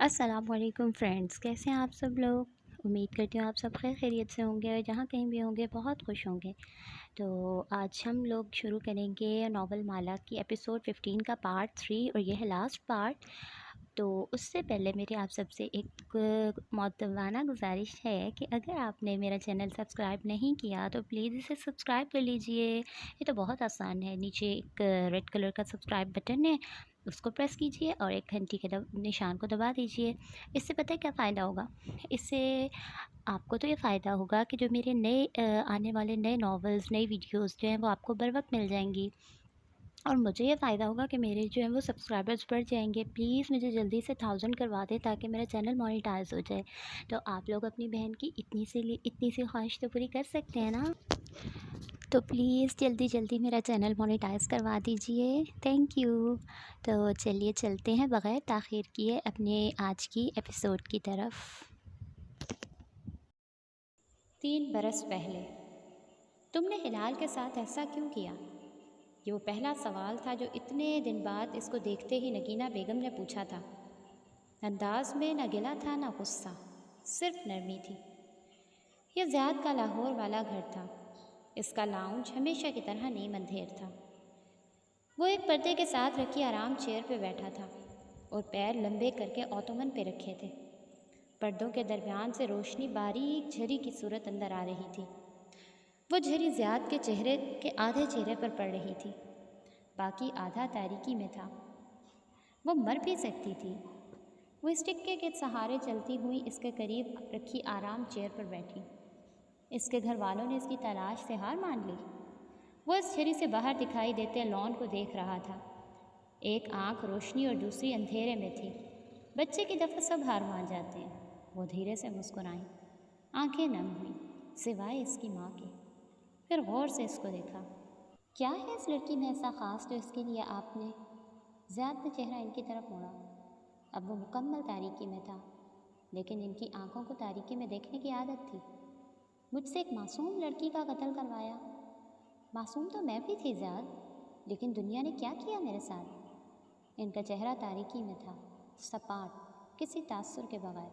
السلام علیکم فرینڈس، کیسے ہیں آپ سب لوگ؟ امید کرتی ہوں آپ سب خیر خیریت سے ہوں گے اور جہاں کہیں بھی ہوں گے بہت خوش ہوں گے۔ تو آج ہم لوگ شروع کریں گے ناول مالا کی ایپیسوڈ 15 کا پارٹ 3، اور یہ ہے لاسٹ پارٹ۔ تو اس سے پہلے میری آپ سب سے ایک معتبرانہ گزارش ہے کہ اگر آپ نے میرا چینل سبسکرائب نہیں کیا تو پلیز اسے سبسکرائب کر لیجئے۔ یہ تو بہت آسان ہے، نیچے ایک ریڈ کلر کا سبسکرائب بٹن ہے، اس کو پریس کیجئے اور ایک گھنٹی کے نشان کو دبا دیجئے۔ اس سے پتہ ہے کیا فائدہ ہوگا؟ اس سے آپ کو تو یہ فائدہ ہوگا کہ جو میرے آنے والے نئے ناولز، نئی ویڈیوز جو ہیں وہ آپ کو بر وقت مل جائیں گی، اور مجھے یہ فائدہ ہوگا کہ میرے جو ہیں وہ سبسکرائبرز بڑھ جائیں گے۔ پلیز مجھے جلدی سے 1000 کروا دیں تاکہ میرا چینل مونیٹائز ہو جائے۔ تو آپ لوگ اپنی بہن کی اتنی سی خواہش تو پوری کر سکتے ہیں نا؟ تو پلیز جلدی جلدی میرا چینل مونیٹائز کروا دیجئے، تھینک یو۔ تو چلیے چلتے ہیں بغیر تاخیر کیے اپنے آج کی ایپیسوڈ کی طرف۔ 3 برس پہلے تم نے ہلال کے ساتھ ایسا کیوں کیا؟ یہ وہ پہلا سوال تھا جو اتنے دن بعد اس کو دیکھتے ہی نگینہ بیگم نے پوچھا تھا۔ انداز میں نہ گلہ تھا نہ غصہ، صرف نرمی تھی۔ یہ زیاد کا لاہور والا گھر تھا۔ اس کا لاؤنج ہمیشہ کی طرح نیم اندھیر تھا۔ وہ ایک پردے کے ساتھ رکھی آرام چیئر پہ بیٹھا تھا اور پیر لمبے کر کے اوتومن پہ رکھے تھے۔ پردوں کے درمیان سے روشنی باریک جھری کی صورت اندر آ رہی تھی۔ وہ جھری زیاد کے چہرے کے آدھے چہرے پر پڑ رہی تھی، باقی آدھا تاریکی میں تھا۔ وہ مر بھی سکتی تھی۔ وہ اسٹکے کے سہارے چلتی ہوئی اس کے قریب رکھی آرام چیئر پر بیٹھی۔ اس کے گھر والوں نے اس کی تلاش سے ہار مان لی۔ وہ اس جھری سے باہر دکھائی دیتے لان کو دیکھ رہا تھا۔ ایک آنکھ روشنی اور دوسری اندھیرے میں تھی۔ بچے کی دفعہ سب ہار مان جاتے ہیں۔ وہ دھیرے سے مسکرائیں، آنکھیں نم ہوئیں سوائے اس کی ماں کے۔ پھر غور سے اس کو دیکھا۔ کیا ہے اس لڑکی میں ایسا خاص جو اس کے لیے آپ نے؟ زیاد نے چہرہ ان کی طرف موڑا۔ اب وہ مکمل تاریکی میں تھا، لیکن ان کی آنکھوں کو تاریکی میں دیکھنے کی عادت تھی۔ مجھ سے ایک معصوم لڑکی کا قتل کروایا۔ معصوم تو میں بھی تھی زیاد، لیکن دنیا نے کیا کیا میرے ساتھ؟ ان کا چہرہ تاریکی میں تھا، سپاٹ، کسی تاثر کے بغیر۔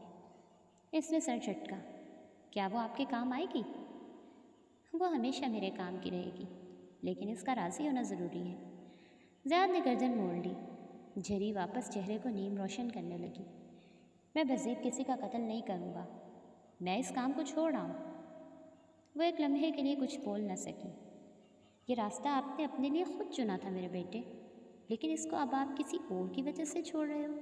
اس نے سر جھٹکا۔ کیا وہ آپ کے کام آئے گی؟ وہ ہمیشہ میرے کام کی رہے گی، لیکن اس کا راضی ہونا ضروری ہے۔ زیاد نے گردن موڑ لی۔ جھری واپس چہرے کو نیم روشن کرنے لگی۔ میں مزید کسی کا قتل نہیں کروں گا، میں اس کام کو چھوڑ رہا ہوں۔ وہ ایک لمحے کے لیے کچھ بول نہ سکی۔ یہ راستہ آپ نے اپنے لیے خود چنا تھا میرے بیٹے، لیکن اس کو اب آپ کسی اور کی وجہ سے چھوڑ رہے ہو۔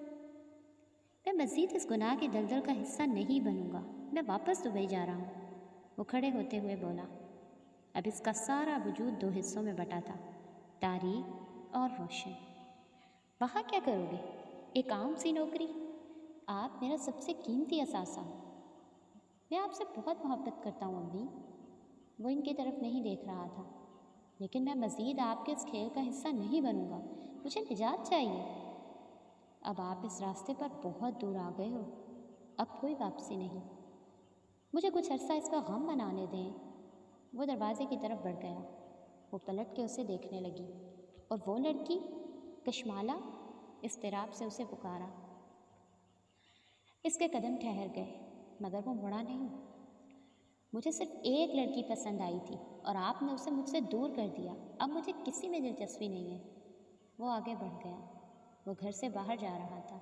میں مزید اس گناہ کے دلدل کا حصہ نہیں بنوں گا، میں واپس دبئی جا رہا ہوں۔ وہ کھڑے ہوتے ہوئے بولا۔ اب اس کا سارا وجود 2 حصوں میں بٹا تھا، تاریک اور روشن۔ وہاں کیا کرو گے؟ ایک عام سی نوکری؟ آپ میرا سب سے قیمتی اثاثہ ہو۔ میں آپ سے بہت محبت کرتا ہوں امی۔ وہ ان کی طرف نہیں دیکھ رہا تھا۔ لیکن میں مزید آپ کے اس کھیل کا حصہ نہیں بنوں گا، مجھے نجات چاہیے۔ اب آپ اس راستے پر بہت دور آ گئے ہو، اب کوئی واپسی نہیں۔ مجھے کچھ عرصہ اس کا غم منانے دیں۔ وہ دروازے کی طرف بڑھ گیا۔ وہ پلٹ کے اسے دیکھنے لگی، اور وہ لڑکی کشمالہ اضطراب سے اسے پکارا۔ اس کے قدم ٹھہر گئے، مگر وہ مڑا نہیں۔ مجھے صرف ایک لڑکی پسند آئی تھی اور آپ نے اسے مجھ سے دور کر دیا، اب مجھے کسی میں دلچسپی نہیں ہے۔ وہ آگے بڑھ گیا۔ وہ گھر سے باہر جا رہا تھا۔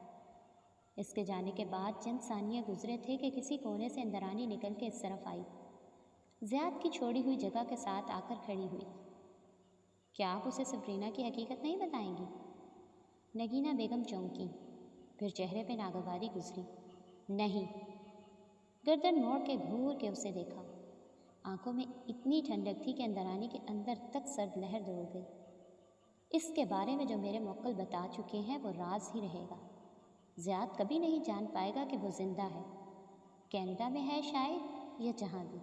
اس کے جانے کے بعد چند ثانیے گزرے تھے کہ کسی کونے سے اندرانی نکل کے اس طرف آئی۔ زیاد کی چھوڑی ہوئی جگہ کے ساتھ آ کر کھڑی ہوئی۔ کیا آپ اسے سبرینا کی حقیقت نہیں بتائیں گی؟ نگینہ بیگم چونکی، پھر چہرے پہ ناگواری گزری۔ نہیں۔ گردن موڑ کے گھور کے اسے دیکھا۔ آنکھوں میں اتنی ٹھنڈک تھی کہ اندرانی کے اندر تک سرد لہر دوڑ گئی۔ اس کے بارے میں جو میرے موکل بتا چکے ہیں وہ راز ہی رہے گا۔ زیاد کبھی نہیں جان پائے گا کہ وہ زندہ ہے، کینیڈا میں ہے شاید، یا جہاں بھی۔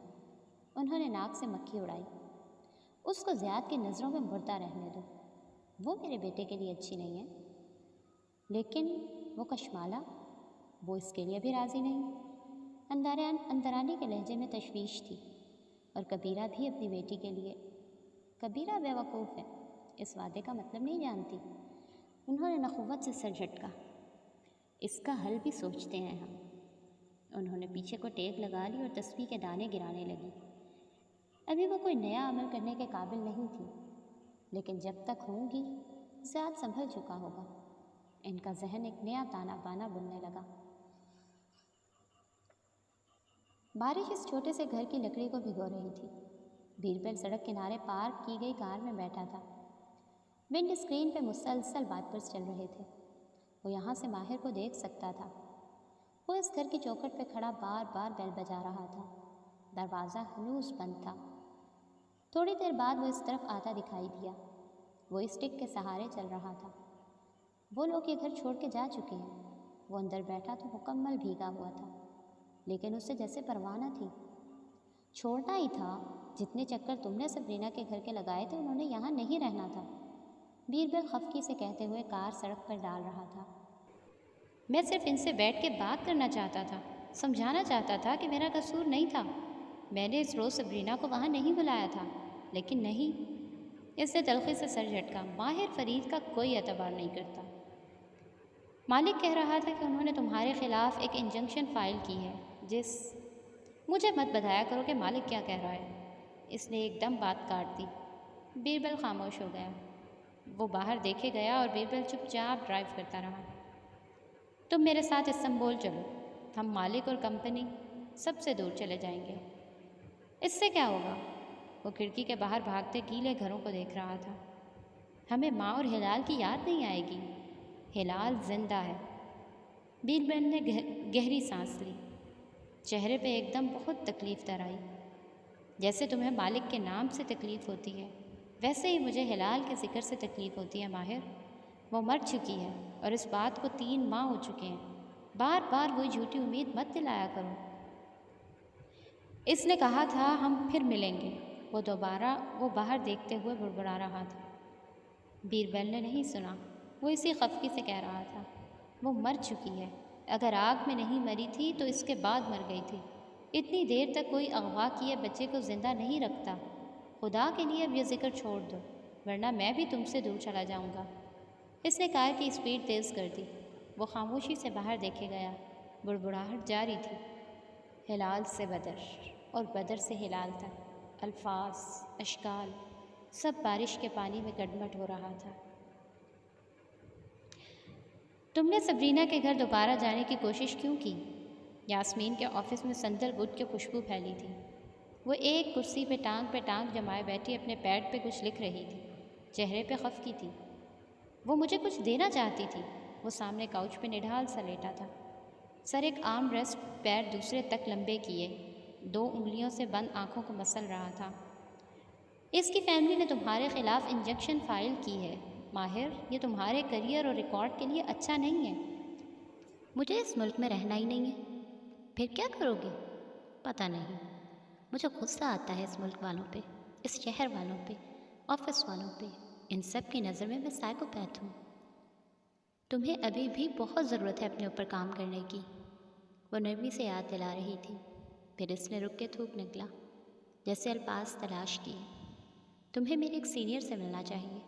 انہوں نے ناک سے مکھی اڑائی۔ اس کو زیاد کی نظروں میں مردہ رہنے دو، وہ میرے بیٹے کے لیے اچھی نہیں ہے۔ لیکن وہ کشمالہ، وہ اس کے لیے بھی راضی نہیں۔ اندرانی کے لہجے میں تشویش تھی، اور کبیرہ بھی اپنی بیٹی کے لیے۔ کبیرہ بیوقوف ہے، اس وعدے کا مطلب نہیں جانتی۔ انہوں نے نخوت سے سر جھٹکا۔ اس کا حل بھی سوچتے ہیں ہم۔ انہوں نے پیچھے کو ٹیک لگا لی اور تسبیح کے دانے گرانے لگی۔ ابھی وہ کوئی نیا عمل کرنے کے قابل نہیں تھی، لیکن جب تک ہوں گی ذات سنبھل چکا ہوگا۔ ان کا ذہن ایک نیا تانا بانا بننے لگا۔ بارش اس چھوٹے سے گھر کی لکڑی کو بھگو رہی تھی۔ بیربل سڑک کنارے پارک کی گئی کار میں بیٹھا تھا۔ ونڈ اسکرین پہ مسلسل وائپرز چل رہے تھے۔ وہ یہاں سے ماہر کو دیکھ سکتا تھا۔ وہ اس گھر کی چوکھٹ پہ کھڑا بار بار بیل بجا رہا تھا۔ دروازہ ہنوز بند تھا۔ تھوڑی دیر بعد وہ اس طرف آتا دکھائی دیا۔ وہ اسٹک کے سہارے چل رہا تھا۔ وہ لوگ یہ گھر چھوڑ کے جا چکے ہیں۔ وہ اندر بیٹھا تو مکمل بھیگا ہوا تھا، لیکن اسے جیسے پرواہ نہ تھی۔ چھوڑنا ہی تھا۔ جتنے چکر تم نے سبرینا کے گھر کے لگائے تھے انہوں نے یہاں نہیں رہنا تھا، بیربل خفگی سے کہتے ہوئے کار سڑک پر ڈال رہا تھا۔ میں صرف ان سے بیٹھ کے بات کرنا چاہتا تھا، سمجھانا چاہتا تھا کہ میرا قصور نہیں تھا۔ میں نے اس روز سبرینا کو وہاں نہیں بلایا تھا، لیکن نہیں۔ اس نے تلخی سے سر جھٹکا۔ ماہر فرید کا کوئی اعتبار نہیں کرتا۔ مالک کہہ رہا تھا کہ انہوں نے تمہارے خلاف ایک انجنکشن فائل کی ہے مجھے مت بتایا کرو کہ مالک کیا کہہ رہا ہے۔ اس نے ایک دم بات کاٹ دی۔ بیربل خاموش ہو گیا۔ وہ باہر دیکھے گیا اور بیربل چپ چاپ ڈرائیو کرتا رہا۔ تم میرے ساتھ استنبول چلو، ہم مالک اور کمپنی سب سے دور چلے جائیں گے۔ اس سے کیا ہوگا؟ وہ کھڑکی کے باہر بھاگتے گیلے گھروں کو دیکھ رہا تھا۔ ہمیں ماں اور ہلال کی یاد نہیں آئے گی۔ ہلال زندہ ہے۔ بیربل نے گہری سانس لی۔ چہرے پہ ایک دم بہت تکلیف در آئی۔ جیسے تمہیں مالک کے نام سے تکلیف ہوتی ہے، ویسے ہی مجھے ہلال کے ذکر سے تکلیف ہوتی ہے ماہر۔ وہ مر چکی ہے اور اس بات کو 3 ماہ ہو چکے ہیں۔ بار بار وہی جھوٹی امید مت دلایا کرو۔ اس نے کہا تھا ہم پھر ملیں گے۔ وہ باہر دیکھتے ہوئے بڑبڑا رہا تھا۔ بیربل نے نہیں سنا۔ وہ اسی خفگی سے کہہ رہا تھا، وہ مر چکی ہے۔ اگر آگ میں نہیں مری تھی تو اس کے بعد مر گئی تھی۔ اتنی دیر تک کوئی اغوا کیے بچے کو زندہ نہیں رکھتا۔ خدا کے لیے اب یہ ذکر چھوڑ دو، ورنہ میں بھی تم سے دور چلا جاؤں گا۔ اس نے کار کی اسپیڈ تیز کر دی۔ وہ خاموشی سے باہر دیکھے گیا۔ بڑبڑاہٹ جاری تھی۔ ہلال سے بدر اور بدر سے ہلال تک، الفاظ، اشکال، سب بارش کے پانی میں گڈمڈ ہو رہا تھا۔ تم نے سبرینا کے گھر دوبارہ جانے کی کوشش کیوں کی؟ یاسمین کے آفس میں سندل وڈ کی خوشبو پھیلی تھی۔ وہ ایک کرسی پہ ٹانگ جمائے بیٹھی اپنے پیڈ پہ کچھ لکھ رہی تھی۔ چہرے پہ خفگی تھی۔ وہ مجھے کچھ دینا چاہتی تھی۔ وہ سامنے کاؤچ پہ نڈھال سا لیٹا تھا، سر ایک آرم ریسٹ، پیر دوسرے تک لمبے کیے، 2 انگلیوں سے بند آنکھوں کو مسل رہا تھا۔ اس کی فیملی نے تمہارے خلاف انجنکشن فائل کی ہے ماہر۔ یہ تمہارے کریئر اور ریکارڈ کے لیے اچھا نہیں ہے۔ مجھے اس ملک میں رہنا ہی نہیں ہے۔ پھر کیا کرو گے؟ پتہ نہیں۔ مجھے غصہ آتا ہے اس ملک والوں پہ، اس شہر والوں پہ، آفس والوں پہ۔ ان سب کی نظر میں سائیکوپیتھ ہوں۔ تمہیں ابھی بھی بہت ضرورت ہے اپنے اوپر کام کرنے کی، وہ نرمی سے یاد دلا رہی تھی۔ پھر اس نے رک کے تھوک نکلا، جیسے الفاظ تلاش کیے۔ تمہیں میرے ایک سینئر سے ملنا چاہیے۔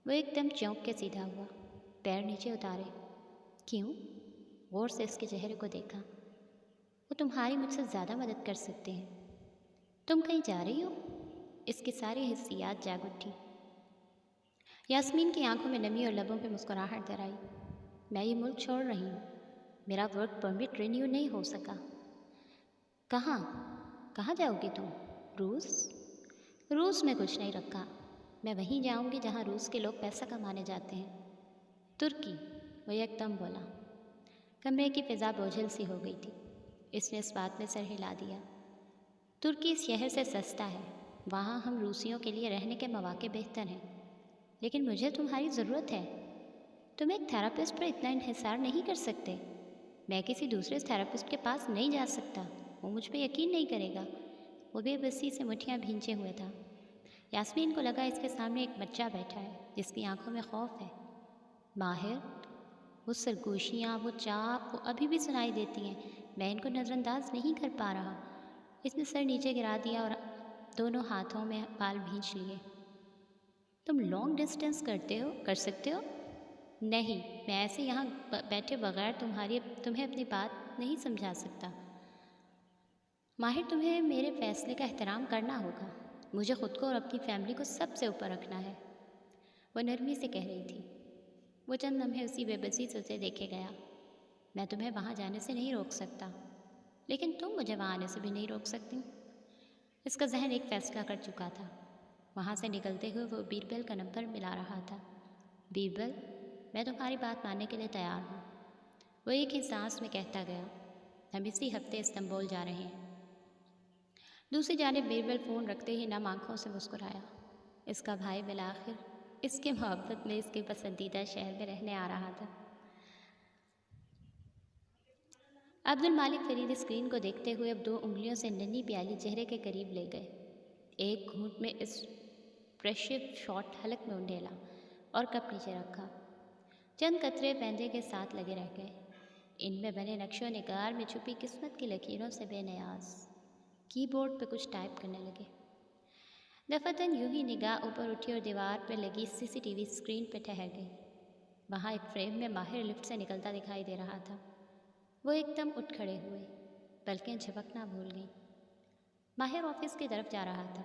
وہ ایک دم چونک کے سیدھا ہوا، پیر نیچے اتارے۔ کیوں؟ غور سے اس کے چہرے کو دیکھا۔ وہ تمہاری مجھ سے زیادہ مدد کر سکتے ہیں۔ تم کہیں جا رہی ہو؟ اس کی ساری حسیات جاگ اٹھی۔ یاسمین کی آنکھوں میں نمی اور لبوں پہ مسکراہٹ در آئی۔ میں یہ ملک چھوڑ رہی ہوں۔ میرا ورک پرمٹ رینیو نہیں ہو سکا۔ کہاں جاؤ گی تم؟ روس میں کچھ نہیں رکھا۔ میں وہیں جاؤں گی جہاں روس کے لوگ پیسہ کمانے جاتے ہیں۔ ترکی، وہ ایک دم بولا۔ کمرے کی فضا بوجھل سی ہو گئی تھی۔ اس نے اس بات میں سر ہلا دیا۔ ترکی اس شہر سے سستا ہے۔ وہاں ہم روسیوں کے لیے رہنے کے مواقع بہتر ہیں۔ لیکن مجھے تمہاری ضرورت ہے۔ تم ایک تھراپسٹ پر اتنا انحصار نہیں کر سکتے۔ میں کسی دوسرے تھراپسٹ کے پاس نہیں جا سکتا، وہ مجھ پہ یقین نہیں کرے گا۔ وہ بے بسی سے مٹھیاں بھینچے ہوئے تھا۔ یاسمین کو لگا اس کے سامنے ایک بچہ بیٹھا ہے جس کی آنکھوں میں خوف ہے۔ ماہر، وہ سرگوشیاں، وہ چاپ، وہ ابھی بھی سنائی دیتی ہیں۔ میں ان کو نظر انداز نہیں کر پا رہا۔ اس نے سر نیچے گرا دیا اور دونوں ہاتھوں میں بال بھینچ لیے۔ تم لانگ ڈسٹینس کر سکتے ہو؟ نہیں، میں ایسے یہاں بیٹھے بغیر تمہیں اپنی بات نہیں سمجھا سکتا۔ ماہر، تمہیں میرے فیصلے کا احترام کرنا ہوگا۔ مجھے خود کو اور اپنی فیملی کو سب سے اوپر رکھنا ہے، وہ نرمی سے کہہ رہی تھی۔ وہ چند لمحے اسی بے بسی سے اسے دیکھے گیا۔ میں تمہیں وہاں جانے سے نہیں روک سکتا، لیکن تم مجھے وہاں آنے سے بھی نہیں روک سکتی۔ اس کا ذہن ایک فیصلہ کر چکا تھا۔ وہاں سے نکلتے ہوئے وہ بیربل کا نمبر ملا رہا تھا۔ بیربل، میں تمہاری بات ماننے کے لیے تیار ہوں، وہ ایک ہی سانس میں کہتا گیا۔ ہم اسی ہفتے استنبول جا رہے ہیں۔ دوسری جانب بیربل فون رکھتے ہی نم آنکھوں سے مسکرایا۔ اس کا بھائی بالآخر اس کے محبت میں اس کے پسندیدہ شہر میں رہنے آ رہا تھا۔ عبد المالک فرید اسکرین کو دیکھتے ہوئے اب 2 انگلیوں سے ننھی پیالی چہرے کے قریب لے گئے۔ ایک گھونٹ میں اس پریشر شاٹ حلق میں انڈیلا اور کپ نیچے رکھا۔ چند قطرے پیندے کے ساتھ لگے رہ گئے، ان میں بنے نقش و نگار میں چھپی قسمت کی لکیروں سے بے نیاز۔ کی بورڈ پہ کچھ ٹائپ کرنے لگے۔ دفعتاً یوں ہی نگاہ اوپر اٹھی اور دیوار پہ لگی CCTV اسکرین پہ ٹھہر گئی۔ وہاں ایک فریم میں ماہر لفٹ سے نکلتا دکھائی دے رہا تھا۔ وہ ایک دم اٹھ کھڑے ہوئے، پلکیں جھپکنا بھول گئیں۔ ماہر آفس کی طرف جا رہا تھا،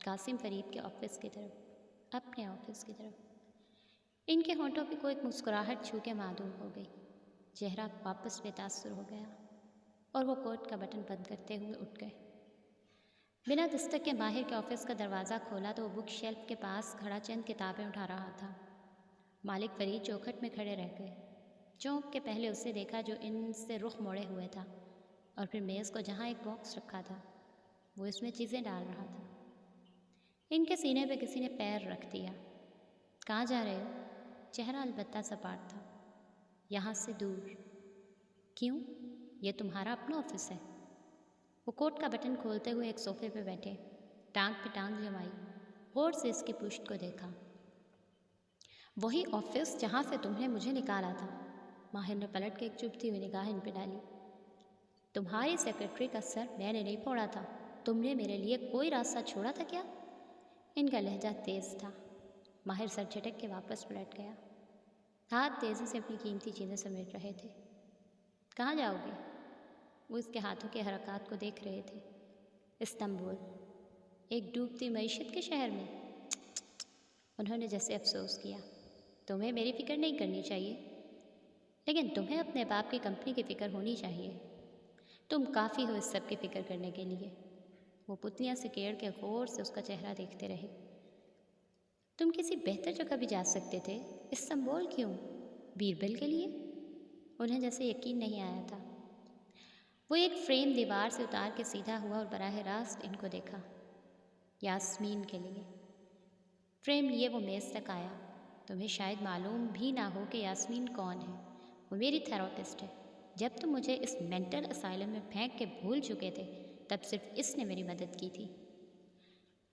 قاسم فرید کے آفس کی طرف، اپنے آفس کی طرف۔ ان کے ہونٹوں پہ کوئی مسکراہٹ چھو کے معدوم ہو گئی۔ چہرہ واپس بے تاثر ہو گیا اور وہ کوٹ کا بٹن بند کرتے ہوئے اٹھ گئے۔ بنا دستک کے ماہر کے آفس کا دروازہ کھولا تو وہ بک شیلف کے پاس کھڑا چند کتابیں اٹھا رہا تھا۔ مالک فرید چوکھٹ میں کھڑے رہ گئے۔ چونک کے پہلے اسے دیکھا جو ان سے رخ موڑے ہوئے تھا، اور پھر میز کو جہاں ایک باکس رکھا تھا وہ اس میں چیزیں ڈال رہا تھا۔ ان کے سینے پہ کسی نے پیر رکھ دیا۔ کہاں جا رہے ہو؟ چہرہ البتہ سپاٹ تھا۔ یہاں سے دور۔ کیوں؟ یہ تمہارا اپنا آفس ہے۔ وہ کوٹ کا بٹن کھولتے ہوئے ایک صوفے پہ بیٹھے، ٹانگ پہ ٹانگ جمائی، غور سے اس کی پشت کو دیکھا۔ وہی آفس جہاں سے تم نے مجھے نکالا تھا۔ ماہر نے پلٹ کے ایک چبھتی ہوئی نگاہ ان پہ ڈالی۔ تمہاری سیکرٹری کا سر میں نے نہیں پھوڑا تھا، تم نے میرے لیے کوئی راستہ چھوڑا تھا کیا؟ ان کا لہجہ تیز تھا۔ ماہر سر جھٹک کے واپس پلٹ گیا۔ ہاتھ تیزی سے اپنی قیمتی چیزیں سمیٹ رہے تھے۔ کہاں جاؤ گے؟ وہ اس کے ہاتھوں کے حرکات کو دیکھ رہے تھے۔ استنبول، ایک ڈوبتی معیشت کے شہر میں۔ انہوں نے جیسے افسوس کیا۔ تمہیں میری فکر نہیں کرنی چاہیے، لیکن تمہیں اپنے باپ کی کمپنی کی فکر ہونی چاہیے۔ تم کافی ہو اس سب کی فکر کرنے کے لیے۔ وہ پتلیاں سے کیڑ کے غور سے اس کا چہرہ دیکھتے رہے۔ تم کسی بہتر جگہ بھی جا سکتے تھے، استنبول کیوں؟ بیربل کے لیے؟ انہیں جیسے یقین نہیں آیا تھا۔ وہ ایک فریم دیوار سے اتار کے سیدھا ہوا اور براہ راست ان کو دیکھا۔ یاسمین کے لیے۔ فریم لیے وہ میز تک آیا۔ تمہیں شاید معلوم بھی نہ ہو کہ یاسمین کون ہے۔ وہ میری تھراپسٹ ہے۔ جب تم مجھے اس مینٹل اسائلم میں پھینک کے بھول چکے تھے تب صرف اس نے میری مدد کی تھی۔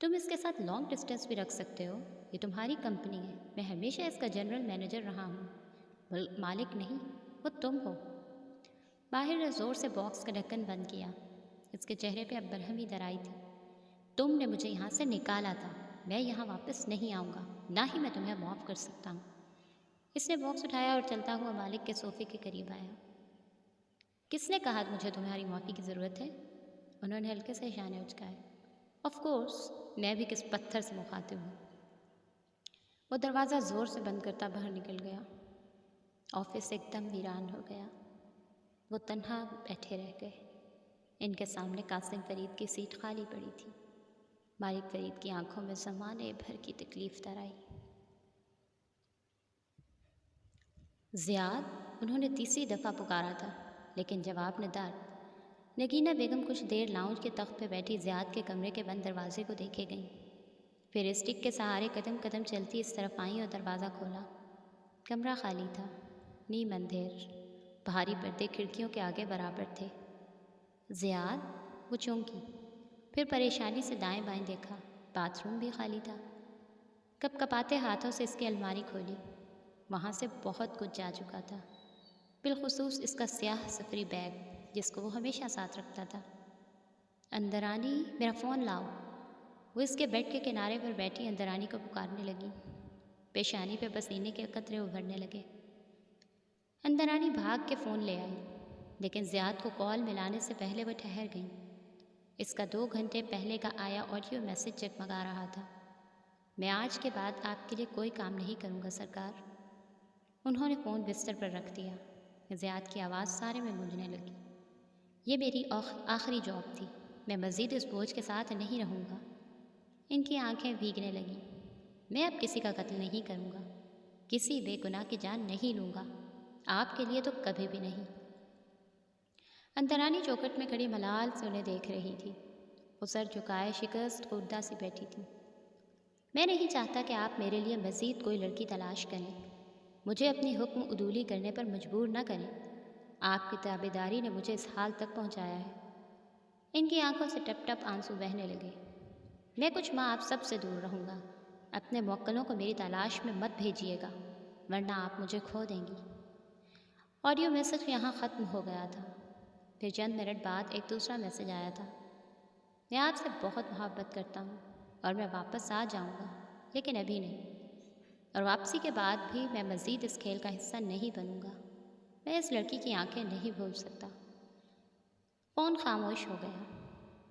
تم اس کے ساتھ لانگ ڈسٹینس بھی رکھ سکتے ہو، یہ تمہاری کمپنی ہے۔ میں ہمیشہ اس کا جنرل مینیجر رہا ہوں، مالک نہیں، وہ تم ہو۔ باہر نے زور سے باکس کا ڈھکن بند کیا۔ اس کے چہرے پہ اب برہمی در آئی تھی۔ تم نے مجھے یہاں سے نکالا تھا، میں یہاں واپس نہیں آؤں گا، نہ ہی میں تمہیں معاف کر سکتا ہوں۔ اس نے باکس اٹھایا اور چلتا ہوا مالک کے صوفے کے قریب آیا۔ کس نے کہا مجھے تمہاری معافی کی ضرورت ہے؟ انہوں نے ہلکے سے اشانے اچکائے۔ آف کورس، میں بھی کس پتھر سے مخاطب ہوں۔ وہ دروازہ زور سے بند کرتا باہر نکل گیا۔ آفس ایک دم ویران ہو گیا۔ وہ تنہا بیٹھے رہ گئے۔ ان کے سامنے قاسم فرید کی سیٹ خالی پڑی تھی۔ مالک فرید کی آنکھوں میں زمانے بھر کی تکلیف در آئی۔ زیاد، انہوں نے تیسری دفعہ پکارا تھا، لیکن جواب ندار۔ نگینہ بیگم کچھ دیر لاؤنج کے تخت پہ بیٹھی زیاد کے کمرے کے بند دروازے کو دیکھے گئیں، پھر اسٹک کے سہارے قدم قدم چلتی اس طرف آئیں اور دروازہ کھولا۔ کمرہ خالی تھا، نیم اندھیر، بھاری پردے کھڑکیوں کے آگے برابر تھے۔ زیاد، وہ چونکی، پھر پریشانی سے دائیں بائیں دیکھا، باتھ روم بھی خالی تھا۔ کپ کپاتے ہاتھوں سے اس کی الماری کھولی، وہاں سے بہت کچھ جا چکا تھا، بالخصوص اس کا سیاہ سفری بیگ جس کو وہ ہمیشہ ساتھ رکھتا تھا۔ اندرانی، میرا فون لاؤ۔ وہ اس کے بیڈ کے کنارے پر بیٹھی اندرانی کو پکارنے لگی۔ پیشانی پہ پسینے کے قطرے ابھرنے لگے۔ اندرانی بھاگ کے فون لے آئی، لیکن زیاد کو کال ملانے سے پہلے وہ ٹھہر گئیں۔ اس کا 2 گھنٹے پہلے کا آیا آڈیو میسج جگمگا رہا تھا۔ میں آج کے بعد آپ کے لیے کوئی کام نہیں کروں گا سرکار۔ انہوں نے فون بستر پر رکھ دیا۔ زیاد کی آواز سارے میں گونجنے لگی۔ یہ میری آخری جاب تھی، میں مزید اس بوجھ کے ساتھ نہیں رہوں گا۔ ان کی آنکھیں بھیگنے لگیں۔ میں اب کسی کا قتل نہیں کروں گا، کسی بے گناہ کی جان نہیں لوں گا، آپ کے لیے تو کبھی بھی نہیں۔ اندرانی چوکھٹ میں کھڑی ملال سے انہیں دیکھ رہی تھی۔ وہ سر جھکائے شکست خوردہ سی بیٹھی تھی۔ میں نہیں چاہتا کہ آپ میرے لیے مزید کوئی لڑکی تلاش کریں، مجھے اپنی حکم عدولی کرنے پر مجبور نہ کریں۔ آپ کی تابعداری نے مجھے اس حال تک پہنچایا ہے۔ ان کی آنکھوں سے ٹپ ٹپ آنسو بہنے لگے۔ میں کچھ ماہ آپ سب سے دور رہوں گا۔ اپنے موکلوں کو میری تلاش میں مت بھیجیے گا، ورنہ آپ مجھے کھو دیں گی۔ آڈیو میسج یہاں ختم ہو گیا تھا۔ پھر چند منٹ بعد ایک دوسرا میسج آیا تھا۔ میں آپ سے بہت محبت کرتا ہوں اور میں واپس آ جاؤں گا، لیکن ابھی نہیں، اور واپسی کے بعد بھی میں مزید اس کھیل کا حصہ نہیں بنوں گا۔ میں اس لڑکی کی آنکھیں نہیں بھول سکتا۔ فون خاموش ہو گیا۔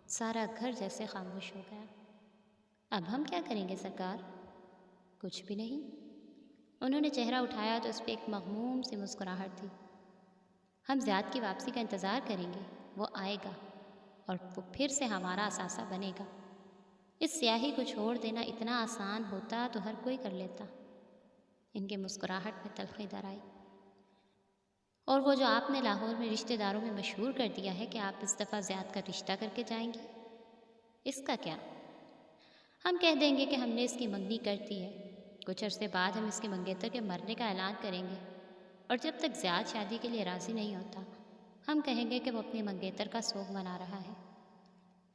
سارا گھر جیسے خاموش ہو گیا۔ اب ہم کیا کریں گے سرکار؟ کچھ بھی نہیں۔ انہوں نے چہرہ اٹھایا تو اس پہ ایک مغموم سی مسکراہٹ تھی۔ ہم زیاد کی واپسی کا انتظار کریں گے، وہ آئے گا اور وہ پھر سے ہمارا اثاثہ بنے گا۔ اس سیاہی کو چھوڑ دینا اتنا آسان ہوتا تو ہر کوئی کر لیتا۔ ان کے مسکراہٹ میں تلخی در آئی۔ اور وہ جو آپ نے لاہور میں رشتہ داروں میں مشہور کر دیا ہے کہ آپ اس دفعہ زیاد کا رشتہ کر کے جائیں گے، اس کا کیا؟ ہم کہہ دیں گے کہ ہم نے اس کی منگنی کر دی ہے۔ کچھ عرصے بعد ہم اس کے منگیتر کے مرنے کا اعلان کریں گے، اور جب تک زیاد شادی کے لیے راضی نہیں ہوتا، ہم کہیں گے کہ وہ اپنے منگیتر کا سوگ منا رہا ہے۔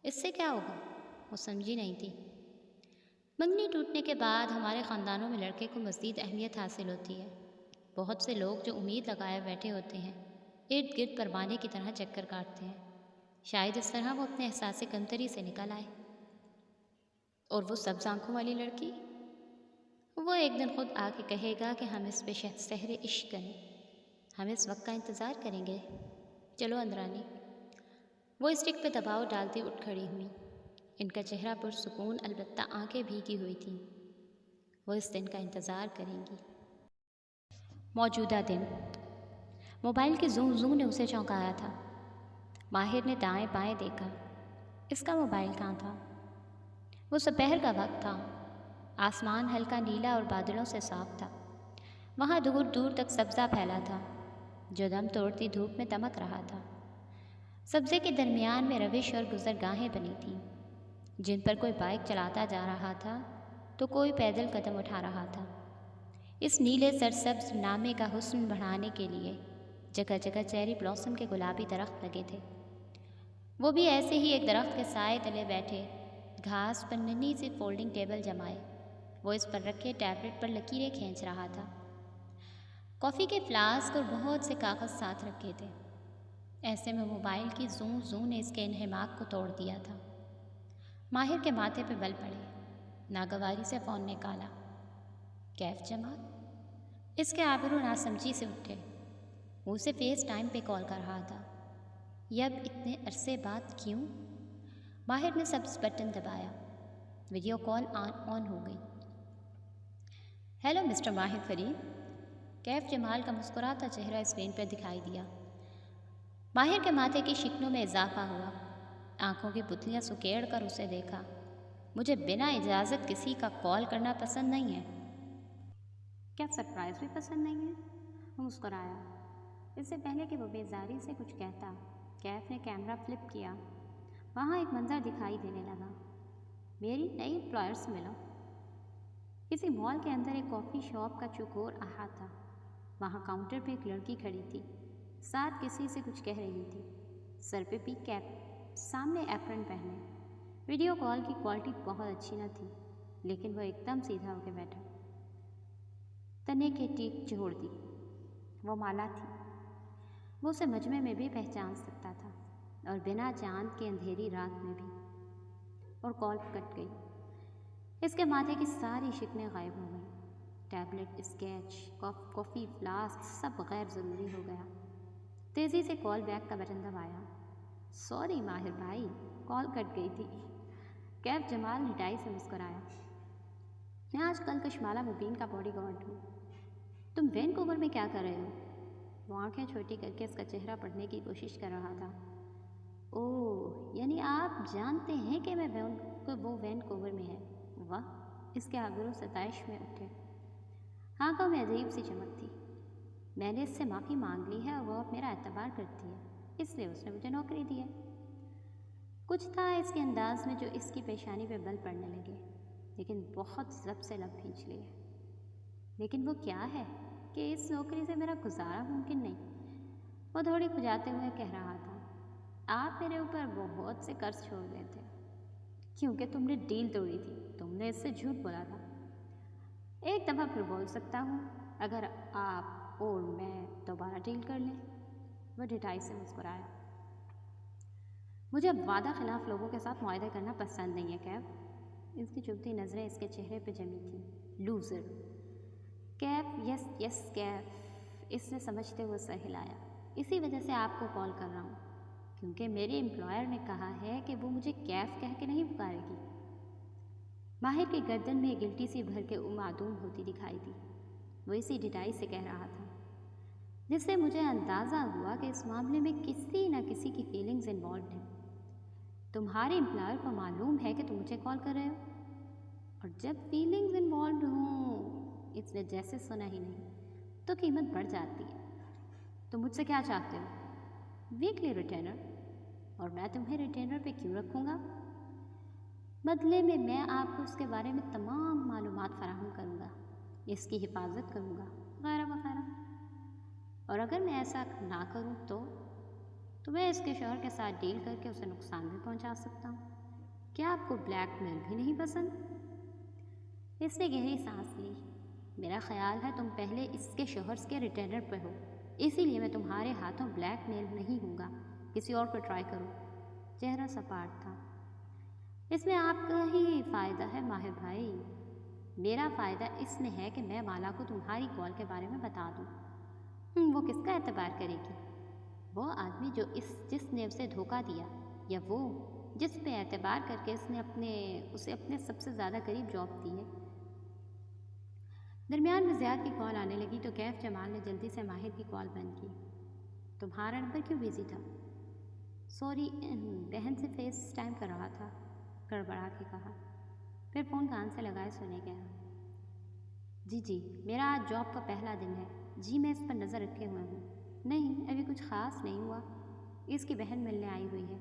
اس سے کیا ہوگا؟ وہ سمجھی نہیں تھی۔ منگنی ٹوٹنے کے بعد ہمارے خاندانوں میں لڑکے کو مزید اہمیت حاصل ہوتی ہے۔ بہت سے لوگ جو امید لگائے بیٹھے ہوتے ہیں، ارد گرد پروانے کی طرح چکر کاٹتے ہیں۔ شاید اس طرح وہ اپنے احساس کمتری سے نکل آئے۔ اور وہ سبز آنکھوں والی لڑکی، وہ ایک دن خود آ کے کہے گا کہ ہم اس پہ سحر عشق کریں۔ ہم اس وقت کا انتظار کریں گے۔ چلو اندرانی۔ وہ اسٹک پہ دباؤ ڈالتی اٹھ کھڑی ہوئی۔ ان کا چہرہ پرسکون، البتہ آنکھیں بھیگی ہوئی تھیں۔ وہ اس دن کا انتظار کریں گی۔ موجودہ دن۔ موبائل کی زوں زوں نے اسے چونکایا تھا۔ ماہر نے دائیں بائیں دیکھا۔ اس کا موبائل کہاں تھا؟ وہ دوپہر کا وقت تھا۔ آسمان ہلکا نیلا اور بادلوں سے صاف تھا۔ وہاں دور دور تک سبزہ پھیلا تھا جو دم توڑتی دھوپ میں دمک رہا تھا۔ سبزے کے درمیان میں روش اور گزرگاہیں بنی تھیں، جن پر کوئی بائک چلاتا جا رہا تھا تو کوئی پیدل قدم اٹھا رہا تھا۔ اس نیلے سرسبز نامے کا حسن بڑھانے کے لیے جگہ جگہ چیری بلاسم کے گلابی درخت لگے تھے۔ وہ بھی ایسے ہی ایک درخت کے سائے تلے بیٹھے، گھاس پر ننھی سی فولڈنگ ٹیبل جمائے، وہ اس پر رکھے ٹیبلٹ پر لکیریں کھینچ رہا تھا۔ کافی کے فلاسک اور بہت سے کاغذ ساتھ رکھے تھے۔ ایسے میں موبائل کی زوں زوں نے اس کے انہماک کو توڑ دیا تھا۔ ماہر کے ماتھے پہ بل پڑے۔ ناگواری سے فون نکالا۔ کیف جمال؟ اس کے آبرو ناسمجھی سے اٹھے۔ وہ اسے فیس ٹائم پہ کال کر رہا تھا۔ یہ اب اتنے عرصے بعد کیوں؟ ماہر نے سبز بٹن دبایا۔ ویڈیو کال آن ہو گئی۔ ہیلو مسٹر ماہر فرید۔ کیف جمال کا مسکراتا چہرہ اسکرین پر دکھائی دیا۔ ماہر کے ماتھے کی شکنوں میں اضافہ ہوا۔ آنکھوں کی پتلیاں سکیڑ کر اسے دیکھا۔ مجھے بنا اجازت کسی کا کال کرنا پسند نہیں ہے۔ کیا سرپرائز بھی پسند نہیں ہے؟ وہ مسکرایا۔ اس سے پہلے کہ وہ بیزاری سے کچھ کہتا، کیف نے کیمرہ فلپ کیا۔ وہاں ایک منظر دکھائی دینے لگا۔ میری نئی امپلائر سے ملو۔ کسی مال کے اندر ایک کافی شاپ کا چوکور احاطہ تھا۔ وہاں کاؤنٹر پہ ایک لڑکی کھڑی تھی، ساتھ کسی سے کچھ کہہ رہی تھی۔ سر پہ پی کیپ، سامنے ایپرن پہنے۔ ویڈیو کال کی کوالٹی بہت اچھی نہ تھی، لیکن وہ ایک دم سیدھا ہو کے بیٹھا۔ تنے کی ٹیک جوڑ دی۔ وہ مالا تھی۔ وہ اسے مجمع میں بھی پہچان سکتا تھا، اور بنا چاند کے اندھیری رات میں بھی۔ اور کال کٹ گئی۔ اس کے ماتھے کی ساری شکنیں غائب ہو گئیں۔ ٹیبلٹ، اسکیچ، کافی فلاسک سب غیر ضروری ہو گیا۔ تیزی سے کال بیک کا بٹن دبایا۔ سوری ماہر بھائی، کال کٹ گئی تھی۔ کیف جمال نٹائی سے مسکرایا۔ میں آج کل کشمالہ مبین کا باڈی گارڈ ہوں۔ تم وینکوور میں کیا کر رہے ہو؟ وہ آنکھیں چھوٹی کر کے اس کا چہرہ پڑھنے کی کوشش کر رہا تھا۔ اوہ، یعنی آپ جانتے ہیں کہ وہ وینکوور میں ہے۔ واہ، اس کے آبرو ستائش میں اٹھے۔ آنکھوں میں عجیب سی چمک تھی۔ میں نے اس سے معافی مانگ لی ہے اور وہ اب میرا اعتبار کرتی ہے، اس لیے اس نے مجھے نوکری دی ہے۔ کچھ تھا اس کے انداز میں جو اس کی پیشانی پہ بل پڑنے لگے، لیکن بہت ضبط سے لب کھینچ لیے۔ لیکن وہ کیا ہے کہ اس نوکری سے میرا گزارا ممکن نہیں، وہ تھوڑی کھجاتے ہوئے کہہ رہا تھا۔ آپ میرے اوپر بہت سے قرض چھوڑ گئے تھے کیونکہ تم نے ڈیل توڑی تھی، تم نے اس سے جھوٹ بولا تھا۔ ایک دفعہ پھر بول سکتا ہوں اگر آپ اور میں دوبارہ ڈیل کر لیں۔ وہ ڈٹائی سے مسکرایا۔ مجھے اب وعدہ خلاف لوگوں کے ساتھ معاہدے کرنا پسند نہیں ہے کیف۔ اس کی چبھتی نظریں اس کے چہرے پہ جمی تھیں۔ لوزر۔ کیف، یس کیف، اس نے سمجھتے ہوئے سر ہلایا۔ اسی وجہ سے آپ کو کال کر رہا ہوں، کیونکہ میرے امپلائر نے کہا ہے کہ وہ مجھے کیف کہہ کے نہیں پکارے گی۔ ماہر کی گردن میں گلٹی سی بھر کے معدوم ہوتی دکھائی دی۔ وہ اسی ڈٹائی سے کہہ رہا تھا، جس سے مجھے اندازہ ہوا کہ اس معاملے میں کسی نہ کسی کی فیلنگز انوالوڈ ہیں۔ تمہارے امپلائر کو معلوم ہے کہ تم مجھے کال کر رہے ہو، اور جب فیلنگز انوالوڈ ہوں، اس نے جیسے سنا ہی نہیں، تو قیمت بڑھ جاتی ہے۔ تم مجھ سے کیا چاہتے ہو؟ ویکلی ریٹینر، اور میں تمہیں ریٹینر پہ کیوں رکھوں گا؟ بدلے میں آپ کو اس کے بارے میں تمام معلومات فراہم کروں گا، اس کی حفاظت کروں گا، وغیرہ وغیرہ۔ اور اگر میں ایسا نہ کروں تو میں اس کے شوہر کے ساتھ ڈیل کر کے اسے نقصان بھی پہنچا سکتا ہوں۔ کیا آپ کو بلیک میل بھی نہیں پسند؟ اس نے گہری سانس لی۔ میرا خیال ہے تم پہلے اس کے شوہر کے ریٹینر پہ ہو، اسی لیے میں تمہارے ہاتھوں بلیک میل نہیں ہوں گا۔ کسی اور کو ٹرائی کرو۔ چہرہ سپاٹ تھا۔ اس میں آپ کا ہی فائدہ ہے ماہر بھائی۔ میرا فائدہ اس میں ہے کہ میں مالا کو تمہاری کال کے بارے میں بتا دوں۔ وہ کس کا اعتبار کرے گی؟ وہ آدمی جس نے اسے دھوکہ دیا، یا وہ جس پہ اعتبار کر کے اسے اپنے سب سے زیادہ قریب جاب دی ہے؟ درمیان میں زیاد کی کال آنے لگی تو کیف جمال نے جلدی سے ماہر کی کال بند کی۔ تمہارا نمبر کیوں بیزی تھا؟ سوری، بہن سے فیس ٹائم کر رہا تھا، گڑبڑا کے کہا۔ پھر فون کان سے لگائے سنے گیا۔ جی، میرا آج جاب کا پہلا دن ہے۔ جی، میں اس پر نظر رکھے ہوئے ہوں۔ نہیں، ابھی کچھ خاص نہیں ہوا، اس کی بہن ملنے آئی ہوئی ہے۔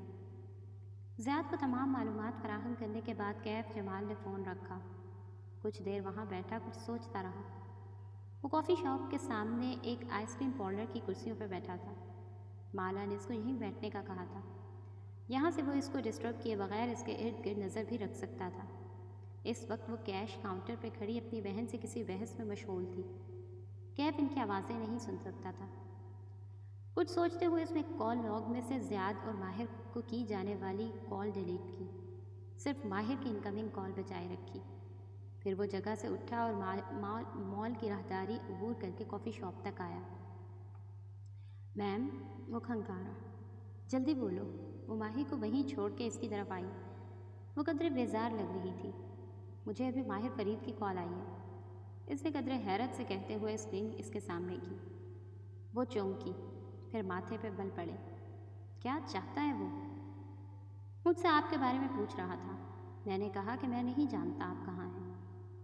زیاد کو تمام معلومات فراہم کرنے کے بعد کیف جمال نے فون رکھا۔ کچھ دیر وہاں بیٹھا کچھ سوچتا رہا۔ وہ کافی شاپ کے سامنے ایک آئس کریم پارلر کی کرسیوں پہ بیٹھا تھا۔ مالا نے اس کو یہیں بیٹھنے کا کہا تھا، یہاں سے وہ اس کو ڈسٹرب کیے بغیر اس کے ارد گرد نظر بھی رکھ سکتا تھا۔ اس وقت وہ کیش کاؤنٹر پہ کھڑی اپنی بہن سے کسی بحث میں مشغول تھی۔ کیف ان کی آوازیں نہیں سن سکتا تھا۔ کچھ سوچتے ہوئے اس نے کال لاگ میں سے زیاد اور ماہر کو کی جانے والی کال ڈیلیٹ کی، صرف ماہر کی انکمنگ کال بچائے رکھی۔ پھر وہ جگہ سے اٹھا اور مال کی راہداری عبور کر کے کافی شاپ تک آیا۔ میم، وہ کھنکارا، جلدی بولو۔ وہ ماہر کو وہیں چھوڑ کے اس کی طرف آئی۔ وہ قدرے بیزار لگ رہی تھی۔ مجھے ابھی ماہر فرید کی کال آئی ہے، اس نے قدرے حیرت سے کہتے ہوئے اسکرین اس کے سامنے کی۔ وہ چونکی، پھر ماتھے پہ بل پڑے۔ کیا چاہتا ہے وہ؟ مجھ سے آپ کے بارے میں پوچھ رہا تھا۔ میں نے کہا کہ میں نہیں جانتا آپ کہاں ہیں۔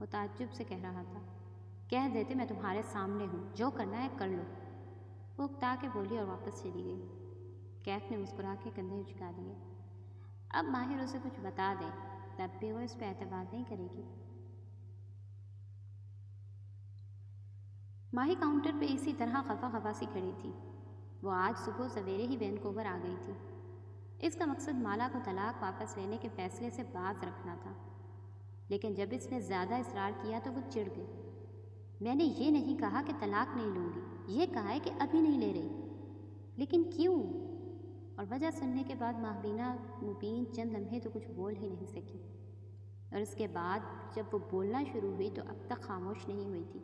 وہ تعجب سے کہہ رہا تھا۔ کہہ دیتے میں تمہارے سامنے ہوں، جو کرنا ہے کر لو۔ وہ اکتا کے بولی اور واپس چلی گئی۔ کیف نے مسکرا کے کندھے جھکا دیے۔ اب ماہر اسے کچھ بتا دے، تب بھی وہ اس پہ اعتبار نہیں کرے گی۔ ماہی کاؤنٹر پہ اسی طرح خفا سی کھڑی تھی۔ وہ آج صبح سویرے ہی وینکوور آ گئی تھی۔ اس کا مقصد مالا کو طلاق واپس لینے کے فیصلے سے باز رکھنا تھا، لیکن جب اس نے زیادہ اصرار کیا تو وہ چڑ گئی۔ میں نے یہ نہیں کہا کہ طلاق نہیں لوں گی، یہ کہا ہے کہ ابھی نہیں لے رہی۔ لیکن کیوں؟ اور وجہ سننے کے بعد ماہبینہ مبین چند لمحے تو کچھ بول ہی نہیں سکی، اور اس کے بعد جب وہ بولنا شروع ہوئی تو اب تک خاموش نہیں ہوئی تھی۔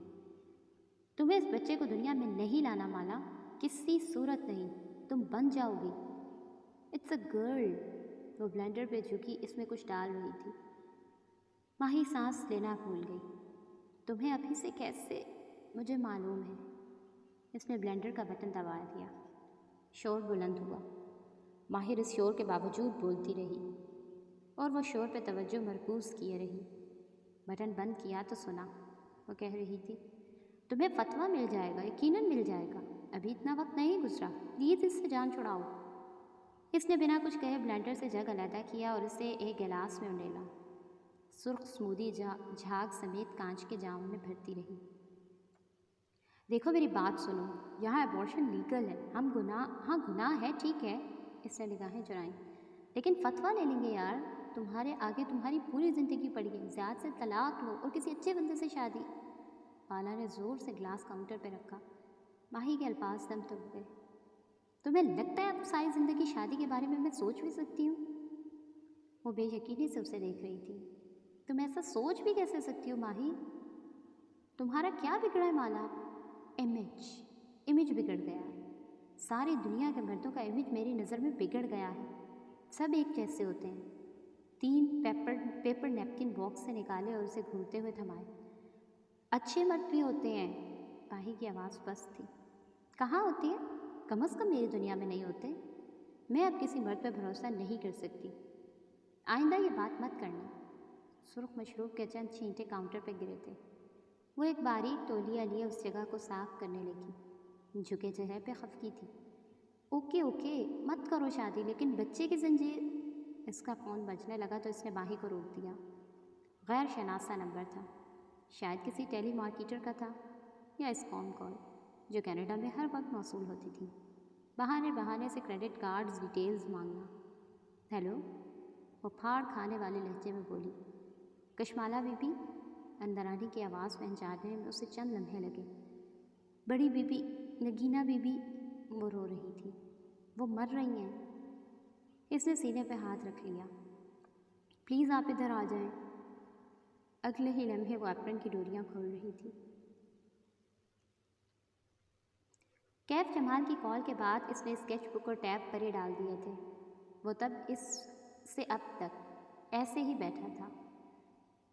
تمہیں اس بچے کو دنیا میں نہیں لانا مالا، کسی صورت نہیں، تم بن جاؤ گی۔ It's a girl. وہ بلینڈر پہ جھکی اس میں کچھ ڈال رہی تھی۔ ماہی سانس لینا بھول گئی۔ تمہیں ابھی سے کیسے؟ مجھے معلوم ہے۔ اس نے بلینڈر کا بٹن دبا دیا۔ شور بلند ہوا۔ ماہر اس شور کے باوجود بولتی رہی اور وہ شور پہ توجہ مرکوز کیے رہی۔ بٹن بند کیا تو سنا، وہ کہہ رہی تھی، تمہیں فتویٰ مل جائے گا، یقیناً مل جائے گا، ابھی اتنا وقت نہیں گزرا، پلیز اس سے جان چھڑاؤ۔ اس نے بنا کچھ کہے بلینڈر سے جگ علیحدہ کیا اور اسے ایک گلاس میں انڈیلا۔ سرخ سمودی جھاگ سمیت کانچ کے جام میں بھرتی رہی۔ دیکھو میری بات سنو، یہاں ایبورشن لیگل ہے، ہاں گناہ ہے، ٹھیک ہے، اس نے نگاہیں چرائیں، لیکن فتویٰ لے لیں گے یار، تمہارے آگے تمہاری پوری زندگی پڑی ہے، زیادہ سے طلاق لو اور کسی اچھے بندے سے شادی۔ بالا نے زور سے گلاس کاؤنٹر پہ رکھا۔ ماہی کے الفاظ دم توڑ گئے۔ تمہیں لگتا ہے اب ساری زندگی شادی کے بارے میں سوچ بھی سکتی ہوں؟ وہ بے یقینی سے اسے دیکھ رہی تھی۔ تم ایسا سوچ بھی کیسے سکتی ہو ماہی؟ تمہارا کیا بگڑا ہے مالا؟ امیج بگڑ گیا ہے۔ ساری دنیا کے مردوں کا امیج میری نظر میں بگڑ گیا ہے، سب ایک جیسے ہوتے ہیں۔ 3 پیپر نیپکن باکس سے نکالے اور اسے گھورتے ہوئے تھمائے۔ اچھے مرد بھی ہوتے ہیں۔ ماہی کی آواز پست تھی۔ کہاں ہوتی ہے؟ کم از کم میری دنیا میں نہیں ہوتے۔ میں اب کسی مرد پہ بھروسہ نہیں کر سکتی، آئندہ یہ بات مت کرنا۔ سرخ مشروب کے چند چھینٹے کاؤنٹر پہ گرے تھے۔ وہ ایک باریک تولیہ لیے اس جگہ کو صاف کرنے لگی، جھکے چہرے پہ خفگی تھی۔ اوکے مت کرو شادی، لیکن بچے کی زنجیر۔ اس کا فون بجنے لگا تو اس نے ماہی کو روک دیا۔ غیر شناسا نمبر تھا، شاید کسی ٹیلی مارکیٹر کا تھا یا اسکام کال جو کینیڈا میں ہر وقت موصول ہوتی تھی۔ بہانے سے کریڈٹ کارڈز ڈیٹیلز مانگنا۔ ہیلو، وہ پھاڑ کھانے والے لہجے میں بولی۔ Kashmala be be? اندر آنے کی آواز پہچاننے میں اسے چند لمحے لگے۔ بڑی be be, Nageena be be, وہ رو رہی تھی، وہ مر رہی ہیں۔ اس نے سینے پہ ہاتھ رکھ لیا۔ پلیز آپ ادھر آ جائیں۔ اگلے ہی لمحے وہ ایپرن کی ڈوریاں کھول رہی تھی۔ کیف جمال کی کال کے بعد اس نے اسکیچ بک اور ٹیب پر ہی ڈال دیے تھے۔ وہ تب اس سے اب تک ایسے ہی بیٹھا تھا،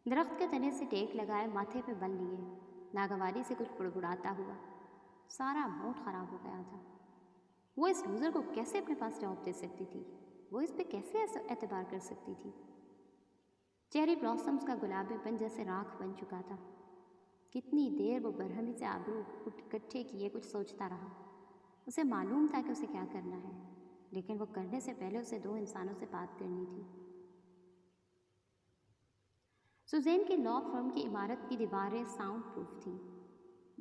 درخت کے تنے سے ٹیک لگائے، ماتھے پہ بل لیے، ناگواری سے کچھ بڑبڑاتا ہوا۔ سارا موڈ خراب ہو گیا تھا۔ وہ اس لوزر کو کیسے اپنے پاس جواب دے سکتی تھی؟ وہ اس پہ کیسے اعتبار کر سکتی تھی؟ چیری بلاسمز کا گلابی پن جیسے راکھ بن چکا تھا۔ کتنی دیر وہ برہمی سے آبرو اکٹھے کیے کچھ سوچتا رہا۔ اسے معلوم تھا کہ اسے کیا کرنا ہے، لیکن وہ کرنے سے پہلے اسے 2 انسانوں سے بات کرنی تھی۔ سوزین کی لا فرم کی عمارت کی دیواریں ساؤنڈ پروف تھیں،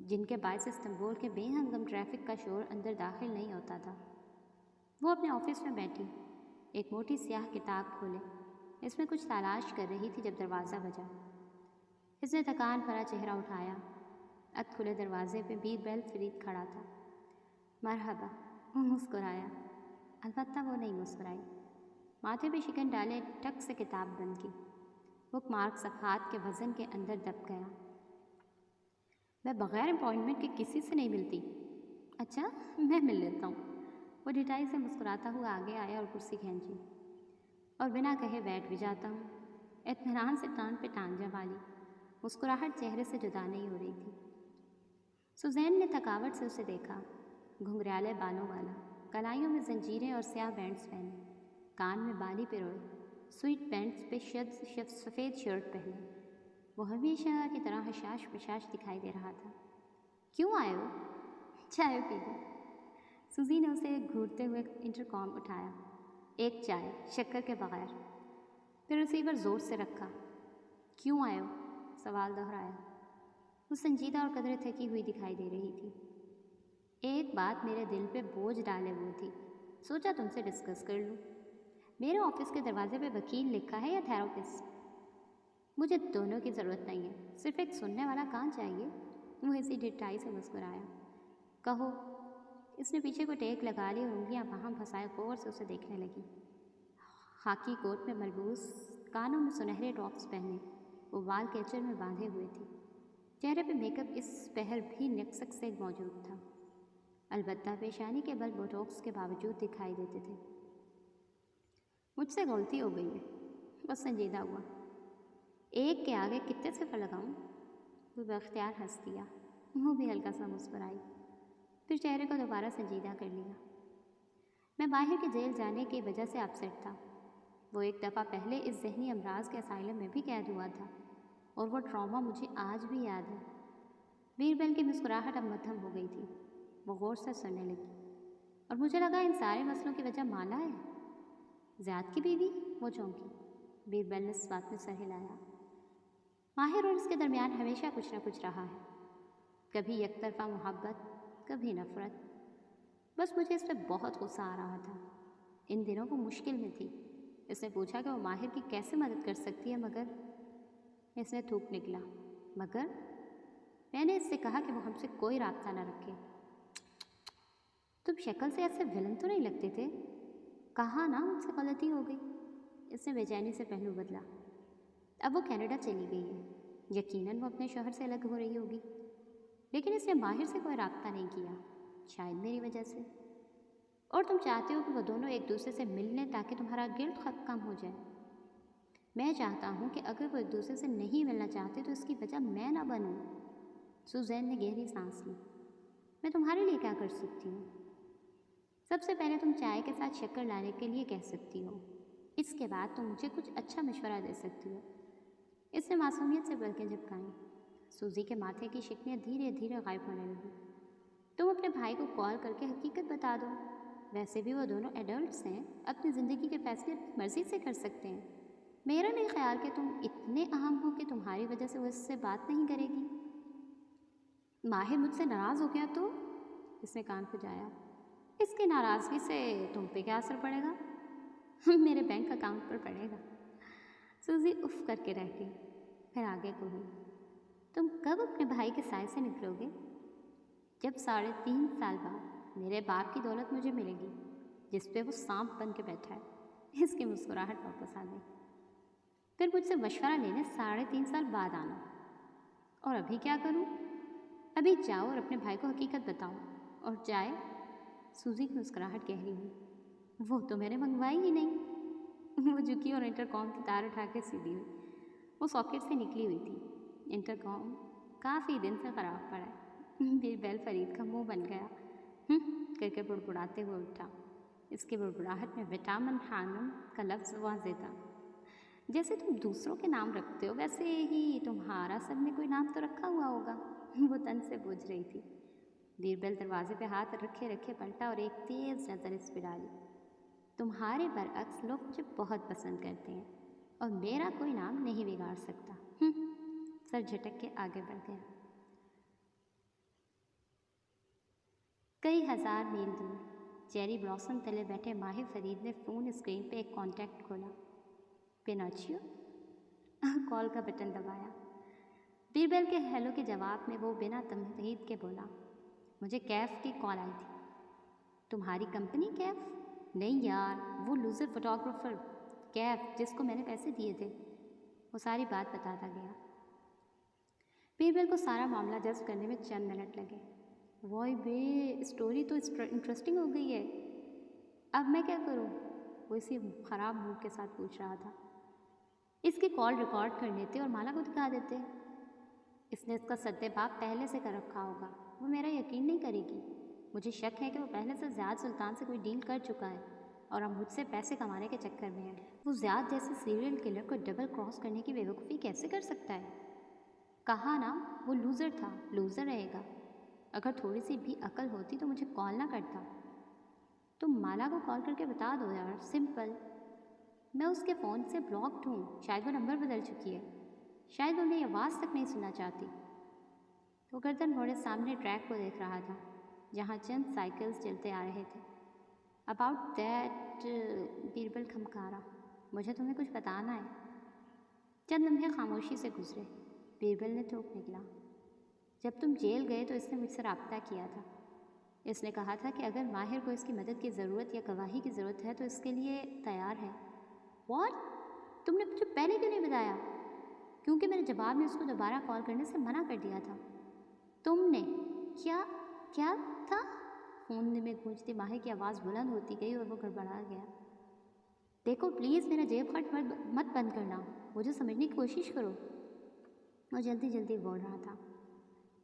جن کے باعث استنبول کے بے ہنگم ٹریفک کا شور اندر داخل نہیں ہوتا تھا۔ وہ اپنے آفس میں بیٹھی، ایک موٹی سیاہ کتاب کھولے، اس میں کچھ تلاش کر رہی تھی جب دروازہ بجا۔ اس نے تھکان بھرا چہرہ اٹھایا۔ اد کھلے دروازے پہ بیربل فرید کھڑا تھا۔ مرحبا، وہ مسکرایا، البتہ وہ نہیں مسکرائی۔ ماتھے پہ شکن ڈالے ٹک سے کتاب بند کی۔ بک مارک صفحات کے وزن کے اندر دب گیا۔ میں بغیر اپائنٹمنٹ کے کسی سے نہیں ملتی۔ اچھا، میں مل لیتا ہوں۔ وہ ڈٹائی سے مسکراتا ہوا آگے آیا اور کرسی کھینچی، اور بنا کہے بیٹھ بھی جاتا ہوں۔ اطمینان سے ٹان پہ ٹان جما لی۔ مسکراہٹ چہرے سے جدا نہیں ہو رہی تھی۔ سوزین نے تھکاوٹ سے اسے دیکھا، گھنگریالے بالوں والا، کلائیوں میں زنجیریں اور سیاہ بینڈز پہنے، کان میں بالی پروئے، سویٹ پینٹس پہ سفید شرٹ پہنے۔ وہ ہمیشہ کی طرح حشاش پشاش دکھائی دے رہا تھا۔ کیوں آئے ہو؟ چائے پی لو۔ سوزی نے اسے گھورتے ہوئے انٹرکام اٹھایا۔ ایک چائے، شکر کے بغیر۔ پھر ریسیور زور سے رکھا۔ کیوں آئے ہو؟ سوال دہرایا۔ وہ سنجیدہ اور قدرے تھکی ہوئی دکھائی دے رہی تھی۔ ایک بات میرے دل پہ بوجھ ڈالے ہوئی تھی، سوچا تم سے ڈسکس کر لوں۔ میرے آفس کے دروازے پہ وکیل لکھا ہے یا تھراپسٹ؟ مجھے دونوں کی ضرورت نہیں ہے، صرف ایک سننے والا کان چاہیے۔ وہ اسی ڈٹائی سے مسکرایا۔ کہو۔ اس نے پیچھے کو ٹیک لگا لی اور انگلیاں باہم پھنسائے غور سے اسے دیکھنے لگی۔ خاکی کوٹ میں ملبوس، کانوں میں سنہرے ڈراپس پہنے، وہ وال کیچر میں باندھے ہوئے تھی۔ چہرے پہ میک اپ اس پہر بھی نقص سے موجود تھا، البتہ پیشانی کے بل بوٹوکس کے باوجود دکھائی دیتے تھے۔ مجھ سے غلطی ہو گئی ہے، بس سنجیدہ ہوا۔ ایک کے آگے کتنے صفر لگاؤں؟ وہ باختیار ہنس دیا، منہ بھی ہلکا سا مسکرائی، پھر چہرے کو دوبارہ سنجیدہ کر لیا۔ میں ماہر کے جیل جانے کی وجہ سے اپسیٹ تھا۔ وہ ایک دفعہ پہلے اس ذہنی امراض کے اسائلم میں بھی قید ہوا تھا، اور وہ ٹراما مجھے آج بھی یاد ہے۔ بیربل کی مسکراہٹ اب مدھم ہو گئی تھی۔ وہ غور سے سننے لگی، اور مجھے لگا ان سارے مسئلوں کی وجہ مالا ہے۔ زیاد کی بیوی؟ وہ چونکی۔ بیربل نے اس بات میں سر ہلایا۔ ماہر اور اس کے درمیان ہمیشہ کچھ نہ کچھ رہا ہے، کبھی یک طرفہ محبت، کبھی نفرت۔ بس مجھے اس پہ بہت غصہ آ رہا تھا۔ ان دنوں وہ مشکل میں تھی۔ اس نے پوچھا کہ وہ ماہر کی کیسے مدد کر سکتی ہے، مگر اس نے تھوک نکلا۔ مگر میں نے اس سے کہا کہ وہ ہم سے کوئی رابطہ نہ رکھے۔ تم شکل سے ایسے ولن تو نہیں لگتے تھے؟ کہا نا مجھ سے غلطی ہو گئی۔ اس نے بے چینی سے پہلو بدلا۔ اب وہ کینیڈا چلی گئی ہے، یقیناً وہ اپنے شوہر سے الگ ہو رہی ہوگی، لیکن اس نے ماہر سے کوئی رابطہ نہیں کیا، شاید میری وجہ سے۔ اور تم چاہتے ہو کہ وہ دونوں ایک دوسرے سے مل لیں تاکہ تمہارا گلٹ کم ہو جائے۔ میں چاہتا ہوں کہ اگر وہ ایک دوسرے سے نہیں ملنا چاہتے تو اس کی وجہ میں نہ بنوں۔ سوزین نے گہری سانس لی۔ میں تمہارے لیے کیا کر سکتی ہوں؟ سب سے پہلے تم چائے کے ساتھ شکر لانے کے لیے کہہ سکتی ہو۔ اس کے بعد تم مجھے کچھ اچھا مشورہ دے سکتی ہو۔ اس نے معصومیت سے پلکیں جھپکائیں۔ سوزی کے ماتھے کی شکنیں دھیرے دھیرے غائب ہونے لگیں۔ تم اپنے بھائی کو کال کر کے حقیقت بتا دو۔ ویسے بھی وہ دونوں ایڈلٹس ہیں، اپنی زندگی کے فیصلے مرضی سے کر سکتے ہیں۔ میرا نہیں خیال کہ تم اتنے اہم ہو کہ تمہاری وجہ سے وہ اس سے بات نہیں کرے گی۔ ماہر مجھ سے ناراض ہو گیا تو؟ اس نے کان کھجایا۔ اس کی ناراضگی سے تم پہ کیا اثر پڑے گا؟ میرے بینک اکاؤنٹ پر پڑے گا۔ سوزی اف کر کے رہ گئی، پھر آگے بولی، تم کب اپنے بھائی کے سائے سے نکلو گے؟ جب 3.5 سال بعد میرے باپ کی دولت مجھے ملے گی، جس پہ وہ سانپ بن کے بیٹھا ہے۔ اس کی مسکراہٹ واپس آ گئی۔ پھر مجھ سے مشورہ لینے 3.5 سال بعد آنا۔ اور ابھی کیا کروں؟ ابھی جاؤ اور اپنے بھائی کو حقیقت بتاؤ، اور جائے۔ سوزی کی مسکراہٹ گہری ہوئی۔ وہ تو میں نے منگوائی ہی نہیں۔ وہ جھکی اور انٹر کام کی تار اٹھا کے سیدھی ہوئی۔ وہ ساکٹ سے نکلی ہوئی تھی۔ انٹر کام کافی دن سے خراب پڑا ہے۔ بیربل فرید کا منہ بن گیا، کر کے بڑبڑاتے ہوئے اٹھا۔ اس کی بڑبڑاہٹ میں وٹامن خانم کا لفظ واضح تھا۔ جیسے تم دوسروں کے نام رکھتے ہو، ویسے ہی تمہارا سب نے کوئی نام تو رکھا ہوا ہوگا۔ وہ تن سے بوجھ رہی تھی۔ بیربل دروازے پہ ہاتھ رکھے رکھے پلٹا اور ایک تیز نظر اس پہ ڈالی۔ تمہارے برعکس لوگ مجھے بہت پسند کرتے ہیں، اور میرا کوئی نام نہیں بگاڑ سکتا۔ سر جھٹک کے آگے بڑھ گیا۔ کئی ہزار میل دور چیری بلاسم تلے بیٹھے ماہر فرید نے فون اسکرین پہ ایک کانٹیکٹ کھولا۔ پینوچیو؟ کال کا بٹن دبایا۔ بیربل کے ہیلو کے جواب میں وہ بنا تمہید کے بولا، مجھے کیف کی کال آئی تھی۔ تمہاری کمپنی کیف؟ نہیں یار، وہ لوزر فوٹوگرافر کیف جس کو میں نے پیسے دیے تھے۔ وہ ساری بات بتاتا گیا۔ بیربل کو سارا معاملہ جذب کرنے میں چند منٹ لگے۔ وائے بے، اسٹوری تو انٹرسٹنگ ہو گئی ہے۔ اب میں کیا کروں؟ وہ اسی خراب موڈ کے ساتھ پوچھ رہا تھا۔ اس کی کال ریکارڈ کر لیتے اور مالا کو دکھا دیتے۔ اس نے اس کا سدے باب پہلے سے کر رکھا ہوگا۔ وہ میرا یقین نہیں کرے گی۔ مجھے شک ہے کہ وہ پہلے سے زیاد سلطان سے کوئی ڈیل کر چکا ہے، اور اب مجھ سے پیسے کمانے کے چکر میں ہے۔ وہ زیاد جیسے سیریل کلر کو ڈبل کراس کرنے کی بیوقوفی کیسے کر سکتا ہے؟ کہا نا وہ لوزر تھا، لوزر رہے گا۔ اگر تھوڑی سی بھی عقل ہوتی تو مجھے کال نہ کرتا۔ تم مالا کو کال کر کے بتا دو یار، سمپل۔ میں اس کے فون سے بلاکڈ ہوں، شاید وہ نمبر بدل چکی ہے، شاید وہ میری آواز تک نہیں سننا چاہتی۔ وہ گردن موڑے سامنے ٹریک کو دیکھ رہا تھا، جہاں چند سائیکلز چلتے آ رہے تھے۔ اباؤٹ دیٹ، بیربل کھمکارا، مجھے تمہیں کچھ بتانا ہے۔ چند لمحے خاموشی سے گزرے۔ بیربل نے تھوک نکلا، جب تم جیل گئے تو اس نے مجھ سے رابطہ کیا تھا۔ اس نے کہا تھا کہ اگر ماہر کو اس کی مدد کی ضرورت یا گواہی کی ضرورت ہے تو اس کے لیے تیار ہے۔ واٹ؟ تم نے مجھے پہلے کیوں نہیں بتایا؟ کیونکہ میرے جواب میں اس کو دوبارہ کال کرنے سے منع کر دیا تھا۔ تم نے کیا کیا تھا؟ فون میں گونجتی ماہر کی آواز بلند ہوتی گئی اور وہ گڑبڑا گیا۔ دیکھو پلیز میرا جیب خرچ مت بند کرنا، مجھے سمجھنے کی کوشش کرو۔ وہ جلدی جلدی بول رہا تھا۔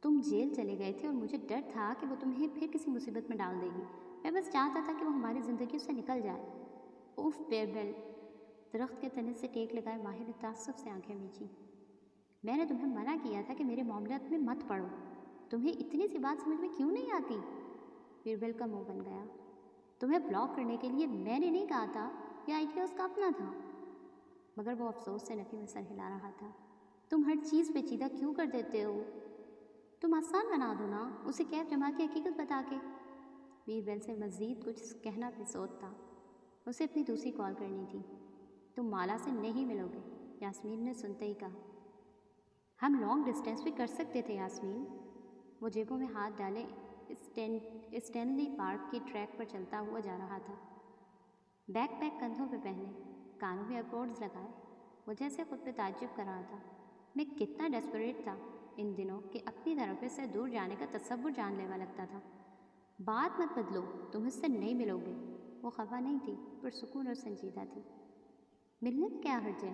تم جیل چلے گئے تھے اور مجھے ڈر تھا کہ وہ تمہیں پھر کسی مصیبت میں ڈال دے گی۔ میں بس چاہتا تھا کہ وہ ہماری زندگیوں سے نکل جائے۔ اوف بیربل، درخت کے تنے سے ٹیک لگائے ماہر نے تعصب سے آنکھیں میچیں۔ میں نے تمہیں منع کیا تھا کہ میرے معاملات میں مت پڑو، تمہیں اتنی سی بات سمجھ میں کیوں نہیں آتی؟ بیربل کا منہ بن گیا۔ تمہیں بلاک کرنے کے لیے میں نے نہیں کہا تھا، یہ آئیڈیا اس کا اپنا تھا۔ مگر وہ افسوس سے نفی میں سر ہلا رہا تھا۔ تم ہر چیز پیچیدہ کیوں کر دیتے ہو؟ تم آسان بنا دو نا، اسے کیف جما کے حقیقت بتا کے۔ بیربل سے مزید کچھ کہنا بےسود تھا، اسے اپنی دوسری کال کرنی تھی۔ تم مالا سے نہیں ملو گے، یاسمین نے سنتے ہی کہا۔ ہم لانگ ڈسٹینس بھی کر سکتے تھے یاسمین۔ وہ جیبوں میں ہاتھ ڈالے اسٹینلی پارک کے ٹریک پر چلتا ہوا جا رہا تھا۔ بیک پیک کندھوں پہ پہنے، کانوں میں ایئرپوڈز لگائے، وہ جیسے خود پہ تعجب کر رہا تھا۔ میں کتنا ڈیسپریٹ تھا ان دنوں کہ اپنی تھراپسٹ سے دور جانے کا تصور جان لیوا لگتا تھا۔ بات مت بدلو، تم اس سے نہیں ملو گے۔ وہ خفا نہیں تھی، پرسکون اور سنجیدہ تھی۔ ملنے میں کیا حرج ہے؟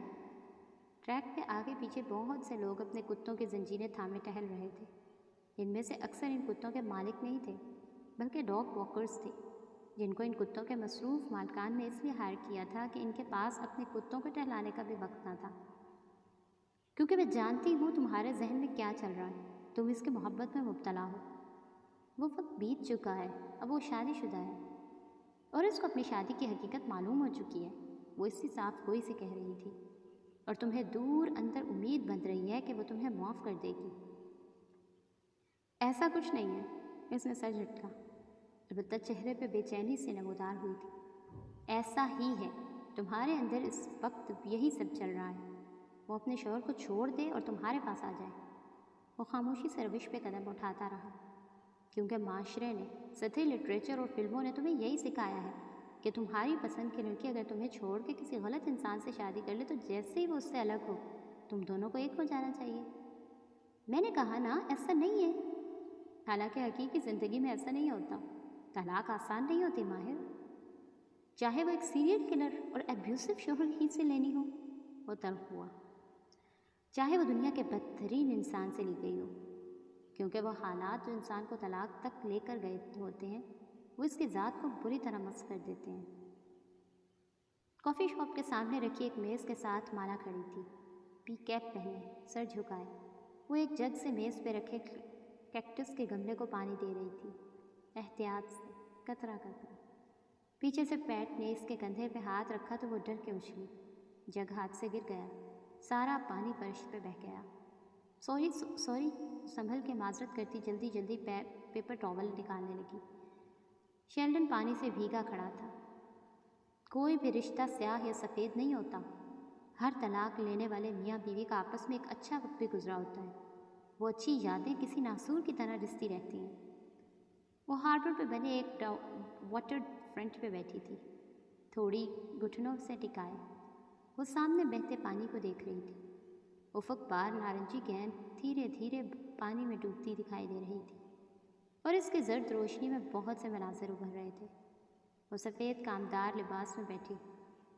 ٹریک پہ آگے پیچھے بہت سے لوگ اپنے کتوں کی زنجیریں تھامے ٹہل رہے تھے۔ ان میں سے اکثر ان کتوں کے مالک نہیں تھے، بلکہ ڈاگ واکرز تھے، جن کو ان کتوں کے مصروف مالکان نے اس لیے ہائر کیا تھا کہ ان کے پاس اپنے کتوں کو ٹہلانے کا بھی وقت نہ تھا۔ کیونکہ میں جانتی ہوں تمہارے ذہن میں کیا چل رہا ہے، تم اس کی محبت میں مبتلا ہو۔ وہ وقت بیت چکا ہے، اب وہ شادی شدہ ہے اور اس کو اپنی شادی کی حقیقت معلوم ہو چکی ہے، وہ اسی صاف گوئی سے کہہ رہی تھی، اور تمہیں دور اندر امید بندھ رہی ہے کہ وہ تمہیں معاف کر دے گی۔ ایسا کچھ نہیں ہے، اس نے سر جھٹکا، البتہ چہرے پہ بے چینی سے نمودار ہوئی تھی۔ ایسا ہی ہے، تمہارے اندر اس وقت یہی سب چل رہا ہے، وہ اپنے شوہر کو چھوڑ دے اور تمہارے پاس آ جائے۔ وہ خاموشی سے روش پہ قدم اٹھاتا رہا، کیونکہ معاشرے نے، سطحی لٹریچر اور فلموں نے تمہیں یہی سکھایا ہے کہ تمہاری پسند کی لڑکی اگر تمہیں چھوڑ کے کسی غلط انسان سے شادی کر لے تو جیسے ہی وہ اس سے الگ ہو، تم دونوں کو ایک ہو جانا چاہیے۔ میں نے کہا نا ایسا نہیں ہے، حالانکہ حقیقی زندگی میں ایسا نہیں ہوتا۔ طلاق آسان نہیں ہوتی ماہر، چاہے وہ ایک سیریل کلر اور ایبیوسو شوہر ہی سے لینی ہو۔ وہ تلخ ہوا۔ چاہے وہ دنیا کے بدترین انسان سے لی گئی ہو، کیونکہ وہ حالات جو انسان کو طلاق تک لے کر گئے ہوتے ہیں وہ اس کی ذات کو بری طرح مس کر دیتے ہیں۔ کافی شاپ کے سامنے رکھی ایک میز کے ساتھ مالا کھڑی تھی، پی کیپ پہنے، سر جھکائے۔ وہ ایک جگ سے میز پہ رکھے کیکٹس کے گملے کو پانی دے رہی تھی، احتیاط سے، قطرہ قطرہ۔ پیچھے سے پیٹ نے اس کے کندھے پہ ہاتھ رکھا تو وہ ڈر کے اچھلی، جگ ہاتھ سے گر گیا، سارا پانی فرش پہ بہہ گیا۔ سوری سنبھل کے معذرت کرتی جلدی جلدی پیپر ٹاول نکالنے لگی۔ شیلڈن پانی سے بھیگا کھڑا تھا۔ کوئی بھی رشتہ سیاہ یا سفید نہیں ہوتا، ہر طلاق لینے والے میاں بیوی کا آپس میں ایک اچھا وقت بھی گزرا ہوتا ہے، وہ اچھی یادیں کسی ناسور کی طرح رستی رہتی ہیں۔ وہ ہاربر پہ بنے ایک واٹر فرنٹ پہ بیٹھی تھی، تھوڑی گھٹنوں سے ٹکائے، وہ سامنے بہتے پانی کو دیکھ رہی تھی۔ افق پار نارنجی گیند دھیرے دھیرے پانی میں ڈوبتی دکھائی دے رہی تھی، اور اس کی زرد روشنی میں بہت سے مناظر ابھر رہے تھے۔ وہ سفید کامدار لباس میں بیٹھی،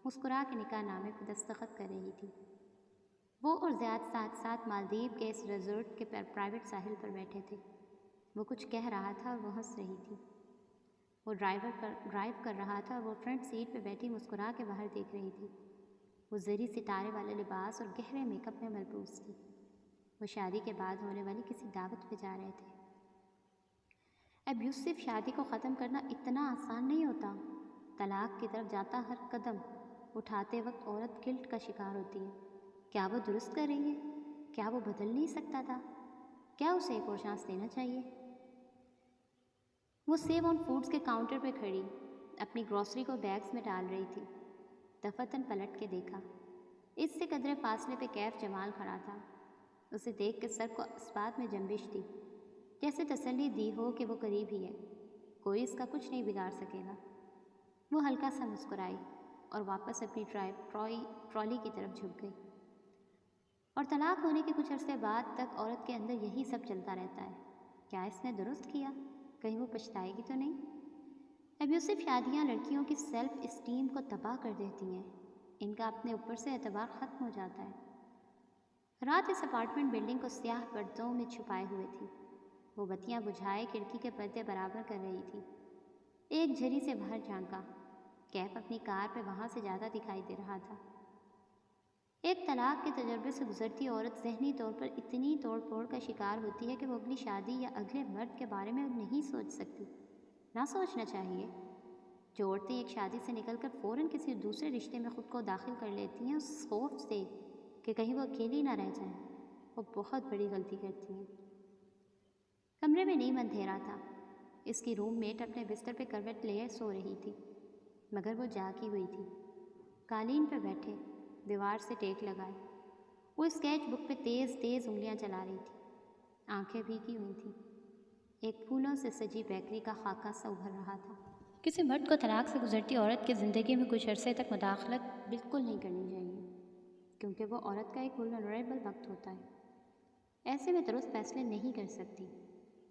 مسکرا کے نکاح نامے پہ دستخط کر رہی تھی۔ وہ اور زیاد ساتھ ساتھ مالدیپ کے اس ریزورٹ کے پرائیویٹ ساحل پر بیٹھے تھے۔ وہ کچھ کہہ رہا تھا اور وہ ہنس رہی تھی۔ وہ ڈرائیو کر رہا تھا، وہ فرنٹ سیٹ پہ بیٹھی مسکرا کے باہر دیکھ رہی تھی۔ وہ زری ستارے والے لباس اور گہرے میک اپ میں ملبوس تھی۔ وہ شادی کے بعد ہونے والی کسی دعوت پہ جا رہے تھے۔ ایبیوسو شادی کو ختم کرنا اتنا آسان نہیں ہوتا۔ طلاق کی طرف جاتا ہر قدم اٹھاتے وقت عورت گلٹ کا شکار ہوتی ہے۔ کیا وہ درست کر رہی ہے؟ کیا وہ بدل نہیں سکتا تھا؟ کیا اسے ایک اور چانس دینا چاہیے؟ وہ سیو آن فوڈز کے کاؤنٹر پہ کھڑی اپنی گروسری کو بیگز میں ڈال رہی تھی۔ دفتن پلٹ کے دیکھا، اس سے قدرے فاصلے پہ کیف جمال کھڑا تھا۔ اسے دیکھ کے سر کو اسبات میں جنبش تھی، جیسے تسلی دی ہو کہ وہ قریب ہی ہے، کوئی اس کا کچھ نہیں بگاڑ سکے گا۔ وہ ہلکا سا مسکرائی اور واپس اپنی ٹرالی کی طرف جھک گئی۔ اور طلاق ہونے کے کچھ عرصے بعد تک عورت کے اندر یہی سب چلتا رہتا ہے۔ کیا اس نے درست کیا؟ کہیں وہ پچھتائے گی تو نہیں؟ ابیوسف شادیاں لڑکیوں کی سیلف اسٹیم کو تباہ کر دیتی ہیں۔ ان کا اپنے اوپر سے اعتبار ختم ہو جاتا ہے۔ رات اس اپارٹمنٹ بلڈنگ کو سیاہ پردوں میں چھپائے ہوئے تھی۔ وہ بتیاں بجھائے کھڑکی کے پردے برابر کر رہی تھی۔ ایک جھری سے باہر جھانکا۔ کیف اپنی کار پہ وہاں سے زیادہ دکھائی دے رہا تھا۔ ایک طلاق کے تجربے سے گزرتی عورت ذہنی طور پر اتنی توڑ پھوڑ کا شکار ہوتی ہے کہ وہ اگلی شادی یا اگلے مرد کے بارے میں نہیں سوچ سکتی۔ نہ سوچنا چاہیے۔ جو عورتیں ایک شادی سے نکل کر فوراً کسی دوسرے رشتے میں خود کو داخل کر لیتی ہیں اس خوف سے کہ کہیں وہ اکیلی نہ رہ جائیں، وہ بہت بڑی غلطی کرتی ہیں۔ کمرے میں نیم اندھیرا تھا۔ اس کی روم میٹ اپنے بستر پہ کروٹ لیے سو رہی تھی، مگر وہ جاگی ہوئی تھی۔ قالین پہ بیٹھے، دیوار سے ٹیک لگائے، وہ اسکیچ بک پہ تیز تیز انگلیاں چلا رہی تھی۔ آنکھیں بھیگی ہوئی تھیں۔ ایک پھولوں سے سجی بیکری کا خاکہ سا ابھر رہا تھا۔ کسی مرد کو طلاق سے گزرتی عورت کی زندگی میں کچھ عرصے تک مداخلت بالکل نہیں کرنی چاہیے، کیونکہ وہ عورت کا ایک ولنریبل وقت ہوتا ہے۔ ایسے میں درست فیصلے نہیں کر سکتی۔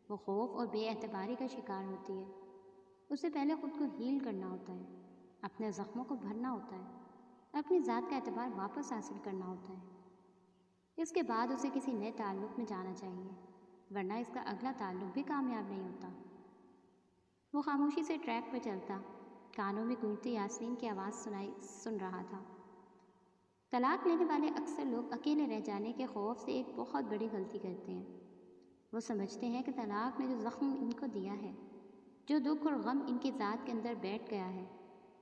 وہ خوف اور بے اعتباری کا شکار ہوتی ہے۔ اسے پہلے خود کو ہیل کرنا ہوتا ہے، اپنے زخموں کو بھرنا ہوتا ہے، اپنی ذات کا اعتبار واپس حاصل کرنا ہوتا ہے۔ اس کے بعد اسے کسی نئے تعلق میں جانا چاہیے، ورنہ اس کا اگلا تعلق بھی کامیاب نہیں ہوتا۔ وہ خاموشی سے ٹریک پہ چلتا، کانوں میں گونجتی یاسمین کی آواز سن رہا تھا۔ طلاق لینے والے اکثر لوگ اکیلے رہ جانے کے خوف سے ایک بہت بڑی غلطی کرتے ہیں۔ وہ سمجھتے ہیں کہ طلاق نے جو زخم ان کو دیا ہے، جو دکھ اور غم ان کی ذات کے اندر بیٹھ گیا ہے،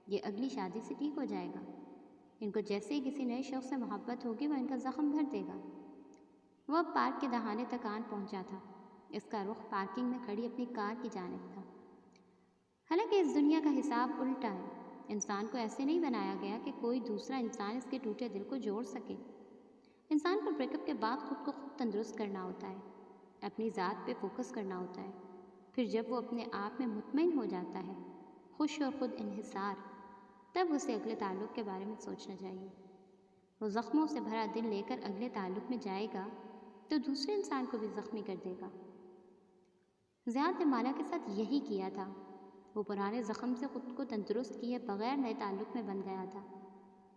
یہ اگلی شادی سے ٹھیک ہو جائے گا۔ ان کو جیسے ہی کسی نئے شخص سے محبت ہوگی وہ ان کا زخم بھر دے گا۔ وہ اب پارک کے دہانے تک آن پہنچا تھا۔ اس کا رخ پارکنگ میں کھڑی اپنی کار کی جانب تھا۔ حالانکہ اس دنیا کا حساب الٹا ہے۔ انسان کو ایسے نہیں بنایا گیا کہ کوئی دوسرا انسان اس کے ٹوٹے دل کو جوڑ سکے۔ انسان کو بریک اپ کے بعد خود کو خود تندرست کرنا ہوتا ہے، اپنی ذات پہ فوکس کرنا ہوتا ہے۔ پھر جب وہ اپنے آپ میں مطمئن ہو جاتا ہے، خوش اور خود انحصار، تب اسے اگلے تعلق کے بارے میں سوچنا چاہیے۔ وہ زخموں سے بھرا دل لے کر اگلے تعلق میں جائے گا تو دوسرے انسان کو بھی زخمی کر دے گا۔ زیاد نے مالا کے ساتھ یہی کیا تھا۔ وہ پرانے زخم سے خود کو تندرست کیے بغیر نئے تعلق میں بن گیا تھا،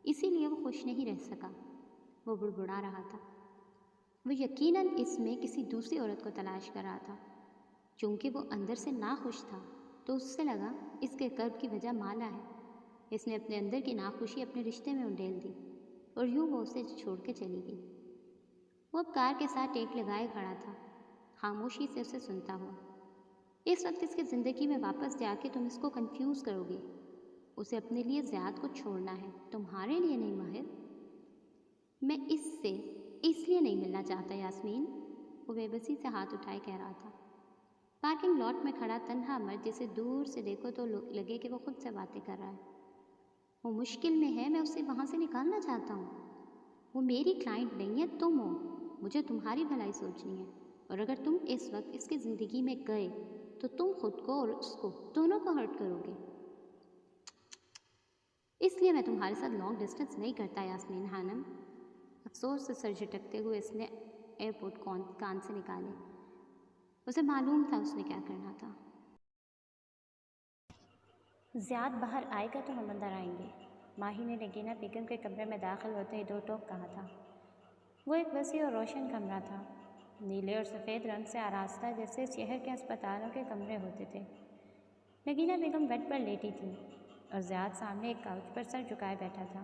اسی لیے وہ خوش نہیں رہ سکا۔ وہ بڑبڑا رہا تھا۔ وہ یقیناً اس میں کسی دوسری عورت کو تلاش کر رہا تھا۔ چونکہ وہ اندر سے ناخوش تھا تو اس سے لگا اس کے کرب کی وجہ مالا ہے۔ اس نے اپنے اندر کی ناخوشی اپنے رشتے میں انڈیل دی اور یوں وہ اسے چھوڑ کے چلی گئی۔ وہ اب کار کے ساتھ ٹیک لگائے کھڑا تھا، خاموشی سے اسے سنتا ہوا۔ اس وقت اس کی زندگی میں واپس جا کے تم اس کو کنفیوز کرو گے۔ اسے اپنے لیے زیاد کو چھوڑنا ہے، تمہارے لیے نہیں ماہر۔ میں اس سے اس لیے نہیں ملنا چاہتا یاسمین، وہ بے بسی سے ہاتھ اٹھائے کہہ رہا تھا۔ پارکنگ لاٹ میں کھڑا تنہا مرد جسے دور سے دیکھو تو لگے کہ وہ خود سے باتیں کر رہا ہے۔ وہ مشکل میں ہے، میں اسے وہاں سے نکالنا چاہتا ہوں۔ وہ میری کلائنٹ نہیں ہے، تم ہو۔ مجھے تمہاری بھلائی سوچنی ہے، اور اگر تم اس وقت اس کی زندگی میں گئے تو تم خود کو اور اس کو دونوں کو ہرٹ کرو گے۔ اس لیے میں تمہارے ساتھ لانگ ڈسٹینس نہیں کرتا یاسمین خانم۔ افسوس سے سر جھٹکتے ہوئے اس نے ایئرپورٹ کان سے نکالے۔ اسے معلوم تھا اس نے کیا کرنا تھا۔ زیاد باہر آئے گا تو ہم اندر آئیں گے، ماہی نے نگینہ بیگم کے کمرے میں داخل ہوتے ہی دو ٹوک کہا تھا۔ وہ ایک وسیع اور روشن کمرہ تھا، نیلے اور سفید رنگ سے آراستہ جیسے شہر کے اسپتالوں کے کمرے ہوتے تھے۔ نگینہ بیگم بیڈ پر لیٹی تھی اور زیاد سامنے ایک کاؤچ پر سر جھکائے بیٹھا تھا۔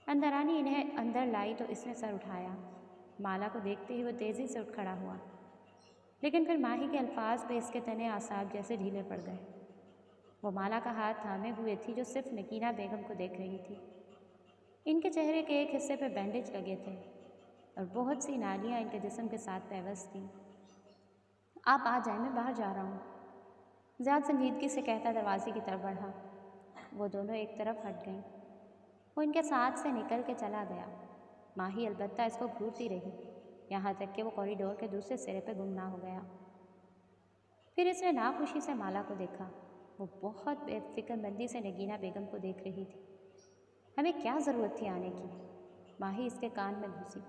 اندرانی انہیں اندر لائی تو اس نے سر اٹھایا۔ مالا کو دیکھتے ہی وہ تیزی سے اٹھ کھڑا ہوا، لیکن پھر ماہی کے الفاظ پہ اس کے تنے اعصاب جیسے ڈھیلے پڑ گئے۔ وہ مالا کا ہاتھ تھامے ہوئے تھی جو صرف نگینہ بیگم کو دیکھ رہی تھی۔ ان کے چہرے کے ایک حصے پہ بینڈیج لگے تھے اور بہت سی نالیاں ان کے جسم کے ساتھ پیوست تھیں۔ آپ آ جائیں، میں باہر جا رہا ہوں، زیاد سنجیدگی سے کہتا دروازے کی طرف بڑھا۔ وہ دونوں ایک طرف ہٹ گئیں۔ وہ ان کے ساتھ سے نکل کے چلا گیا۔ ماہی البتہ اس کو گھورتی رہی، یہاں تک کہ وہ کوریڈور کے دوسرے سرے پہ گمنام ہو گیا۔ پھر اس نے ناخوشی سے مالا کو دیکھا۔ وہ بہت بے فکر مندی سے نگینہ بیگم کو دیکھ رہی تھی۔ ہمیں کیا ضرورت تھی آنے کی؟ ماہی اس کے کان میں گھسی۔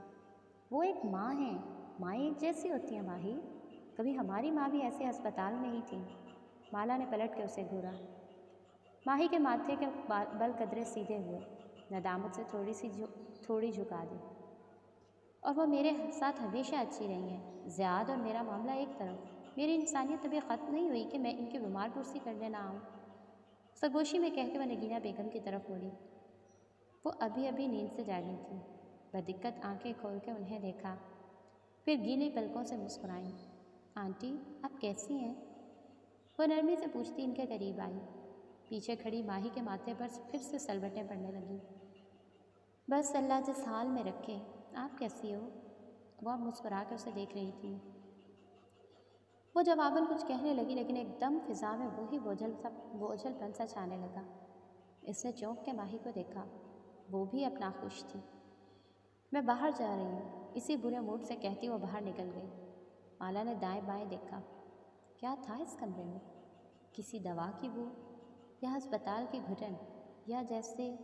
وہ ایک ماں ہیں، مائیں ایک جیسی ہوتی ہیں ماہی، کبھی ہماری ماں بھی ایسے ہسپتال میں ہی تھی۔ مالا نے پلٹ کے اسے گھورا۔ ماہی کے ماتھے کے بل قدرے سیدھے ہوئے، ندامت سے تھوڑی جھکا دی۔ اور وہ میرے ساتھ ہمیشہ اچھی رہی ہیں۔ زیاد اور میرا معاملہ ایک طرف، میری انسانیت ابھی ختم نہیں ہوئی کہ میں ان کی بیمار پرسی کرنے نہ آؤں۔ سرگوشی میں کہہ کے وہ نگینہ بیگم کی طرف مڑی۔ وہ ابھی نیند سے جاگی تھی۔ بدقت آنکھیں کھول کے انہیں دیکھا، پھر گیلی پلکوں سے مسکرائیں۔ آنٹی آپ کیسی ہیں؟ وہ نرمی سے پوچھتی ان کے قریب آئی۔ پیچھے کھڑی ماہی کے ماتھے پر پھر سے سلوٹیں پڑنے لگیں۔ بس اللہ جس حال میں رکھے، آپ کیسی ہو؟ وہ مسکرا کے اسے دیکھ رہی تھی۔ وہ جواباً کچھ کہنے لگی، لیکن ایک دم فضا میں وہی بوجھل پن سا چھانے لگا۔ اس نے چونک کے ماہی کو دیکھا، وہ بھی اپنا خوش تھی۔ میں باہر جا رہی ہوں، اسی برے موڈ سے کہتی وہ باہر نکل گئی۔ مالا نے دائیں بائیں دیکھا۔ کیا تھا اس کمرے میں؟ کسی دوا کی بو یا ہسپتال کی گھٹن، یا جیسے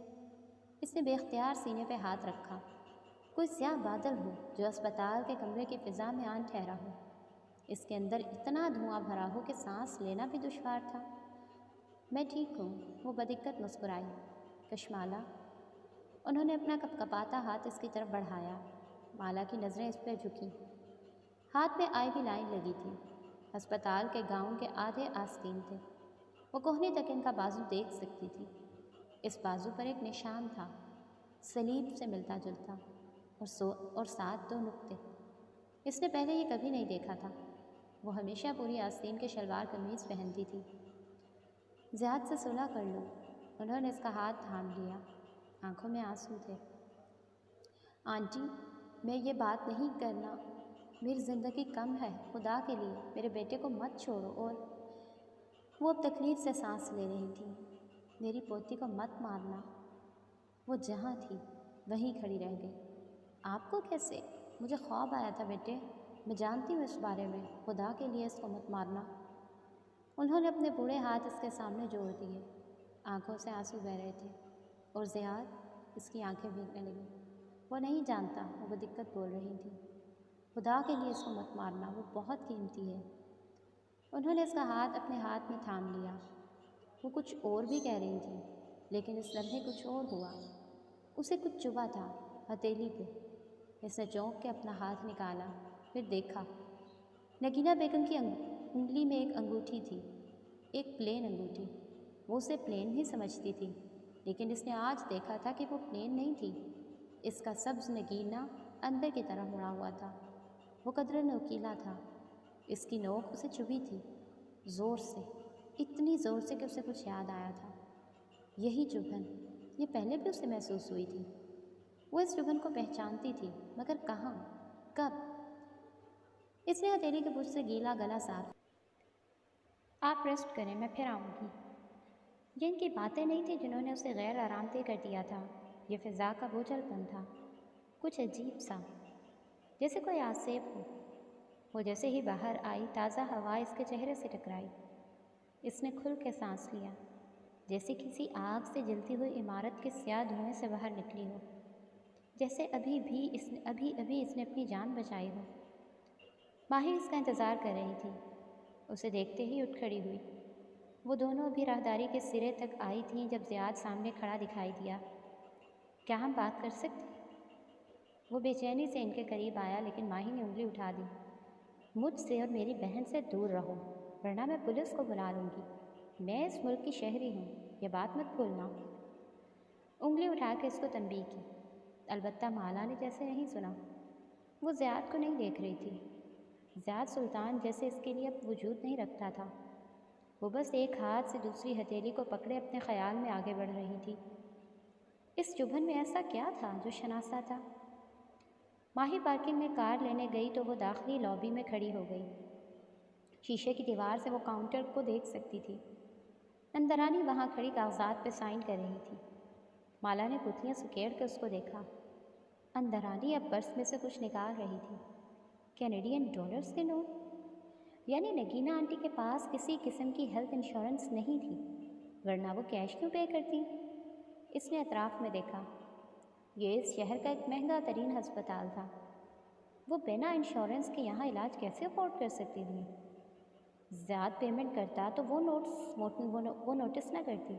اس نے بے اختیار سینے پہ ہاتھ رکھا، کوئی سیاہ بادل ہو جو اسپتال کے کمرے کی فضا میں آن ٹھہرا ہو۔ اس کے اندر اتنا دھواں بھرا ہو کہ سانس لینا بھی دشوار تھا۔ میں ٹھیک ہوں، وہ بدقت مسکرائی۔ کشمالا، انہوں نے اپنا کپکپاتا ہاتھ اس کی طرف بڑھایا۔ مالا کی نظریں اس پہ جھکیں۔ ہاتھ میں آئی بھی لائن لگی تھی۔ ہسپتال کے گاؤن کے آدھے آستین تھے۔ وہ کوہنی تک ان کا بازو دیکھ سکتی تھی۔ اس بازو پر ایک نشان تھا، صلیب سے ملتا جلتا، اور ساتھ 2 نقطے۔ اس نے پہلے یہ کبھی نہیں دیکھا تھا۔ وہ ہمیشہ پوری آستین کے شلوار قمیض پہنتی تھی۔ زیاد سے صلح کر لو، انہوں نے اس کا ہاتھ تھام لیا۔ آنکھوں میں آنسو تھے۔ آنٹی میں یہ بات نہیں کرنا، میری زندگی کم ہے، خدا کے لیے میرے بیٹے کو مت چھوڑو۔ اور وہ اب تکلیف سے سانس لے رہی تھی۔ میری پوتی کو مت مارنا۔ وہ جہاں تھی وہیں کھڑی رہ گئی۔ آپ کو کیسے؟ مجھے خواب آیا تھا بیٹے، میں جانتی ہوں اس بارے میں، خدا کے لیے اس کو مت مارنا۔ انہوں نے اپنے بوڑھے ہاتھ اس کے سامنے جوڑ دیے۔ آنکھوں سے آنسو بہہ رہے تھے، اور زیاد اس کی آنکھیں بھیگنے لگیں۔ وہ نہیں جانتا، وہ بدقت بول رہی تھی۔ خدا کے لیے اس کو مت مارنا، وہ بہت قیمتی ہے۔ انہوں نے اس کا ہاتھ اپنے ہاتھ میں تھام لیا۔ وہ کچھ اور بھی کہہ رہی تھی، لیکن اس لمحے کچھ اور ہوا۔ اسے کچھ چبھا تھا ہتھیلی پہ۔ اس نے چونک کے اپنا ہاتھ نکالا، پھر دیکھا۔ نگینہ بیگم کی انگلی میں ایک انگوٹھی تھی، ایک پلین انگوٹھی۔ وہ اسے پلین ہی سمجھتی تھی، لیکن اس نے آج دیکھا تھا کہ وہ پلین نہیں تھی۔ اس کا سبز نگینہ اندر کی طرف مڑا ہوا تھا۔ وہ قدرے نوکیلا تھا۔ اس کی نوک اسے چبھی تھی، زور سے، اتنی زور سے کہ اسے کچھ یاد آیا تھا۔ یہی چبھن، یہ پہلے بھی اسے محسوس ہوئی تھی۔ وہ اس چبھن کو پہچانتی تھی، مگر کہاں، کب؟ اس نے ہتھیلی کے پوچھ سے گیلا گلا صاف۔ آپ ریسٹ کریں، میں پھر آؤں گی۔ یہ ان کی باتیں نہیں تھیں جنہوں نے اسے غیر آرام دہ کر دیا تھا، یہ فضا کا بوجھل پن تھا، کچھ عجیب سا، جیسے کوئی آسیب ہو۔ وہ جیسے ہی باہر آئی، تازہ ہوا اس کے چہرے سے ٹکرائی۔ اس نے کھل کے سانس لیا، جیسے کسی آگ سے جلتی ہوئی عمارت کے سیاہ دھوئیں سے باہر نکلی ہو، جیسے ابھی اس نے اپنی جان بچائی ہو۔ ماہی اس کا انتظار کر رہی تھی۔ اسے دیکھتے ہی اٹھ کھڑی ہوئی۔ وہ دونوں ابھی راہداری کے سرے تک آئی تھیں جب زیاد سامنے کھڑا دکھائی دیا۔ کیا ہم بات کر سکتے؟ وہ بے چینی سے ان کے قریب آیا، لیکن ماہی نے انگلی اٹھا دی۔ مجھ سے اور میری بہن سے دور رہو، ورنہ میں پولیس کو بلا لوں گی۔ میں اس ملک کی شہری ہوں، یہ بات مت بھولنا۔ انگلی اٹھا کے اس کو تنبیہ کی، البتہ مالا نے جیسے نہیں سنا۔ وہ زیاد کو نہیں دیکھ رہی تھی۔ زیاد سلطان جیسے اس کے لیے اب وجود نہیں رکھتا تھا۔ وہ بس ایک ہاتھ سے دوسری ہتھیلی کو پکڑے اپنے خیال میں آگے بڑھ رہی تھی۔ اس چبھن میں ایسا کیا تھا جو شناسا تھا؟ ماہی پارکنگ میں کار لینے گئی تو وہ داخلی لابی میں کھڑی ہو گئی۔ شیشے کی دیوار سے وہ کاؤنٹر کو دیکھ سکتی تھی۔ اندرانی وہاں کھڑی کاغذات پہ سائن کر رہی تھی۔ مالا نے پتلیاں سکیڑ کے اس کو دیکھا۔ اندرانی اب پرس میں سے کچھ نکال رہی تھی۔ کینیڈین ڈالرز کے نوٹ؟ یعنی نگینہ آنٹی کے پاس کسی قسم کی ہیلتھ انشورنس نہیں تھی، ورنہ وہ کیش کیوں پے کرتی؟ اس نے اطراف میں دیکھا۔ یہ اس شہر کا ایک مہنگا ترین ہسپتال تھا۔ وہ بنا انشورنس کے یہاں علاج کیسے افورڈ کر سکتی تھی؟ زیادہ پیمنٹ کرتا تو وہ نوٹس نہ کرتی۔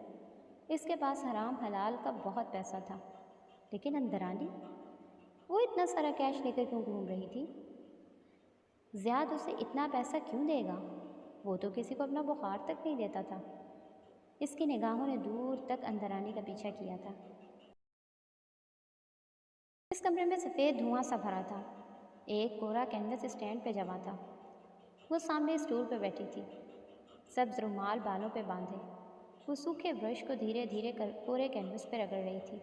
اس کے پاس حرام حلال کا بہت پیسہ تھا، لیکن اندرانی وہ اتنا سارا کیش لے کر کیوں گھوم رہی تھی؟ زیاد اسے اتنا پیسہ کیوں دے گا؟ وہ تو کسی کو اپنا بخار تک نہیں دیتا تھا۔ اس کی نگاہوں نے دور تک اندرانی کا پیچھا کیا تھا۔ اس کمرے میں سفید دھواں سا بھرا تھا۔ ایک کورا کینوس اسٹینڈ پہ جمع تھا۔ وہ سامنے اسٹول پہ بیٹھی تھی، سبز رومال بالوں پہ باندھے۔ وہ سوکھے برش کو دھیرے دھیرے کورے کینوس پہ رگڑ رہی تھی۔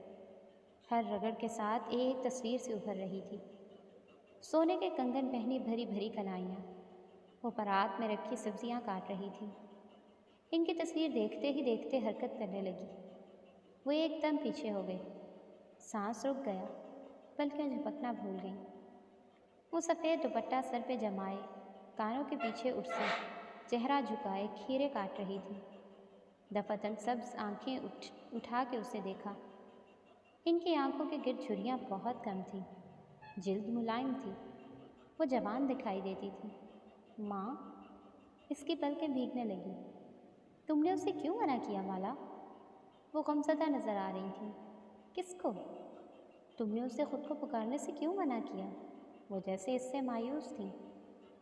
ہر رگڑ کے ساتھ ایک تصویر سے ابھر رہی تھی، سونے کے کنگن پہنی بھری بھری کلائیاں۔ وہ پرات میں رکھی سبزیاں کاٹ رہی تھی۔ ان کی تصویر دیکھتے ہی دیکھتے حرکت کرنے لگی۔ وہ ایک دم پیچھے ہو گئی، سانس رک گیا، پلکیں جھپکنا بھول گئیں۔ وہ سفید دوپٹہ سر پہ جمائے، کانوں کے پیچھے اٹھے، چہرہ جھکائے کھیرے کاٹ رہی تھی۔ دفعتاً سبز آنکھیں اٹھا کے اسے دیکھا۔ ان کی آنکھوں کے گرد جھریاں بہت کم تھیں، جلد ملائم تھی، وہ جوان دکھائی دیتی تھی۔ ماں، اس کی پلکیں بھیگنے لگی۔ تم نے اسے کیوں منع کیا مالا؟ وہ غمزدہ نظر آ رہی تھی۔ کس کو؟ تم نے اسے خود کو پکارنے سے کیوں منع کیا؟ وہ جیسے اس سے مایوس تھی۔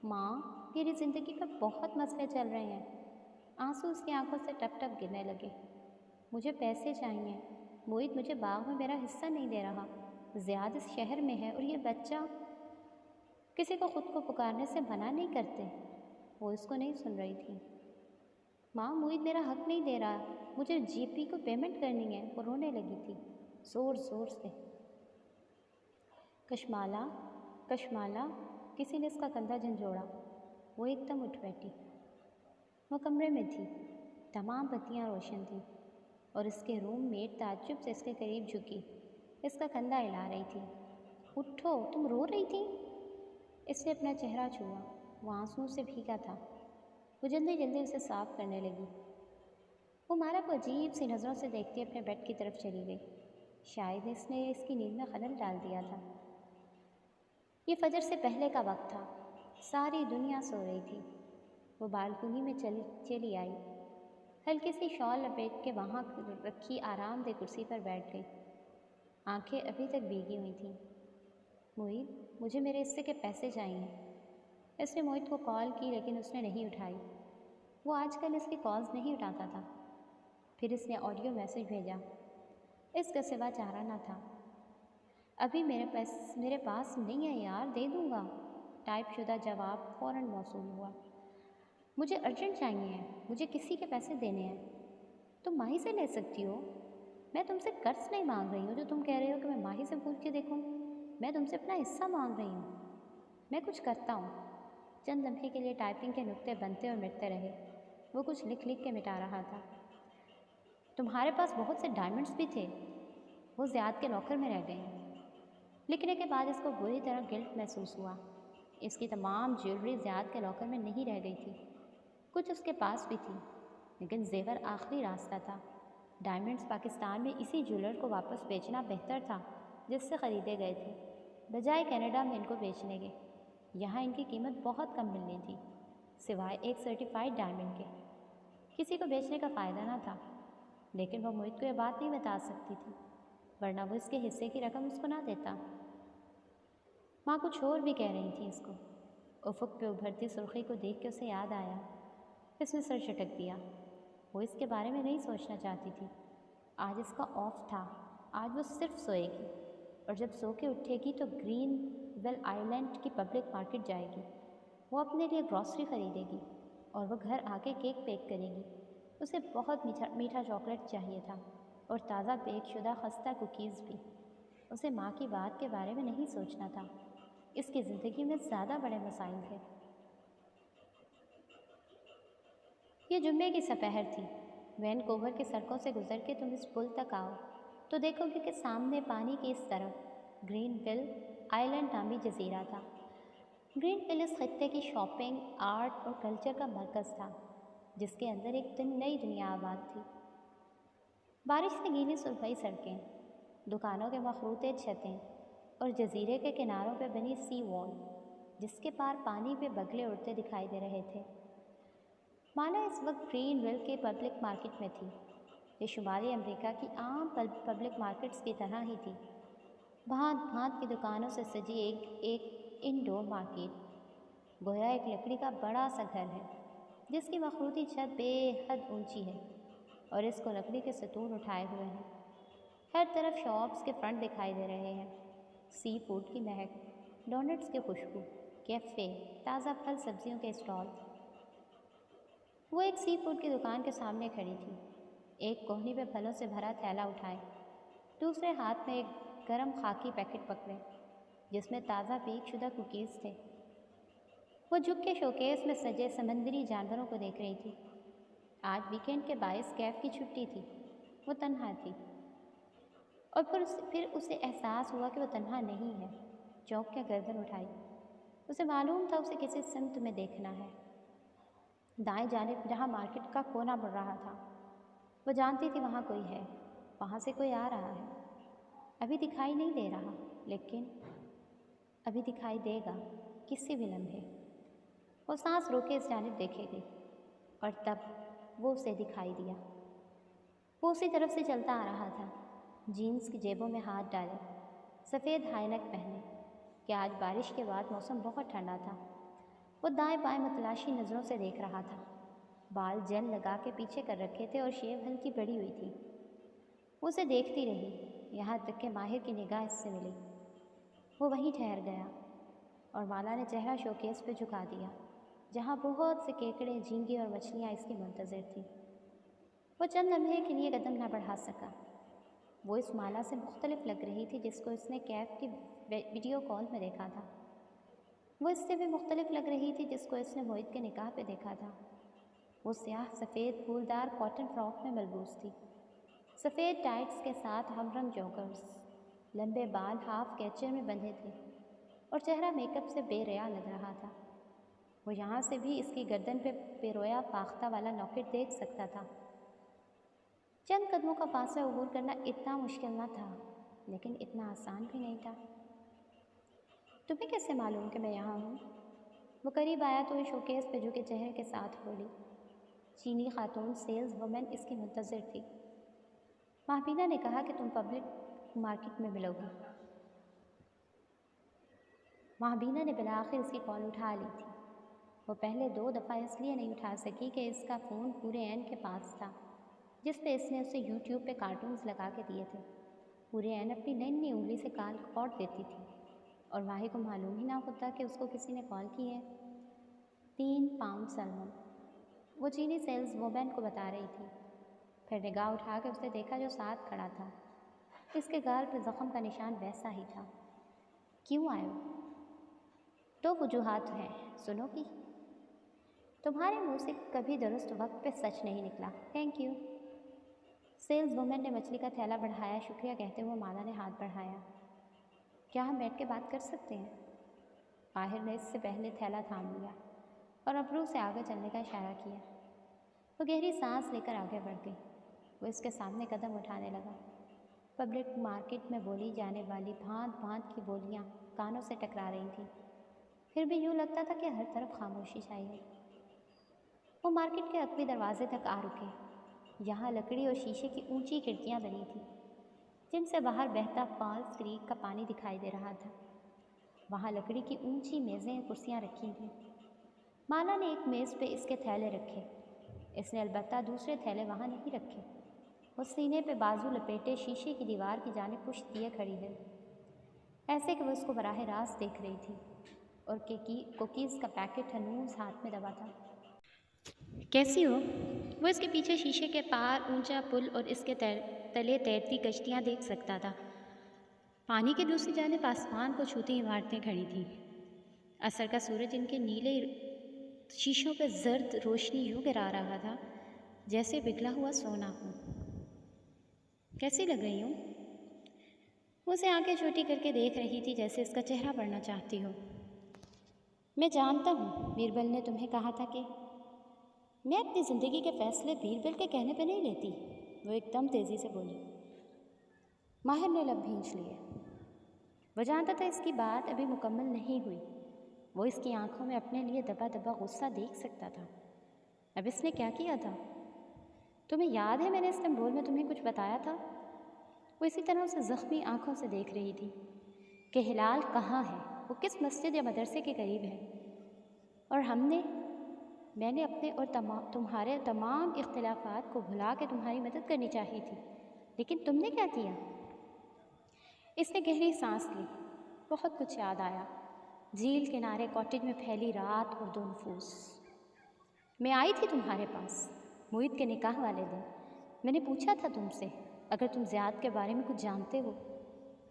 ماں، میری زندگی میں بہت مسئلے چل رہے ہیں۔ آنسو اس کی آنکھوں سے ٹپ ٹپ گرنے لگے۔ مجھے پیسے چاہیے، موہت مجھے باغ میں میرا حصہ نہیں دے رہا، زیاد اس شہر میں ہے اور یہ بچہ کسی کو خود کو پکارنے سے منع نہیں کرتے۔ وہ اس کو نہیں سن رہی تھی۔ ماں، موہت میرا حق نہیں دے رہا، مجھے جی پی کو پیمنٹ کرنی ہے۔ وہ رونے لگی تھی، زور زور سے۔ کشمالا، کشمالا، کسی نے اس کا کندھا جھنجھوڑا۔ وہ ایک دم اٹھ بیٹھی۔ وہ کمرے میں تھی، تمام بتیاں روشن تھیں، اور اس کے روم میٹ تعجب سے اس کے قریب جھکی، اس کا کندھا ہلا رہی تھی۔ اٹھو، تم رو رہی تھی؟ اس نے اپنا چہرہ چھوا، وہ آنسوؤں سے بھیگا تھا۔ وہ جلدی جلدی اسے صاف کرنے لگی۔ وہ مالا کو عجیب سی نظروں سے دیکھتی اپنے بیڈ کی طرف چلی گئی۔ شاید اس نے اس کی نیند میں خلل ڈال دیا تھا۔ یہ فجر سے پہلے کا وقت تھا، ساری دنیا سو رہی تھی۔ وہ بالکنی میں چلی آئی، ہلکی سی شال لپیٹ کے وہاں رکھی آرام دہ کرسی پر بیٹھ گئی۔ آنکھیں ابھی تک بھیگی ہوئی تھیں۔ موہت، مجھے میرے حصے کے پیسے چاہیے۔ اس نے موہت کو کال کی لیکن اس نے نہیں اٹھائی۔ وہ آج کل اس کی کالز نہیں اٹھاتا تھا۔ پھر اس نے آڈیو میسج بھیجا، اس کا سوا چارہ نہ تھا۔ ابھی میرے پاس نہیں ہے یار، دے دوں گا۔ ٹائپ شدہ جواب فوراً موصول ہوا۔ مجھے ارجنٹ چاہیے، مجھے کسی کے پیسے دینے ہیں۔ تم ماہی سے لے سکتی ہو، میں تم سے قرض نہیں مانگ رہی ہوں جو تم کہہ رہے ہو کہ میں ماہی سے پوچھ کے دیکھوں۔ میں تم سے اپنا حصہ مانگ رہی ہوں۔ میں کچھ کرتا ہوں۔ چند لمحے کے لیے ٹائپنگ کے نقطے بنتے اور مٹتے رہے۔ وہ کچھ لکھ لکھ کے مٹا رہا تھا۔ تمہارے پاس بہت سے ڈائمنڈس بھی تھے، وہ زیاد کے لاکر میں رہ گئے ہیں۔ لکھنے کے بعد اس کو بری طرح گلٹ محسوس ہوا۔ اس کی تمام جیولری زیاد کے لاکر میں نہیں رہ گئی تھی، کچھ اس کے پاس بھی تھی، لیکن زیور آخری راستہ تھا۔ ڈائمنڈس پاکستان میں اسی جیولر کو واپس بیچنا بہتر تھا جس سے خریدے گئے تھے، بجائے کینیڈا میں ان کو بیچنے کے۔ یہاں ان کی قیمت بہت کم ملنی تھی، سوائے ایک سرٹیفائڈ ڈائمنڈ کے۔ کسی کو بیچنے کا فائدہ نہ تھا، لیکن وہ موہت کو یہ بات نہیں بتا سکتی تھی، ورنہ وہ اس کے حصے کی رقم اس کو نہ دیتا۔ ماں کچھ اور بھی کہہ رہی تھی اس کو۔ افق پہ ابھرتی سرخی کو دیکھ کے اسے یاد آیا۔ اس نے سر جھٹک دیا۔ وہ اس کے بارے میں نہیں سوچنا چاہتی تھی۔ آج اس کا آف تھا، آج وہ صرف سوئے گی، اور جب سو کے اٹھے گی تو گرین ویل آئی لینڈ کی پبلک مارکیٹ جائے گی۔ وہ اپنے لیے گروسری خریدے گی اور وہ گھر آ کے کیک بیک کرے گی۔ اسے بہت میٹھا چاکلیٹ چاہیے تھا اور تازہ بیک شدہ خستہ کوکیز بھی۔ اسے ماں کی بات کے بارے میں نہیں سوچنا تھا، اس کی زندگی میں زیادہ بڑے مسائل تھے۔ یہ جمعے کی سپہر تھی۔ وینکوور کی سڑکوں سے گزر کے تم اس پل تک آؤ تو دیکھو گے کہ سامنے پانی کی اس طرف گرین ویل آئی لینڈ نامی جزیرہ تھا۔ گرین ویل اس خطے کی شاپنگ، آرٹ اور کلچر کا مرکز تھا، جس کے اندر ایک نئی دنیا آباد تھی۔ بارش سے گیلی سرخی سڑکیں، دکانوں کے مخروطے چھتیں اور جزیرے کے کناروں پہ بنی سی وال جس کے پار پانی پہ بگلے اڑتے دکھائی دے رہے تھے۔ مالا اس وقت گرین ویل کے پبلک مارکیٹ میں تھی۔ یہ شمالی امریکہ کی عام پبلک مارکیٹس کی طرح ہی تھی، بھانت بھانت کی دکانوں سے سجی ایک انڈور مارکیٹ، گویا ایک لکڑی کا بڑا سا گھر ہے جس کی مخروطی چھت بے حد اونچی ہے اور اس کو لکڑی کے ستون اٹھائے ہوئے ہیں۔ ہر طرف شاپس کے فرنٹ دکھائی دے رہے ہیں، سی فوڈ کی مہک، ڈونٹس کی خوشبو، کیفے، تازہ پھل سبزیوں کے اسٹال۔ وہ ایک سی فوڈ کی دکان کے سامنے کھڑی تھی، ایک کوہنی پہ پھلوں سے بھرا تھیلا اٹھائے، دوسرے ہاتھ میں ایک گرم خاکی پیکٹ پکڑے جس میں تازہ بیک شدہ کوکیز تھے۔ وہ جھک کے شوکیس میں سجے سمندری جانوروں کو دیکھ رہی تھی۔ آج ویکینڈ کے باعث کیف کی چھٹی تھی، وہ تنہا تھی، اور پھر اسے احساس ہوا کہ وہ تنہا نہیں ہے۔ چونک کے گردن اٹھائی، اسے معلوم تھا اسے کسی سمت میں دیکھنا ہے، دائیں جانب جہاں مارکیٹ کا کونا مڑ رہا تھا۔ وہ جانتی تھی وہاں کوئی ہے، وہاں سے کوئی آ رہا ہے۔ ابھی دکھائی نہیں دے رہا، لیکن ابھی دکھائی دے گا، کسی بھی لمحے۔ وہ سانس روکے اس جانب دیکھے گئی، اور تب وہ اسے دکھائی دیا۔ وہ اسی طرف سے چلتا آ رہا تھا، جینس کی جیبوں میں ہاتھ ڈالے، سفید ہائی نیک پہنے کہ آج بارش کے بعد موسم بہت ٹھنڈا تھا۔ وہ دائیں بائیں متلاشی نظروں سے دیکھ رہا تھا، بال جیل لگا کے پیچھے کر رکھے تھے اور شیو ہلکی بڑھی ہوئی تھی۔ وہ اسے دیکھتی رہی یہاں تک کہ ماہر کی نگاہ اس سے ملی۔ وہ وہیں ٹھہر گیا اور مالا نے چہرہ شوکیس پہ جھکا دیا جہاں بہت سے کیکڑے، جھینگے اور مچھلیاں اس کی منتظر تھیں۔ وہ چند لمحے کے لیے قدم نہ بڑھا سکا۔ وہ اس مالا سے مختلف لگ رہی تھی جس کو اس نے کیف کی ویڈیو کال میں دیکھا تھا۔ وہ اس سے بھی مختلف لگ رہی تھی جس کو اس نے موہت کے نکاح پہ دیکھا تھا۔ وہ سیاہ سفید پھولدار کاٹن فراک میں ملبوس تھی، سفید ٹائٹس کے ساتھ ہم رنگ جوگرز، لمبے بال ہاف کیچر میں بندھے تھے اور چہرہ میک اپ سے بے ریا لگ رہا تھا۔ وہ یہاں سے بھی اس کی گردن پہ پیرویا فاختہ والا لاکٹ دیکھ سکتا تھا۔ چند قدموں کا فاصلہ عبور کرنا اتنا مشکل نہ تھا، لیکن اتنا آسان بھی نہیں تھا۔ تمہیں کیسے معلوم کہ میں یہاں ہوں؟ وہ قریب آیا تو وہ شوکیس پہ جھکے چہرے کے ساتھ بولی۔ چینی خاتون سیلز وومن اس کی منتظر تھی۔ مہبینہ نے کہا کہ تم پبلک مارکیٹ میں ملو گی۔ مہبینہ نے بالآخر اس کی کال اٹھا لی تھی۔ وہ پہلے 2 دفعہ اس لیے نہیں اٹھا سکی کہ اس کا فون پورے عین کے پاس تھا جس پہ اس نے اسے یوٹیوب پہ کارٹونز لگا کے دیے تھے۔ پورے عین اپنی ننھی انگلی سے کال کاٹ دیتی تھی اور ماہی کو معلوم ہی نہ ہوتا کہ اس کو کسی نے کال کی ہے۔ 3 پاؤنڈ سلمون، وہ چینی سیلز وومن کو بتا رہی تھی۔ پھر نگاہ اٹھا کے اسے دیکھا جو ساتھ کھڑا تھا۔ اس کے گال پہ زخم کا نشان ویسا ہی تھا۔ کیوں آئے ہو؟ 2 وجوہات ہیں، سنو گی؟ تمہارے منہ سے کبھی درست وقت پہ سچ نہیں نکلا۔ Thank you. سیلز وومن نے مچھلی کا تھیلا بڑھایا شکریہ کہتے ہوئے مالا نے ہاتھ بڑھایا۔ کیا ہم بیٹھ کے بات کر سکتے ہیں؟ ماہر نے اس سے پہلے تھیلا تھام لیا اور ابرو سے آگے چلنے کا اشارہ کیا۔ وہ گہری سانس لے کر آگے بڑھ گئی۔ وہ اس کے سامنے قدم اٹھانے لگا۔ پبلک مارکیٹ میں بولی جانے والی بھانت بھانت کی بولیاں کانوں سے ٹکرا رہی تھیں، پھر بھی یوں لگتا تھا کہ ہر طرف خاموشی چھائی ہے۔ وہ مارکیٹ کے عقبی دروازے تک آ رکے۔ یہاں لکڑی اور شیشے کی اونچی کھڑکیاں بنی تھیں جن سے باہر بہتا فالس کریک کا پانی دکھائی دے رہا تھا۔ وہاں لکڑی کی اونچی میزیں کرسیاں رکھی تھیں۔ مالا نے ایک میز پہ اس کے تھیلے رکھے۔ اس نے البتہ دوسرے تھیلے وہاں نہیں رکھے۔ وہ سینے پہ بازو لپیٹے شیشے کی دیوار کی جانب پشت کیے کھڑی ہے، ایسے کہ وہ اس کو براہ راست دیکھ رہی تھی، اور کوکیز کا پیکٹ ہنوز ہاتھ میں دبا تھا۔ کیسی ہو؟ وہ اس کے پیچھے شیشے کے پار اونچا پل اور اس کے تلے تیرتی کشتیاں دیکھ سکتا تھا۔ پانی کی دوسری جانب آسمان کو چھوتی عمارتیں کھڑی تھیں۔ عصر کا سورج ان کے نیلے شیشوں پہ زرد روشنی یوں گرا رہا تھا جیسے پگھلا ہوا سونا ہو۔ کیسی لگ رہی ہوں؟ وہ اسے آنکھیں چھوٹی کر کے دیکھ رہی تھی جیسے اس کا چہرہ پڑھنا چاہتی ہو۔ میں جانتا ہوں بیربل نے تمہیں کہا تھا کہ… میں اپنی زندگی کے فیصلے بیربل کے کہنے پہ نہیں لیتی، وہ ایک دم تیزی سے بولی۔ ماہر نے لب بھینچ لیے۔ وہ جانتا تھا اس کی بات ابھی مکمل نہیں ہوئی، وہ اس کی آنکھوں میں اپنے لیے دبا دبا غصہ دیکھ سکتا تھا۔ اب اس نے کیا کیا تھا؟ تمہیں یاد ہے میں نے استنبول میں تمہیں کچھ بتایا تھا؟ وہ اسی طرح اسے زخمی آنکھوں سے دیکھ رہی تھی کہ ہلال کہاں ہے، وہ کس مسجد یا مدرسے کے قریب ہے، اور میں نے اپنے اور تمہارے تمام اختلافات کو بھلا کے تمہاری مدد کرنی چاہی تھی، لیکن تم نے کیا کیا؟ اس نے گہری سانس لی۔ بہت کچھ یاد آیا، جھیل کنارے کاٹیج میں پھیلی رات اور 2 نفوس۔ میں آئی تھی تمہارے پاس موعد کے نکاح والے دن۔ میں نے پوچھا تھا تم سے اگر تم زیاد کے بارے میں کچھ جانتے ہو۔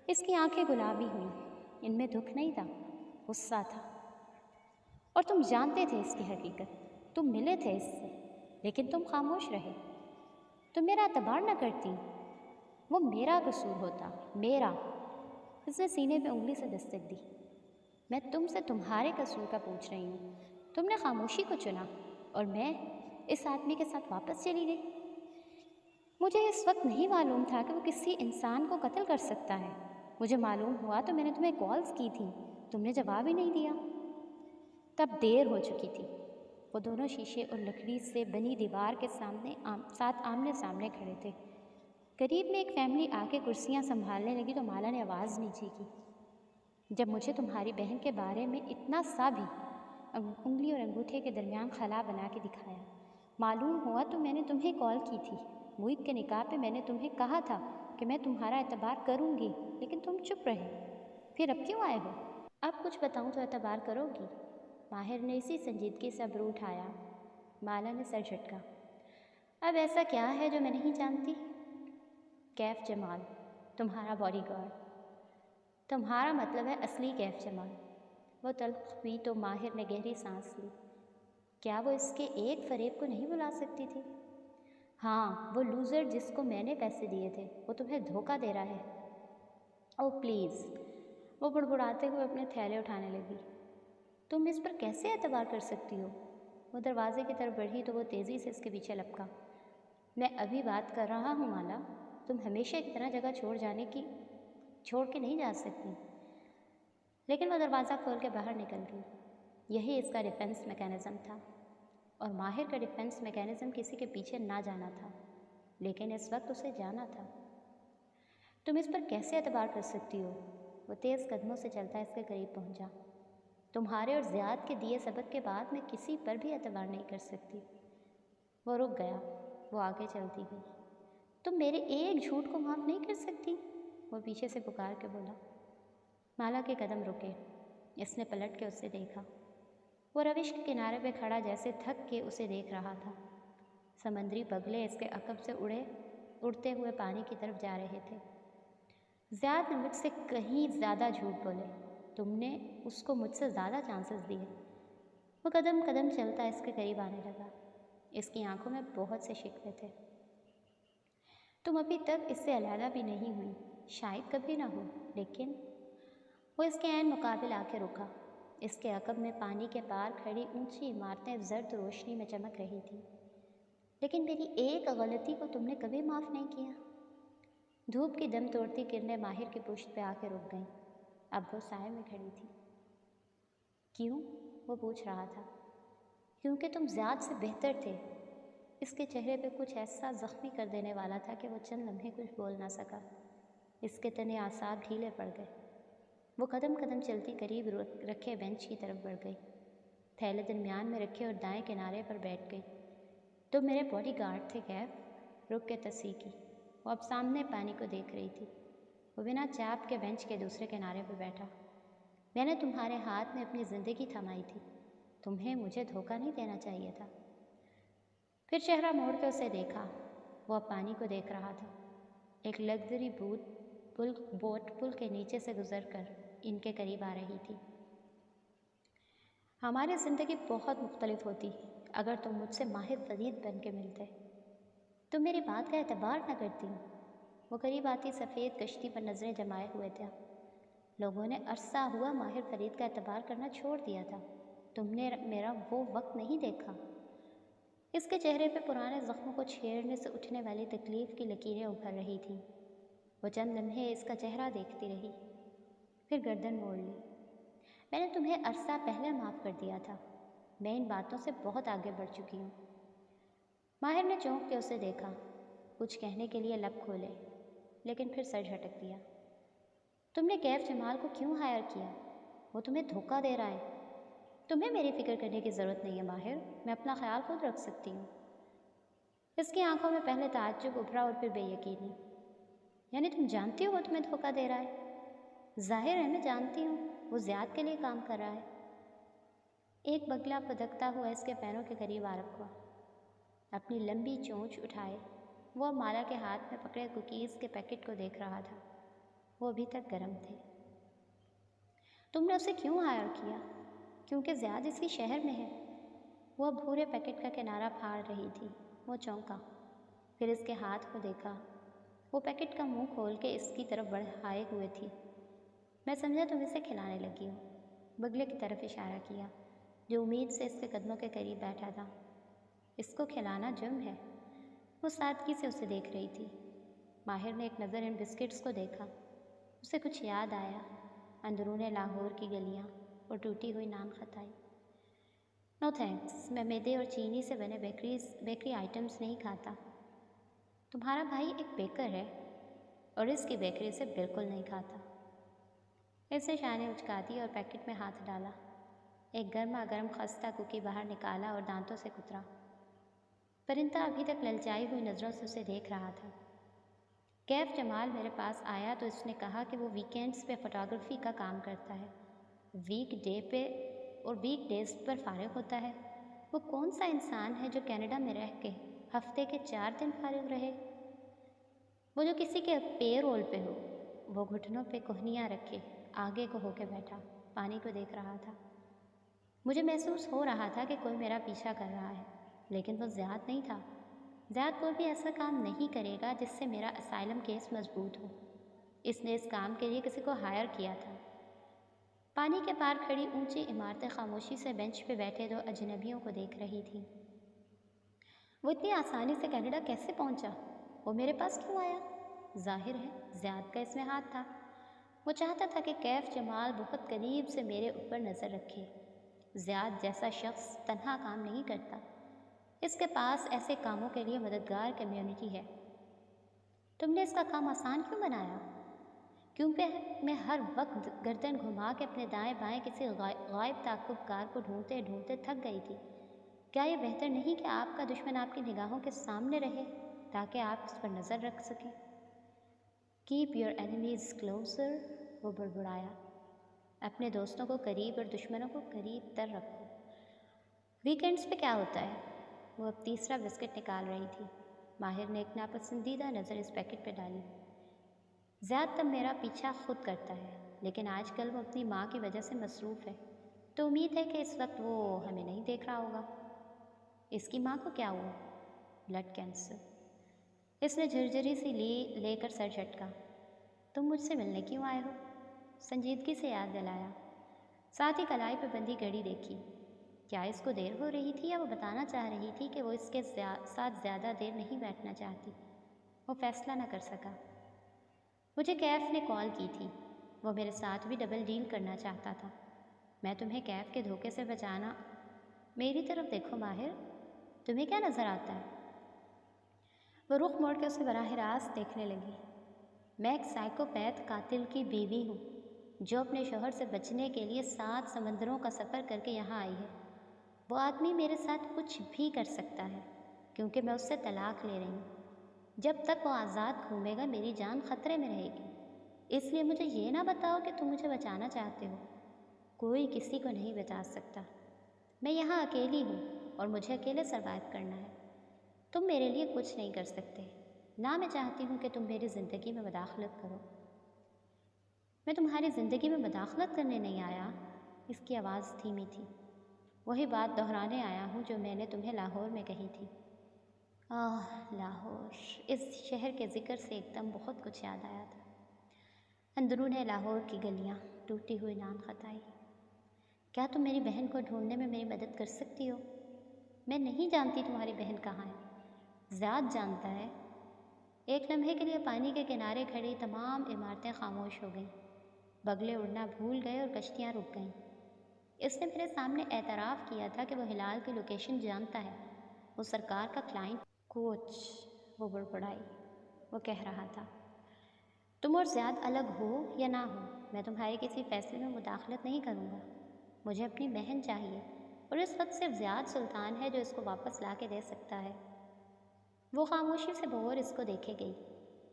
اس کی آنکھیں گلابی ہوئیں، ان میں دکھ نہیں تھا، غصہ تھا۔ اور تم جانتے تھے اس کی حقیقت، تم ملے تھے اس سے، لیکن تم خاموش رہے، تم میرا اعتبار نہ کرتی۔ وہ میرا قصور ہوتا، میرا۔ اس نے سینے پہ انگلی سے دستک دی۔ میں تم سے تمہارے قصور کا پوچھ رہی ہوں۔ تم نے خاموشی کو چنا اور میں اس آدمی کے ساتھ واپس چلی گئی۔ مجھے اس وقت نہیں معلوم تھا کہ وہ کسی انسان کو قتل کر سکتا ہے۔ مجھے معلوم ہوا تو میں نے تمہیں کالز کی تھی، تم نے جواب ہی نہیں دیا۔ تب دیر ہو چکی تھی۔ وہ دونوں شیشے اور لکڑی سے بنی دیوار کے ساتھ آمنے سامنے کھڑے تھے۔ قریب میں ایک فیملی آ کے کرسیاں سنبھالنے لگی تو مالا نے آواز نیچی کی۔ جب مجھے تمہاری بہن کے بارے میں اتنا سا بھی انگلی اور انگوٹھے کے درمیان خلا بنا کے دکھایا معلوم ہوا تو میں نے تمہیں کال کی تھی۔ موعد کے نکاح پہ میں نے تمہیں کہا تھا کہ میں تمہارا اعتبار کروں گی، لیکن تم چپ رہے۔ پھر اب کیوں آئے ہو؟ اب کچھ بتاؤں تو اعتبار کرو گی؟ ماہر نے اسی سنجیدگی سے ابرو اٹھایا۔ مالا نے سر جھٹکا۔ اب ایسا کیا ہے جو میں نہیں جانتی؟ کیف جمال، تمہارا باڈی گارڈ۔ تمہارا مطلب ہے اصلی کیف جمال۔ وہ تلخ ہوئی تو ماہر نے گہری سانس لی۔ کیا وہ اس کے ایک فریب کو نہیں بلا سکتی تھی؟ ہاں، وہ لوزر جس کو میں نے پیسے دیے تھے، وہ تمہیں دھوکہ دے رہا ہے۔ او پلیز، وہ بڑبڑاتے ہوئے اپنے تھیلے اٹھانے لگی۔ تم اس پر کیسے اعتبار کر سکتی ہو؟ وہ دروازے کی طرف بڑھی تو وہ تیزی سے اس کے پیچھے لپکا۔ میں ابھی بات کر رہا ہوں مالا، تم ہمیشہ کی طرح جگہ چھوڑ کے نہیں جا سکتی۔ لیکن وہ دروازہ کھول کے باہر نکل گئی۔ یہی اس کا ڈیفنس میکینزم تھا، اور ماہر کا ڈیفنس میکینزم کسی کے پیچھے نہ جانا تھا، لیکن اس وقت اسے جانا تھا۔ تم اس پر کیسے اعتبار کر سکتی ہو؟ وہ تیز قدموں سے چلتا اس کے قریب پہنچا۔ تمہارے اور زیاد کے دیے سبق کے بعد میں کسی پر بھی اعتبار نہیں کر سکتی۔ وہ رک گیا، وہ آگے چلتی گئی۔ تم میرے ایک جھوٹ کو معاف نہیں کر سکتی؟ وہ پیچھے سے پکار کے بولا۔ مالا کے قدم رکے۔ اس نے پلٹ کے اسے دیکھا۔ وہ روش کے کنارے پہ کھڑا جیسے تھک کے اسے دیکھ رہا تھا۔ سمندری بگلے اس کے عقب سے اڑتے ہوئے پانی کی طرف جا رہے تھے۔ زیاد نے مجھ سے کہیں زیادہ جھوٹ بولے، تم نے اس کو مجھ سے زیادہ چانسز دیے۔ وہ قدم قدم چلتا اس کے قریب آنے لگا۔ اس کی آنکھوں میں بہت سے شکوے تھے۔ تم ابھی تک اس سے علیحدہ بھی نہیں ہوئی، شاید کبھی نہ ہو، لیکن وہ اس کے عین مقابل آ کے رکا۔ اس کے عقب میں پانی کے پار کھڑی اونچی عمارتیں زرد روشنی میں چمک رہی تھیں۔ لیکن میری ایک غلطی کو تم نے کبھی معاف نہیں کیا۔ دھوپ کی دم توڑتی کرنیں ماہر کی پشت پہ آ کے رک گئیں۔ اب وہ سائے میں کھڑی تھی۔ کیوں؟ وہ پوچھ رہا تھا۔ کیونکہ تم زیاد سے بہتر تھے۔ اس کے چہرے پہ کچھ ایسا زخمی کر دینے والا تھا کہ وہ چند لمحے کچھ بول نہ سکا۔ اس کے تنے اعصاب ڈھیلے پڑ گئے۔ وہ قدم قدم چلتی قریب رکھے بینچ کی طرف بڑھ گئی، تھیلے درمیان میں رکھے اور دائیں کنارے پر بیٹھ گئی۔ تم میرے باڈی گارڈ تھے کیف، رک کے تصحیح کی۔ وہ اب سامنے پانی کو دیکھ رہی تھی۔ وہ بنا چاپ کے بینچ کے دوسرے کنارے پر بیٹھا۔ میں نے تمہارے ہاتھ میں اپنی زندگی تھمائی تھی، تمہیں مجھے دھوکہ نہیں دینا چاہیے تھا۔ پھر چہرہ موڑ کے اسے دیکھا۔ وہ اب پانی کو دیکھ رہا تھا۔ ایک لگژری بوٹ پل کے نیچے سے گزر کر ان کے قریب آ رہی تھی۔ ہماری زندگی بہت مختلف ہوتی اگر تم مجھ سے ماہر فرید بن کے ملتے۔ تم میری بات کا اعتبار نہ کرتی۔ وہ قریب آتی سفید کشتی پر نظریں جمائے ہوئے تھا۔ لوگوں نے عرصہ ہوا ماہر فرید کا اعتبار کرنا چھوڑ دیا تھا، تم نے میرا وہ وقت نہیں دیکھا۔ اس کے چہرے پہ پرانے زخموں کو چھیڑنے سے اٹھنے والی تکلیف کی لکیریں ابھر رہی تھیں۔ وہ چند لمحے اس کا چہرہ دیکھتی رہی، پھر گردن موڑ لی۔ میں نے تمہیں عرصہ پہلے معاف کر دیا تھا، میں ان باتوں سے بہت آگے بڑھ چکی ہوں۔ ماہر نے چونک کے اسے دیکھا، کچھ کہنے کے لیے لب کھولے، لیکن پھر سر جھٹک دیا۔ تم نے کیف جمال کو کیوں ہائر کیا؟ وہ تمہیں دھوکہ دے رہا ہے۔ تمہیں میری فکر کرنے کی ضرورت نہیں ہے ماہر، میں اپنا خیال خود رکھ سکتی ہوں۔ اس کی آنکھوں میں پہلے تعجب ابھرا اور پھر بے یقینی۔ یعنی تم جانتی ہو وہ تمہیں دھوکہ دے رہا ہے؟ ظاہر ہے میں جانتی ہوں، وہ زیاد کے لیے کام کر رہا ہے۔ ایک بگلا پدکتا ہوا اس کے پیروں کے قریب آ رکھا، اپنی لمبی چونچ اٹھائے وہ مالا کے ہاتھ میں پکڑے کوکیز کے پیکٹ کو دیکھ رہا تھا۔ وہ ابھی تک گرم تھے۔ تم نے اسے کیوں ہائر کیا؟ کیونکہ زیاد اسی شہر میں ہے۔ وہ بھورے پیکٹ کا کنارہ پھاڑ رہی تھی۔ وہ چونکا، پھر اس کے ہاتھ کو دیکھا۔ وہ پیکٹ کا منہ کھول کے اس کی طرف بڑھائے ہوئے تھی۔ میں سمجھا تم اسے کھلانے لگی ہو، بگلے کی طرف اشارہ کیا جو امید سے اس کے قدموں کے قریب بیٹھا تھا۔ اس کو کھلانا جرم ہے۔ وہ سادگی سے اسے دیکھ رہی تھی۔ ماہر نے ایک نظر ان بسکٹس کو دیکھا۔ اسے کچھ یاد آیا، اندرون لاہور کی گلیاں اور ٹوٹی ہوئی نان خطائی۔ نو تھینکس، میں میدے اور چینی سے بنے بیکری آئٹمس نہیں کھاتا۔ تمہارا بھائی ایک بیکر ہے اور اس کی بیکری سے بالکل نہیں کھاتا۔ اس نے شانے اچکا دی اور پیکٹ میں ہاتھ ڈالا، ایک گرما گرم خستہ کوکی باہر نکالا اور دانتوں سے کترا۔ پرندہ ابھی تک للچائی ہوئی نظروں سے اسے دیکھ رہا تھا۔ کیف جمال میرے پاس آیا تو اس نے کہا کہ وہ ویکینڈز پہ فوٹوگرافی کا کام کرتا ہے، ویک ڈیز پر فارغ ہوتا ہے۔ وہ کون سا انسان ہے جو کینیڈا میں رہ کے ہفتے کے 4 دن فارغ رہے؟ وہ جو کسی کے پے رول پہ ہو۔ وہ گھٹنوں پہ کوہنیاں رکھے آگے کو ہو کے بیٹھا، پانی کو دیکھ رہا تھا۔ مجھے محسوس ہو رہا تھا کہ کوئی میرا پیچھا کر رہا ہے، لیکن وہ زیاد نہیں تھا۔ زیاد کوئی بھی ایسا کام نہیں کرے گا جس سے میرا اسائلم کیس مضبوط ہو۔ اس نے اس کام کے لیے کسی کو ہائر کیا تھا۔ پانی کے پار کھڑی اونچی عمارتیں خاموشی سے بینچ پہ بیٹھے 2 اجنبیوں کو دیکھ رہی تھیں۔ وہ اتنی آسانی سے کینیڈا کیسے پہنچا؟ وہ میرے پاس کیوں آیا؟ ظاہر ہے زیاد کا اس میں ہاتھ تھا۔ وہ چاہتا تھا کہ کیف جمال بہت قریب سے میرے اوپر نظر رکھے۔ زیاد جیسا شخص تنہا کام نہیں کرتا، اس کے پاس ایسے کاموں کے لیے مددگار کمیونٹی ہے۔ تم نے اس کا کام آسان کیوں بنایا؟ کیونکہ میں ہر وقت گردن گھما کے اپنے دائیں بائیں کسی غائب تعاقب کار کو ڈھونڈتے ڈھونڈتے تھک گئی تھی۔ کیا یہ بہتر نہیں کہ آپ کا دشمن آپ کی نگاہوں کے سامنے رہے تاکہ آپ اس پر نظر رکھ سکیں؟ کیپ یور اینیمیز کلوزر، وہ بڑبڑایا۔ اپنے دوستوں کو قریب اور دشمنوں کو قریب تر رکھو۔ ویکینڈز پہ کیا ہوتا ہے؟ وہ اب تیسرا بسکٹ نکال رہی تھی۔ ماہر نے ایک ناپسندیدہ نظر اس پیکٹ پہ ڈالی۔ زیاد تب میرا پیچھا خود کرتا ہے، لیکن آج کل وہ اپنی ماں کی وجہ سے مصروف ہے، تو امید ہے کہ اس وقت وہ ہمیں نہیں دیکھ رہا ہوگا۔ اس کی ماں کو کیا ہوا؟ Blood cancer. اس نے جھرجھری سی لے کر سر جھٹکا۔ تم مجھ سے ملنے کیوں آئے ہو؟ سنجیدگی سے یاد دلایا۔ ساتھ ہی کلائی پہ بندھی گھڑی دیکھی۔ کیا اس کو دیر ہو رہی تھی یا وہ بتانا چاہ رہی تھی کہ وہ اس کے ساتھ زیادہ دیر نہیں بیٹھنا چاہتی؟ وہ فیصلہ نہ کر سکا۔ مجھے کیف نے کال کی تھی، وہ میرے ساتھ بھی ڈبل ڈیل کرنا چاہتا تھا۔ میں تمہیں کیف کے دھوکے سے بچانا۔ میری طرف دیکھو ماہر، تمہیں کیا نظر آتا ہے؟ وہ رخ موڑ کے اسے براہ راست دیکھنے لگی۔ میں ایک سائیکوپیتھ قاتل کی بیوی ہوں جو اپنے شوہر سے بچنے کے لیے 7 سمندروں کا سفر کر کے یہاں آئی ہے۔ وہ آدمی میرے ساتھ کچھ بھی کر سکتا ہے کیونکہ میں اس سے طلاق لے رہی ہوں۔ جب تک وہ آزاد گھومے گا میری جان خطرے میں رہے گی۔ اس لیے مجھے یہ نہ بتاؤ کہ تم مجھے بچانا چاہتے ہو۔ کوئی کسی کو نہیں بچا سکتا۔ میں یہاں اکیلی ہوں اور مجھے اکیلے سروائیو کرنا ہے۔ تم میرے لیے کچھ نہیں کر سکتے، نہ میں چاہتی ہوں کہ تم میری زندگی میں مداخلت کرو۔ میں تمہاری زندگی میں مداخلت کرنے نہیں آیا۔ اس کی آواز دھیمی تھی۔ وہی بات دہرانے آیا ہوں جو میں نے تمہیں لاہور میں کہی تھی۔ لاہور، اس شہر کے ذکر سے ایک دم بہت کچھ یاد آیا تھا۔ اندرون لاہور کی گلیاں، ٹوٹی ہوئی نان خطائی۔ کیا تم میری بہن کو ڈھونڈنے میں میری مدد کر سکتی ہو؟ میں نہیں جانتی تمہاری بہن کہاں ہے۔ زیاد جانتا ہے۔ ایک لمحے کے لیے پانی کے کنارے کھڑی تمام عمارتیں خاموش ہو گئیں۔ بگلے اڑنا بھول گئے اور کشتیاں رک گئیں۔ اس نے میرے سامنے اعتراف کیا تھا کہ وہ ہلال کی لوکیشن جانتا ہے، وہ سرکار کا کلائنٹ کوچ، وہ بڑبڑائی، وہ کہہ رہا تھا، تم اور زیاد الگ ہو یا نہ ہو، میں تمہارے کسی فیصلے میں مداخلت نہیں کروں گا، مجھے اپنی بہن چاہیے، اور اس وقت صرف زیاد سلطان ہے جو اس کو واپس لا کے دے سکتا ہے۔ وہ خاموشی سے بغور اس کو دیکھے گئی۔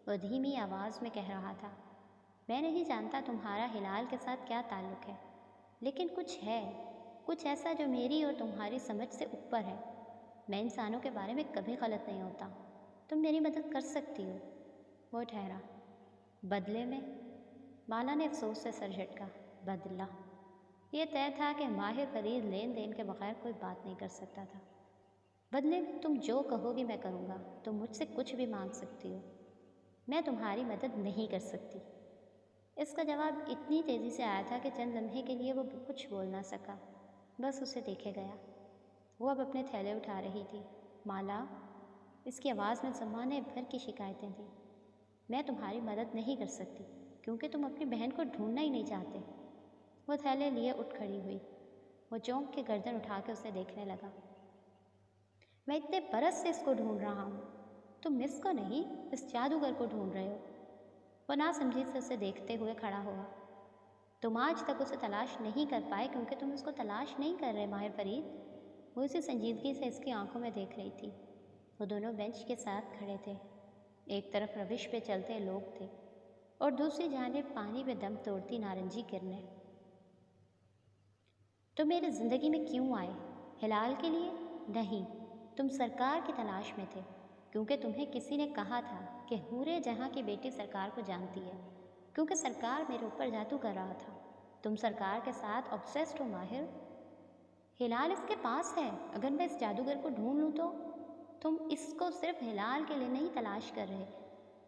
وہ دھیمی آواز میں کہہ رہا تھا، میں نہیں جانتا تمہارا ہلال کے ساتھ کیا تعلق ہے، لیکن کچھ ہے، کچھ ایسا جو میری اور تمہاری سمجھ سے اوپر ہے۔ میں انسانوں کے بارے میں کبھی غلط نہیں ہوتا، تم میری مدد کر سکتی ہو۔ وہ ٹھہرا۔ بدلے میں؟ مالا نے افسوس سے سر جھٹکا۔ بدلہ؟ یہ طے تھا کہ ماہر فرید لین دین کے بغیر کوئی بات نہیں کر سکتا تھا۔ بدلے میں تم جو کہو گی میں کروں گا، تم مجھ سے کچھ بھی مانگ سکتی ہو، میں تمہاری مدد نہیں کر سکتی۔ اس کا جواب اتنی تیزی سے آیا تھا کہ چند لمحے کے لیے وہ کچھ بول نہ سکا، بس اسے دیکھے گیا۔ وہ اب اپنے تھیلے اٹھا رہی تھی۔ مالا، اس کی آواز میں زمانے بھر کی شکایتیں تھیں۔ میں تمہاری مدد نہیں کر سکتی کیونکہ تم اپنی بہن کو ڈھونڈنا ہی نہیں چاہتے۔ وہ تھیلے لیے اٹھ کھڑی ہوئی۔ وہ چونک کے گردن اٹھا کے اسے دیکھنے لگا۔ میں اتنے برس سے اس کو ڈھونڈ رہا ہوں، تم مس کو نہیں، اس جادوگر کو ڈھونڈ رہے ہو۔ وہ ناسمجھی سے اسے دیکھتے ہوئے کھڑا ہوا۔ تم آج تک اسے تلاش نہیں کر پائے کیونکہ تم اس کو تلاش نہیں کر رہے ماہر فرید۔ وہ اسی سنجیدگی سے اس کی آنکھوں میں دیکھ رہی تھی۔ وہ دونوں بینچ کے ساتھ کھڑے تھے۔ ایک طرف روش پہ چلتے لوگ تھے اور دوسری جانب پانی میں دم توڑتی نارنجی کرنیں۔ تم میری زندگی میں کیوں آئے؟ ہلال کے لیے؟ نہیں، تم سرکار کی تلاش میں تھے کیونکہ تمہیں کسی نے کہا تھا کہ حورے جہاں کی بیٹی سرکار کو جانتی ہے، کیونکہ سرکار میرے اوپر جادو کر رہا تھا۔ تم سرکار کے ساتھ obsessed ہو ماہر۔ ہلال اس کے پاس ہے، اگر میں اس جادوگر کو ڈھونڈ لوں تو؟ تم اس کو صرف ہلال کے لیے نہیں تلاش کر رہے،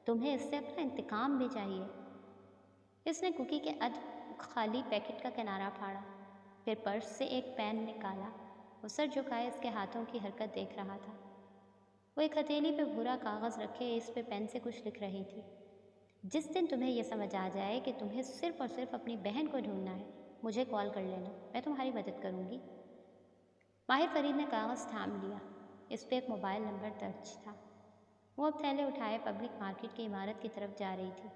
تمہیں اس سے اپنا انتقام بھی چاہیے۔ اس نے کوکی کے خالی پیکٹ کا کنارہ پھاڑا، پھر پرس سے ایک پین نکالا۔ وہ سر جھکائے اس کے ہاتھوں کی حرکت دیکھ رہا تھا۔ وہ ایک ہتھیلی پہ بھورا کاغذ رکھے اس پہ پین سے کچھ لکھ رہی تھی۔ جس دن تمہیں یہ سمجھ آ جائے کہ تمہیں صرف اور صرف اپنی بہن کو ڈھونڈنا ہے، مجھے کال کر لینا، میں تمہاری مدد کروں گی۔ ماہر فرید نے کاغذ تھام لیا۔ اس پہ ایک موبائل نمبر درج تھا۔ وہ اب تھیلے اٹھائے پبلک مارکیٹ کی عمارت کی طرف جا رہی تھی۔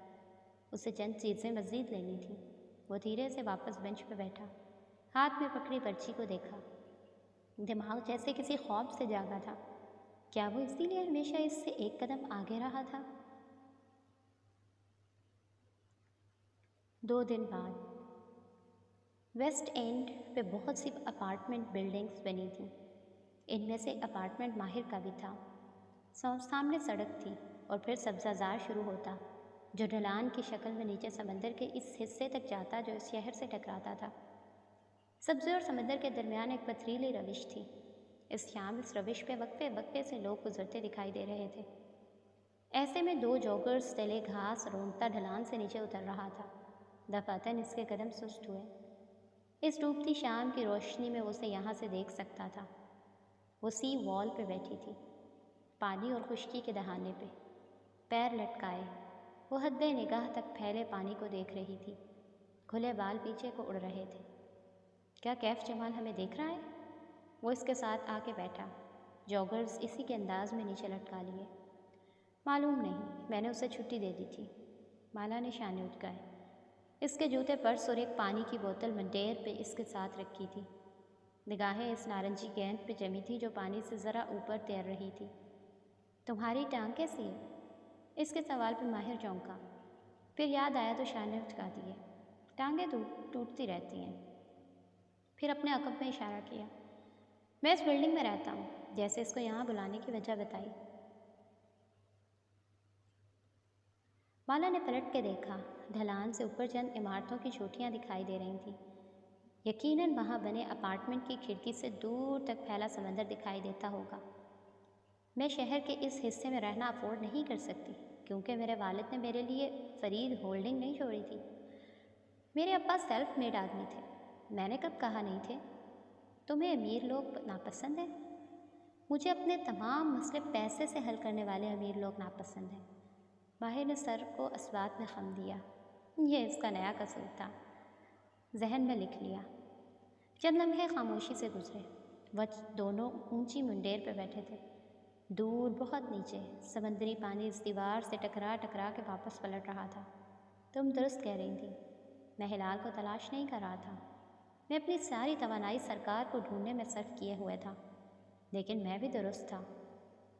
اسے چند چیزیں مزید لینی تھیں۔ وہ دھیرے سے واپس بینچ پہ بیٹھا، ہاتھ میں پکڑی پرچی کو دیکھا۔ دماغ جیسے کسی خواب سے جاگا تھا۔ کیا وہ اسی لیے ہمیشہ اس سے ایک قدم آگے رہا تھا؟ 2 دن بعد ویسٹ اینڈ پہ بہت سی اپارٹمنٹ بلڈنگز بنی تھیں۔ ان میں سے اپارٹمنٹ ماہر کا بھی تھا۔ سامنے سڑک تھی اور پھر سبزہ زار شروع ہوتا جو ڈھلان کی شکل میں نیچے سمندر کے اس حصے تک جاتا جو اس شہر سے ٹکراتا تھا۔ سبزے اور سمندر کے درمیان ایک پتھریلی روش تھی۔ اس شام اس روش پہ وقفے وقفے سے لوگ گزرتے دکھائی دے رہے تھے۔ ایسے میں 2 جوگرز تلے گھاس رونگتا ڈھلان سے نیچے اتر رہا تھا۔ دفعتاً اس کے قدم سست ہوئے۔ اس ڈوبتی شام کی روشنی میں اسے یہاں سے دیکھ سکتا تھا۔ وہ سی وال پہ بیٹھی تھی، پانی اور خشکی کے دہانے پہ، پیر لٹکائے۔ وہ حد نگاہ تک پھیلے پانی کو دیکھ رہی تھی۔ کھلے بال پیچھے کو اڑ رہے تھے۔ کیا کیف جمال ہمیں دیکھ رہا ہے؟ وہ اس کے ساتھ آ کے بیٹھا۔ جوگرز اسی کے انداز میں نیچے لٹکا لیے۔ معلوم نہیں، میں نے اسے چھٹی دے دی تھی۔ مالا نے شانے اٹکائے۔ اس کے جوتے پرس اور ایک پانی کی بوتل منڈیر پہ اس کے ساتھ رکھی تھی۔ نگاہیں اس نارنجی گیند پہ جمی تھی جو پانی سے ذرا اوپر تیر رہی تھی۔ تمہاری ٹانگ کیسی ہے؟ اس کے سوال پہ ماہر چونکا، پھر یاد آیا تو شانے اٹکا دیے۔ ٹانگیں ٹوٹتی رہتی ہیں۔ پھر اپنے عقب میں اشارہ کیا۔ میں اس بلڈنگ میں رہتا ہوں، جیسے اس کو یہاں بلانے کی وجہ بتائی۔ مالا نے پلٹ کے دیکھا۔ ڈھلان سے اوپر چند عمارتوں کی چوٹیاں دکھائی دے رہی تھیں۔ یقیناً وہاں بنے اپارٹمنٹ کی کھڑکی سے دور تک پھیلا سمندر دکھائی دیتا ہوگا۔ میں شہر کے اس حصے میں رہنا افورڈ نہیں کر سکتی کیونکہ میرے والد نے میرے لیے فرید ہولڈنگ نہیں چھوڑی تھی۔ میرے ابا سیلف میڈ آدمی تھے۔ میں نے کب کہا نہیں تھے؟ تمہیں امیر لوگ ناپسند ہیں؟ مجھے اپنے تمام مسئلے پیسے سے حل کرنے والے امیر لوگ ناپسند ہیں۔ ماہر نے سر کو اسبات میں خم دیا۔ یہ اس کا نیا قصور تھا۔ ذہن میں لکھ لیا۔ چند لمحے خاموشی سے گزرے۔ وہ دونوں اونچی منڈیر پہ بیٹھے تھے۔ دور بہت نیچے سمندری پانی اس دیوار سے ٹکرا ٹکرا کے واپس پلٹ رہا تھا۔ تم درست کہہ رہی تھی، میں ہلال کو تلاش نہیں کر رہا تھا۔ میں اپنی ساری توانائی سرکار کو ڈھونڈنے میں صرف کیے ہوئے تھا۔ لیکن میں بھی درست تھا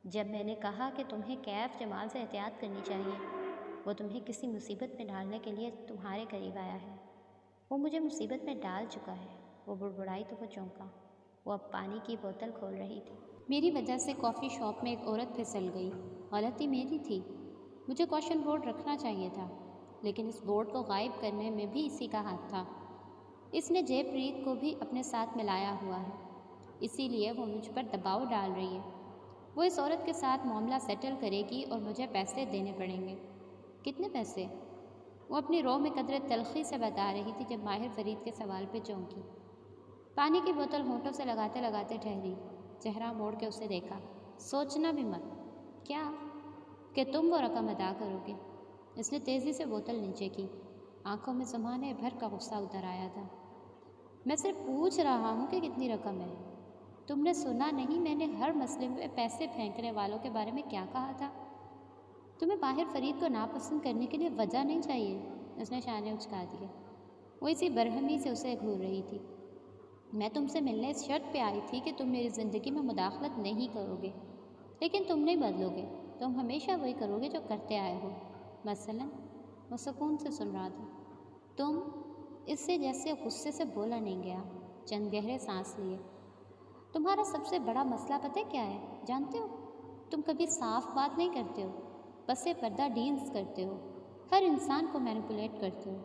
جب میں نے کہا کہ تمہیں کیف جمال سے احتیاط کرنی چاہیے۔ وہ تمہیں کسی مصیبت میں ڈالنے کے لیے تمہارے قریب آیا ہے۔ وہ مجھے مصیبت میں ڈال چکا ہے۔ وہ بڑبڑائی تو وہ چونکا۔ وہ اب پانی کی بوتل کھول رہی تھی۔ میری وجہ سے کافی شاپ میں ایک عورت پھسل گئی۔ غلطی میری تھی۔ مجھے کوشن بورڈ رکھنا چاہیے تھا، لیکن اس بورڈ کو غائب کرنے میں بھی اسی کا ہاتھ تھا۔ اس نے جے پریت کو بھی اپنے ساتھ ملایا ہوا ہے، اسی لیے وہ مجھ پر دباؤ ڈال رہی ہے۔ وہ اس عورت کے ساتھ معاملہ سیٹل کرے گی اور مجھے پیسے دینے پڑیں گے۔ کتنے پیسے؟ وہ اپنی رو میں قدرے تلخی سے بتا رہی تھی جب ماہر فرید کے سوال پہ چونکی۔ پانی کی بوتل ہونٹوں سے لگاتے لگاتے ٹھہری، چہرہ موڑ کے اسے دیکھا۔ سوچنا بھی مت۔ کیا؟ کہ تم وہ رقم ادا کرو گے۔ اس نے تیزی سے بوتل نیچے کی، آنکھوں میں زمانے بھر کا غصہ اتر آیا تھا۔ میں صرف پوچھ رہا ہوں کہ کتنی رقم ہے۔ تم نے سنا نہیں میں نے ہر مسئلے میں پیسے پھینکنے والوں کے بارے میں کیا کہا تھا؟ تمہیں ماہر فرید کو ناپسند کرنے کے لیے وجہ نہیں چاہیے۔ اس نے شانے اچکا دیے۔ وہ اسی برہمی سے اسے گھور رہی تھی۔ میں تم سے ملنے اس شرط پہ آئی تھی کہ تم میری زندگی میں مداخلت نہیں کرو گے، لیکن تم نہیں بدلو گے۔ تم ہمیشہ وہی کرو گے جو کرتے آئے ہو۔ مثلاً؟ وہ سکون سے سن رہا تھا۔ تم؟ اس سے جیسے غصے سے بولا نہیں گیا۔ چند گہرے سانس لیے۔ تمہارا سب سے بڑا مسئلہ پتہ کیا ہے جانتے ہو؟ تم کبھی صاف بات نہیں کرتے ہو، پس پردہ ڈیلز کرتے ہو، ہر انسان کو مینیپولیٹ کرتے ہو۔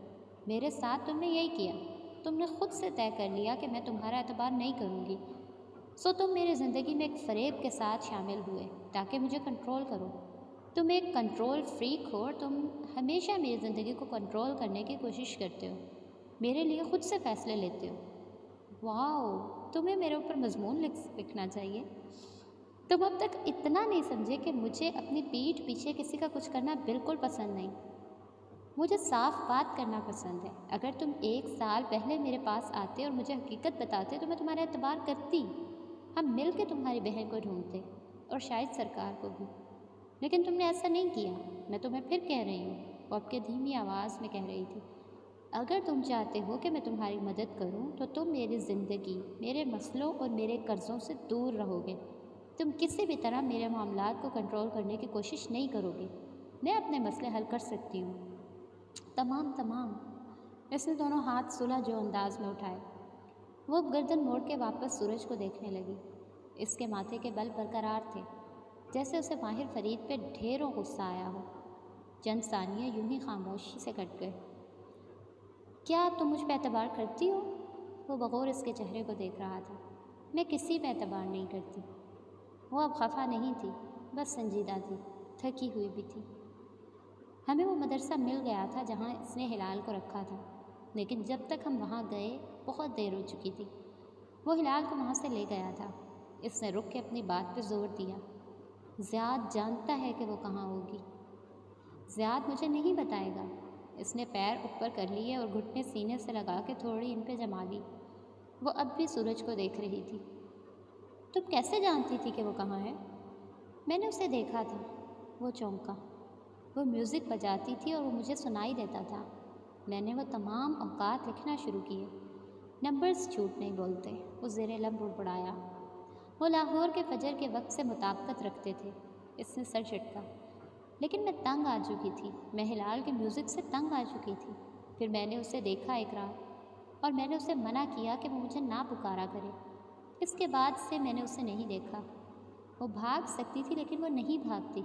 میرے ساتھ تم نے یہی کیا۔ تم نے خود سے طے کر لیا کہ میں تمہارا اعتبار نہیں کروں گی، سو تم میری زندگی میں ایک فریب کے ساتھ شامل ہوئے تاکہ مجھے کنٹرول کرو۔ تم ایک کنٹرول فریک ہو اور تم ہمیشہ میری زندگی کو کنٹرول کرنے کی کوشش کرتے ہو، میرے لیے خود سے فیصلے لیتے ہو۔ واو، تمہیں میرے اوپر مضمون لکھنا چاہیے۔ تم اب تک اتنا نہیں سمجھے کہ مجھے اپنی پیٹھ پیچھے کسی کا کچھ کرنا بالکل پسند نہیں۔ مجھے صاف بات کرنا پسند ہے۔ اگر تم 1 سال پہلے میرے پاس آتے اور مجھے حقیقت بتاتے تو میں تمہارا اعتبار کرتی، ہم مل کے تمہاری بہن کو ڈھونڈتے اور شاید سرکار کو بھی، لیکن تم نے ایسا نہیں کیا۔ میں تمہیں پھر کہہ رہی ہوں، وہ اب کے دھیمی آواز میں کہہ رہی تھی، اگر تم چاہتے ہو کہ میں تمہاری مدد کروں تو تم میری زندگی، میرے مسئلوں اور میرے قرضوں سے دور رہو گے۔ تم کسی بھی طرح میرے معاملات کو کنٹرول کرنے کی کوشش نہیں کرو گے۔ میں اپنے مسئلے حل کر سکتی ہوں۔ تمام۔ اس نے دونوں ہاتھ صلح جو انداز میں اٹھائے۔ وہ اب گردن موڑ کے واپس سورج کو دیکھنے لگی۔ اس کے ماتھے کے بل برقرار تھے، جیسے اسے ماہر فرید پہ ڈھیروں غصہ آیا ہو۔ چند ثانیے یوں ہی خاموشی سے کٹ گئے۔ کیا تم مجھ پہ اعتبار کرتی ہو؟ وہ بغور اس کے چہرے کو دیکھ رہا تھا۔ میں کسی پہ اعتبار نہیں کرتی۔ وہ اب خفا نہیں تھی، بس سنجیدہ تھی، تھکی ہوئی بھی تھی۔ ہمیں وہ مدرسہ مل گیا تھا جہاں اس نے ہلال کو رکھا تھا، لیکن جب تک ہم وہاں گئے بہت دیر ہو چکی تھی۔ وہ ہلال کو وہاں سے لے گیا تھا۔ اس نے رک کے اپنی بات پہ زور دیا۔ زیاد جانتا ہے کہ وہ کہاں ہوگی۔ زیاد مجھے نہیں بتائے گا۔ اس نے پیر اوپر کر لیے اور گھٹنے سینے سے لگا کے تھوڑی ان پہ جما لی۔ وہ اب بھی سورج کو دیکھ رہی تھی۔ تم کیسے جانتی تھی کہ وہ کہاں ہے؟ میں نے اسے دیکھا تھا۔ وہ چونکا۔ وہ میوزک بجاتی تھی اور وہ مجھے سنائی دیتا تھا۔ میں نے وہ تمام اوقات لکھنا شروع کیے۔ نمبرز جھوٹ نہیں بولتے۔ وہ زیر لب بڑبڑایا۔ وہ لاہور کے فجر کے وقت سے مطابقت رکھتے تھے۔ اس نے سر جھٹکا۔ لیکن میں تنگ آ چکی تھی۔ میں ہلال کے میوزک سے تنگ آ چکی تھی۔ پھر میں نے اسے دیکھا ایک رات، اور میں نے اسے منع کیا کہ وہ مجھے نہ پکارا کرے۔ اس کے بعد سے میں نے اسے نہیں دیکھا۔ وہ بھاگ سکتی تھی لیکن وہ نہیں بھاگتی۔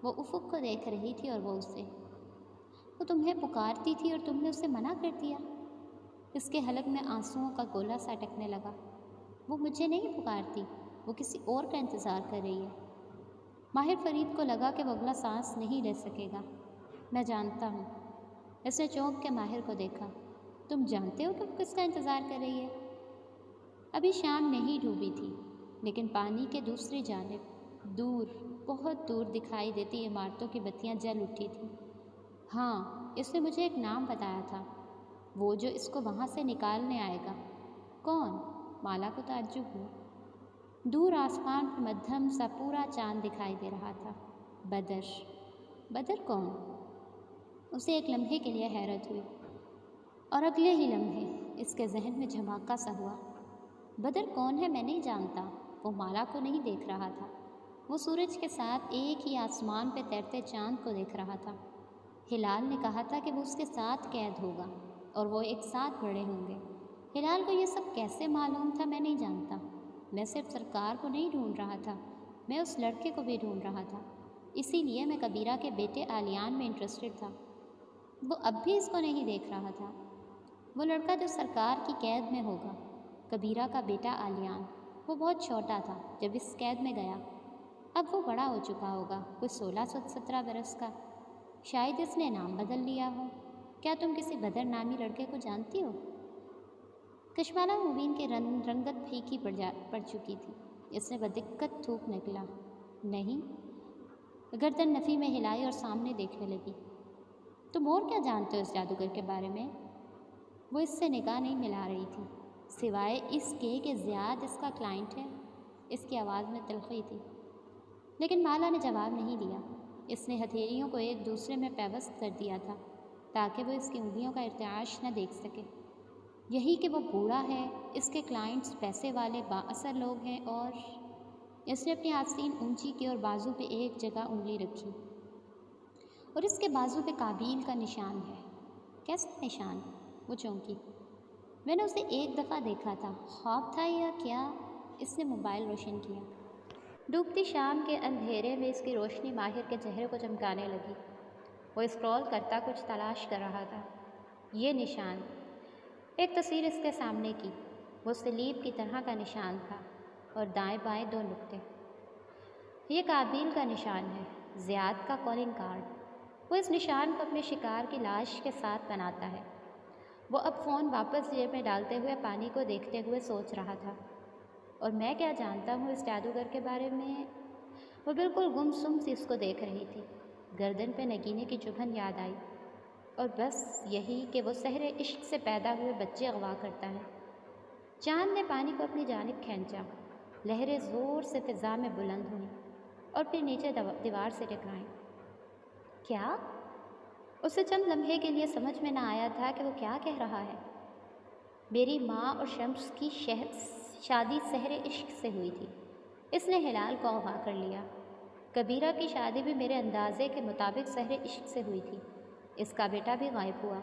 وہ افق کو دیکھ رہی تھی اور وہ اسے۔ وہ تمہیں پکارتی تھی اور تم نے اسے منع کر دیا۔ اس کے حلق میں آنسوؤں کا گولا سا اٹکنے لگا۔ وہ مجھے نہیں پکارتی، وہ کسی اور کا انتظار کر رہی ہے۔ ماہر فرید کو لگا کہ وہ اگلا سانس نہیں لے سکے گا۔ میں جانتا ہوں۔ اس نے چونک کے ماہر کو دیکھا۔ تم جانتے ہو کہ وہ کس کا انتظار کر رہی ہے؟ ابھی شام نہیں ڈوبی تھی، لیکن پانی کے دوسری جانب دور، بہت دور دکھائی دیتی عمارتوں کی بتیاں جل اٹھی تھیں۔ ہاں، اس نے مجھے ایک نام بتایا تھا، وہ جو اس کو وہاں سے نکالنے آئے گا۔ کون؟ مالا کو تعجب ہوا۔ دور آسمان پر مدھم سا پورا چاند دکھائی دے رہا تھا۔ بدر؟ بدر کون؟ اسے ایک لمحے کے لیے حیرت ہوئی اور اگلے ہی لمحے اس کے ذہن میں جھماکا سا ہوا۔ بدر کون ہے؟ میں نہیں جانتا۔ وہ مالا کو نہیں دیکھ رہا تھا، وہ سورج کے ساتھ ایک ہی آسمان پہ تیرتے چاند کو دیکھ رہا تھا۔ ہلال نے کہا تھا کہ وہ اس کے ساتھ قید ہوگا اور وہ ایک ساتھ بڑے ہوں گے۔ ہلال کو یہ سب کیسے معلوم تھا؟ میں نہیں جانتا۔ میں صرف سرکار کو نہیں ڈھونڈ رہا تھا، میں اس لڑکے کو بھی ڈھونڈ رہا تھا۔ اسی لیے میں کبیرہ کے بیٹے آلیان میں انٹرسٹڈ تھا۔ وہ اب بھی اس کو نہیں دیکھ رہا تھا۔ وہ لڑکا جو سرکار کی قید میں ہوگا، کبیرہ کا بیٹا آلیان، وہ بہت چھوٹا تھا جب اس قید میں گیا۔ اب وہ بڑا ہو چکا ہوگا، کوئی 16-17 برس کا۔ شاید اس نے نام بدل لیا ہو۔ کیا تم کسی بدر نامی لڑکے کو جانتی ہو؟ کشمالہ مبین کی رنگت پھیکی پڑ چکی تھی۔ اس نے بدقت تھوک نکلا۔ نہیں۔ گردن نفی میں ہلائی اور سامنے دیکھنے لگی۔ تم اور کیا جانتے ہو اس جادوگر کے بارے میں؟ وہ اس سے نگاہ نہیں ملا رہی تھی، سوائے اس کے کہ زیاد اس کا کلائنٹ ہے۔ اس کی آواز میں تلخی تھی، لیکن مالا نے جواب نہیں دیا۔ اس نے ہتھیلیوں کو ایک دوسرے میں پیوست کر دیا تھا تاکہ وہ اس کی انگلیوں کا ارتعاش نہ دیکھ سکے۔ یہی کہ وہ بوڑھا ہے، اس کے کلائنٹس پیسے والے با اثر لوگ ہیں، اور اس نے اپنی آستین اونچی کی اور بازو پہ ایک جگہ انگلی رکھی، اور اس کے بازو پہ قابیل کا نشان ہے۔ کیسا نشان؟ وہ چونکی۔ میں نے اسے ایک دفعہ دیکھا تھا، خواب تھا یا کیا؟ اس نے موبائل روشن کیا۔ ڈوبتی شام کے اندھیرے میں اس کی روشنی ماہر کے چہرے کو چمکانے لگی۔ وہ اسکرول کرتا کچھ تلاش کر رہا تھا۔ یہ نشان، ایک تصویر اس کے سامنے کی، وہ سلیب کی طرح کا نشان تھا اور دائیں بائیں 2 نقطے۔ یہ قابیل کا نشان ہے، زیاد کا کالنگ کارڈ۔ وہ اس نشان کو اپنے شکار کی لاش کے ساتھ بناتا ہے۔ وہ اب فون واپس جیب میں ڈالتے ہوئے پانی کو دیکھتے ہوئے سوچ رہا تھا، اور میں کیا جانتا ہوں اس جادوگر کے بارے میں؟ وہ بالکل گم سم سی اس کو دیکھ رہی تھی۔ گردن پہ نگینے کی چبھن یاد آئی، اور بس یہی کہ وہ سحر عشق سے پیدا ہوئے بچے اغوا کرتا ہے۔ چاند نے پانی کو اپنی جانب کھینچا، لہریں زور سے فضا میں بلند ہوئیں اور پھر نیچے دیوار سے ٹکرائیں۔ کیا؟ اسے چند لمحے کے لیے سمجھ میں نہ آیا تھا کہ وہ کیا کہہ رہا ہے۔ میری ماں اور شمس کی شادی سحر عشق سے ہوئی تھی۔ اس نے ہلال کو اغوا کر لیا۔ کبیرہ کی شادی بھی میرے اندازے کے مطابق سحر عشق سے ہوئی تھی۔ اس کا بیٹا بھی غائب ہوا۔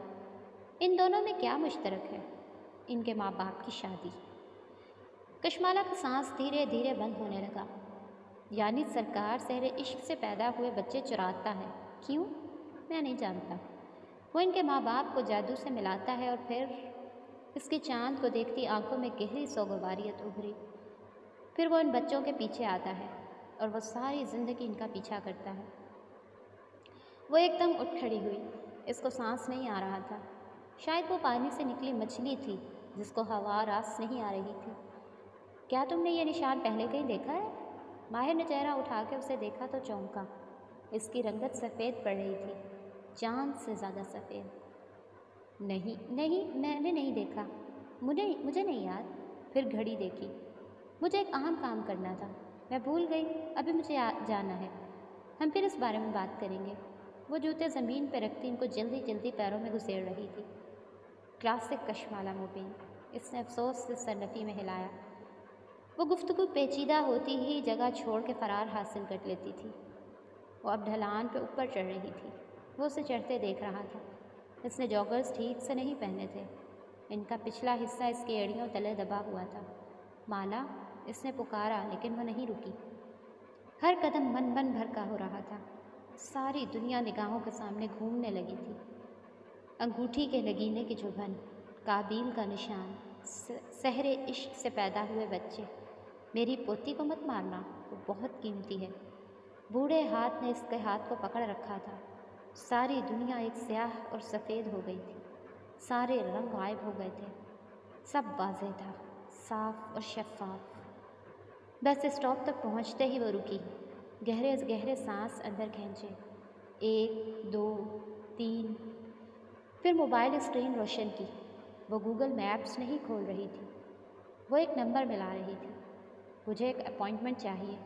ان دونوں میں کیا مشترک ہے؟ ان کے ماں باپ کی شادی۔ کشمالہ کا سانس دھیرے دھیرے بند ہونے لگا۔ یعنی سرکار سحر عشق سے پیدا ہوئے بچے چراتا ہے۔ کیوں؟ میں نہیں جانتا۔ وہ ان کے ماں باپ کو جادو سے ملاتا ہے، اور پھر اس کی چاند کو دیکھتی آنکھوں میں گہری سوگواریت ابھری۔ پھر وہ ان بچوں کے پیچھے آتا ہے اور وہ ساری زندگی ان کا پیچھا کرتا ہے۔ وہ ایک دم اٹھ کھڑی ہوئی۔ اس کو سانس نہیں آ رہا تھا۔ شاید وہ پانی سے نکلی مچھلی تھی جس کو ہوا راس نہیں آ رہی تھی۔ کیا تم نے یہ نشان پہلے کہیں دیکھا ہے؟ ماہر نے چہرہ اٹھا کے اسے دیکھا تو چونکا۔ اس کی رنگت سفید پڑ رہی تھی، چاند سے زیادہ سفید۔ نہیں، میں نے نہیں دیکھا، مجھے نہیں یاد۔ پھر گھڑی دیکھی۔ مجھے ایک اہم کام کرنا تھا، میں بھول گئی۔ ابھی مجھے جانا ہے، ہم پھر اس بارے میں بات کریں گے۔ وہ جوتے زمین پہ رکھتی ان کو جلدی جلدی پیروں میں گھسیڑ رہی تھی۔ کلاسک کشمالہ مبین، اس نے افسوس سے سرنفی میں ہلایا۔ وہ گفتگو پیچیدہ ہوتی ہی جگہ چھوڑ کے فرار حاصل کر لیتی تھی۔ وہ اب ڈھلان پہ اوپر چڑھ رہی تھی۔ وہ اسے چڑھتے دیکھ رہا تھا۔ اس نے جاگرز ٹھیک سے نہیں پہنے تھے، ان کا پچھلا حصہ اس کی ایڑیوں تلے دبا ہوا تھا۔ مالا، اس نے پکارا، لیکن وہ نہیں رکی۔ ہر قدم من بھر کا ہو رہا تھا۔ ساری دنیا نگاہوں کے سامنے گھومنے لگی تھی۔ انگوٹھی کے نگینے کی چبھن، قابیل کا نشان، سحر عشق سے پیدا ہوئے بچے۔ میری پوتی کو مت مارنا، وہ بہت قیمتی ہے۔ بوڑھے ہاتھ نے اس کے ہاتھ کو پکڑ رکھا تھا۔ ساری دنیا ایک سیاہ اور سفید ہو گئی تھی، سارے رنگ غائب ہو گئے تھے، سب واضح تھا، صاف اور شفاف۔ بس اسٹاپ تک پہنچتے ہی وہ رکی، گہرے سانس اندر کھینچے۔ 1 2 3، پھر موبائل اسکرین روشن کی۔ وہ گوگل میپس نہیں کھول رہی تھی، وہ ایک نمبر ملا رہی تھی۔ مجھے ایک اپوائنٹمنٹ چاہیے۔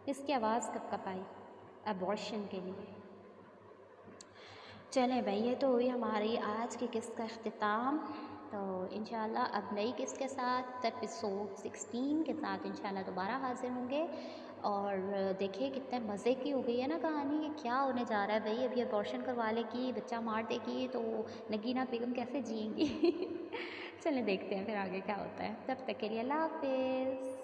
اس کی آواز کپ کپ آئی۔ ابارشن کے لیے۔ چلیں بھائی، یہ تو ہوئی ہماری آج کی قسط کا اختتام۔ تو انشاءاللہ اب نئی قسط کے ساتھ ایپیسوڈ 16 کے ساتھ انشاءاللہ دوبارہ حاضر ہوں گے۔ اور دیکھیں کتنے مزے کی ہو گئی ہے نا کہانی، کہ کیا ہونے جا رہا ہے بھائی، ابھی ابارشن کروا لے گی، بچہ مار دے گی، تو نگینہ بیگم کیسے جئیں گی؟ چلیں دیکھتے ہیں پھر آگے کیا ہوتا ہے۔ تب تک کے لیے اللہ حافظ۔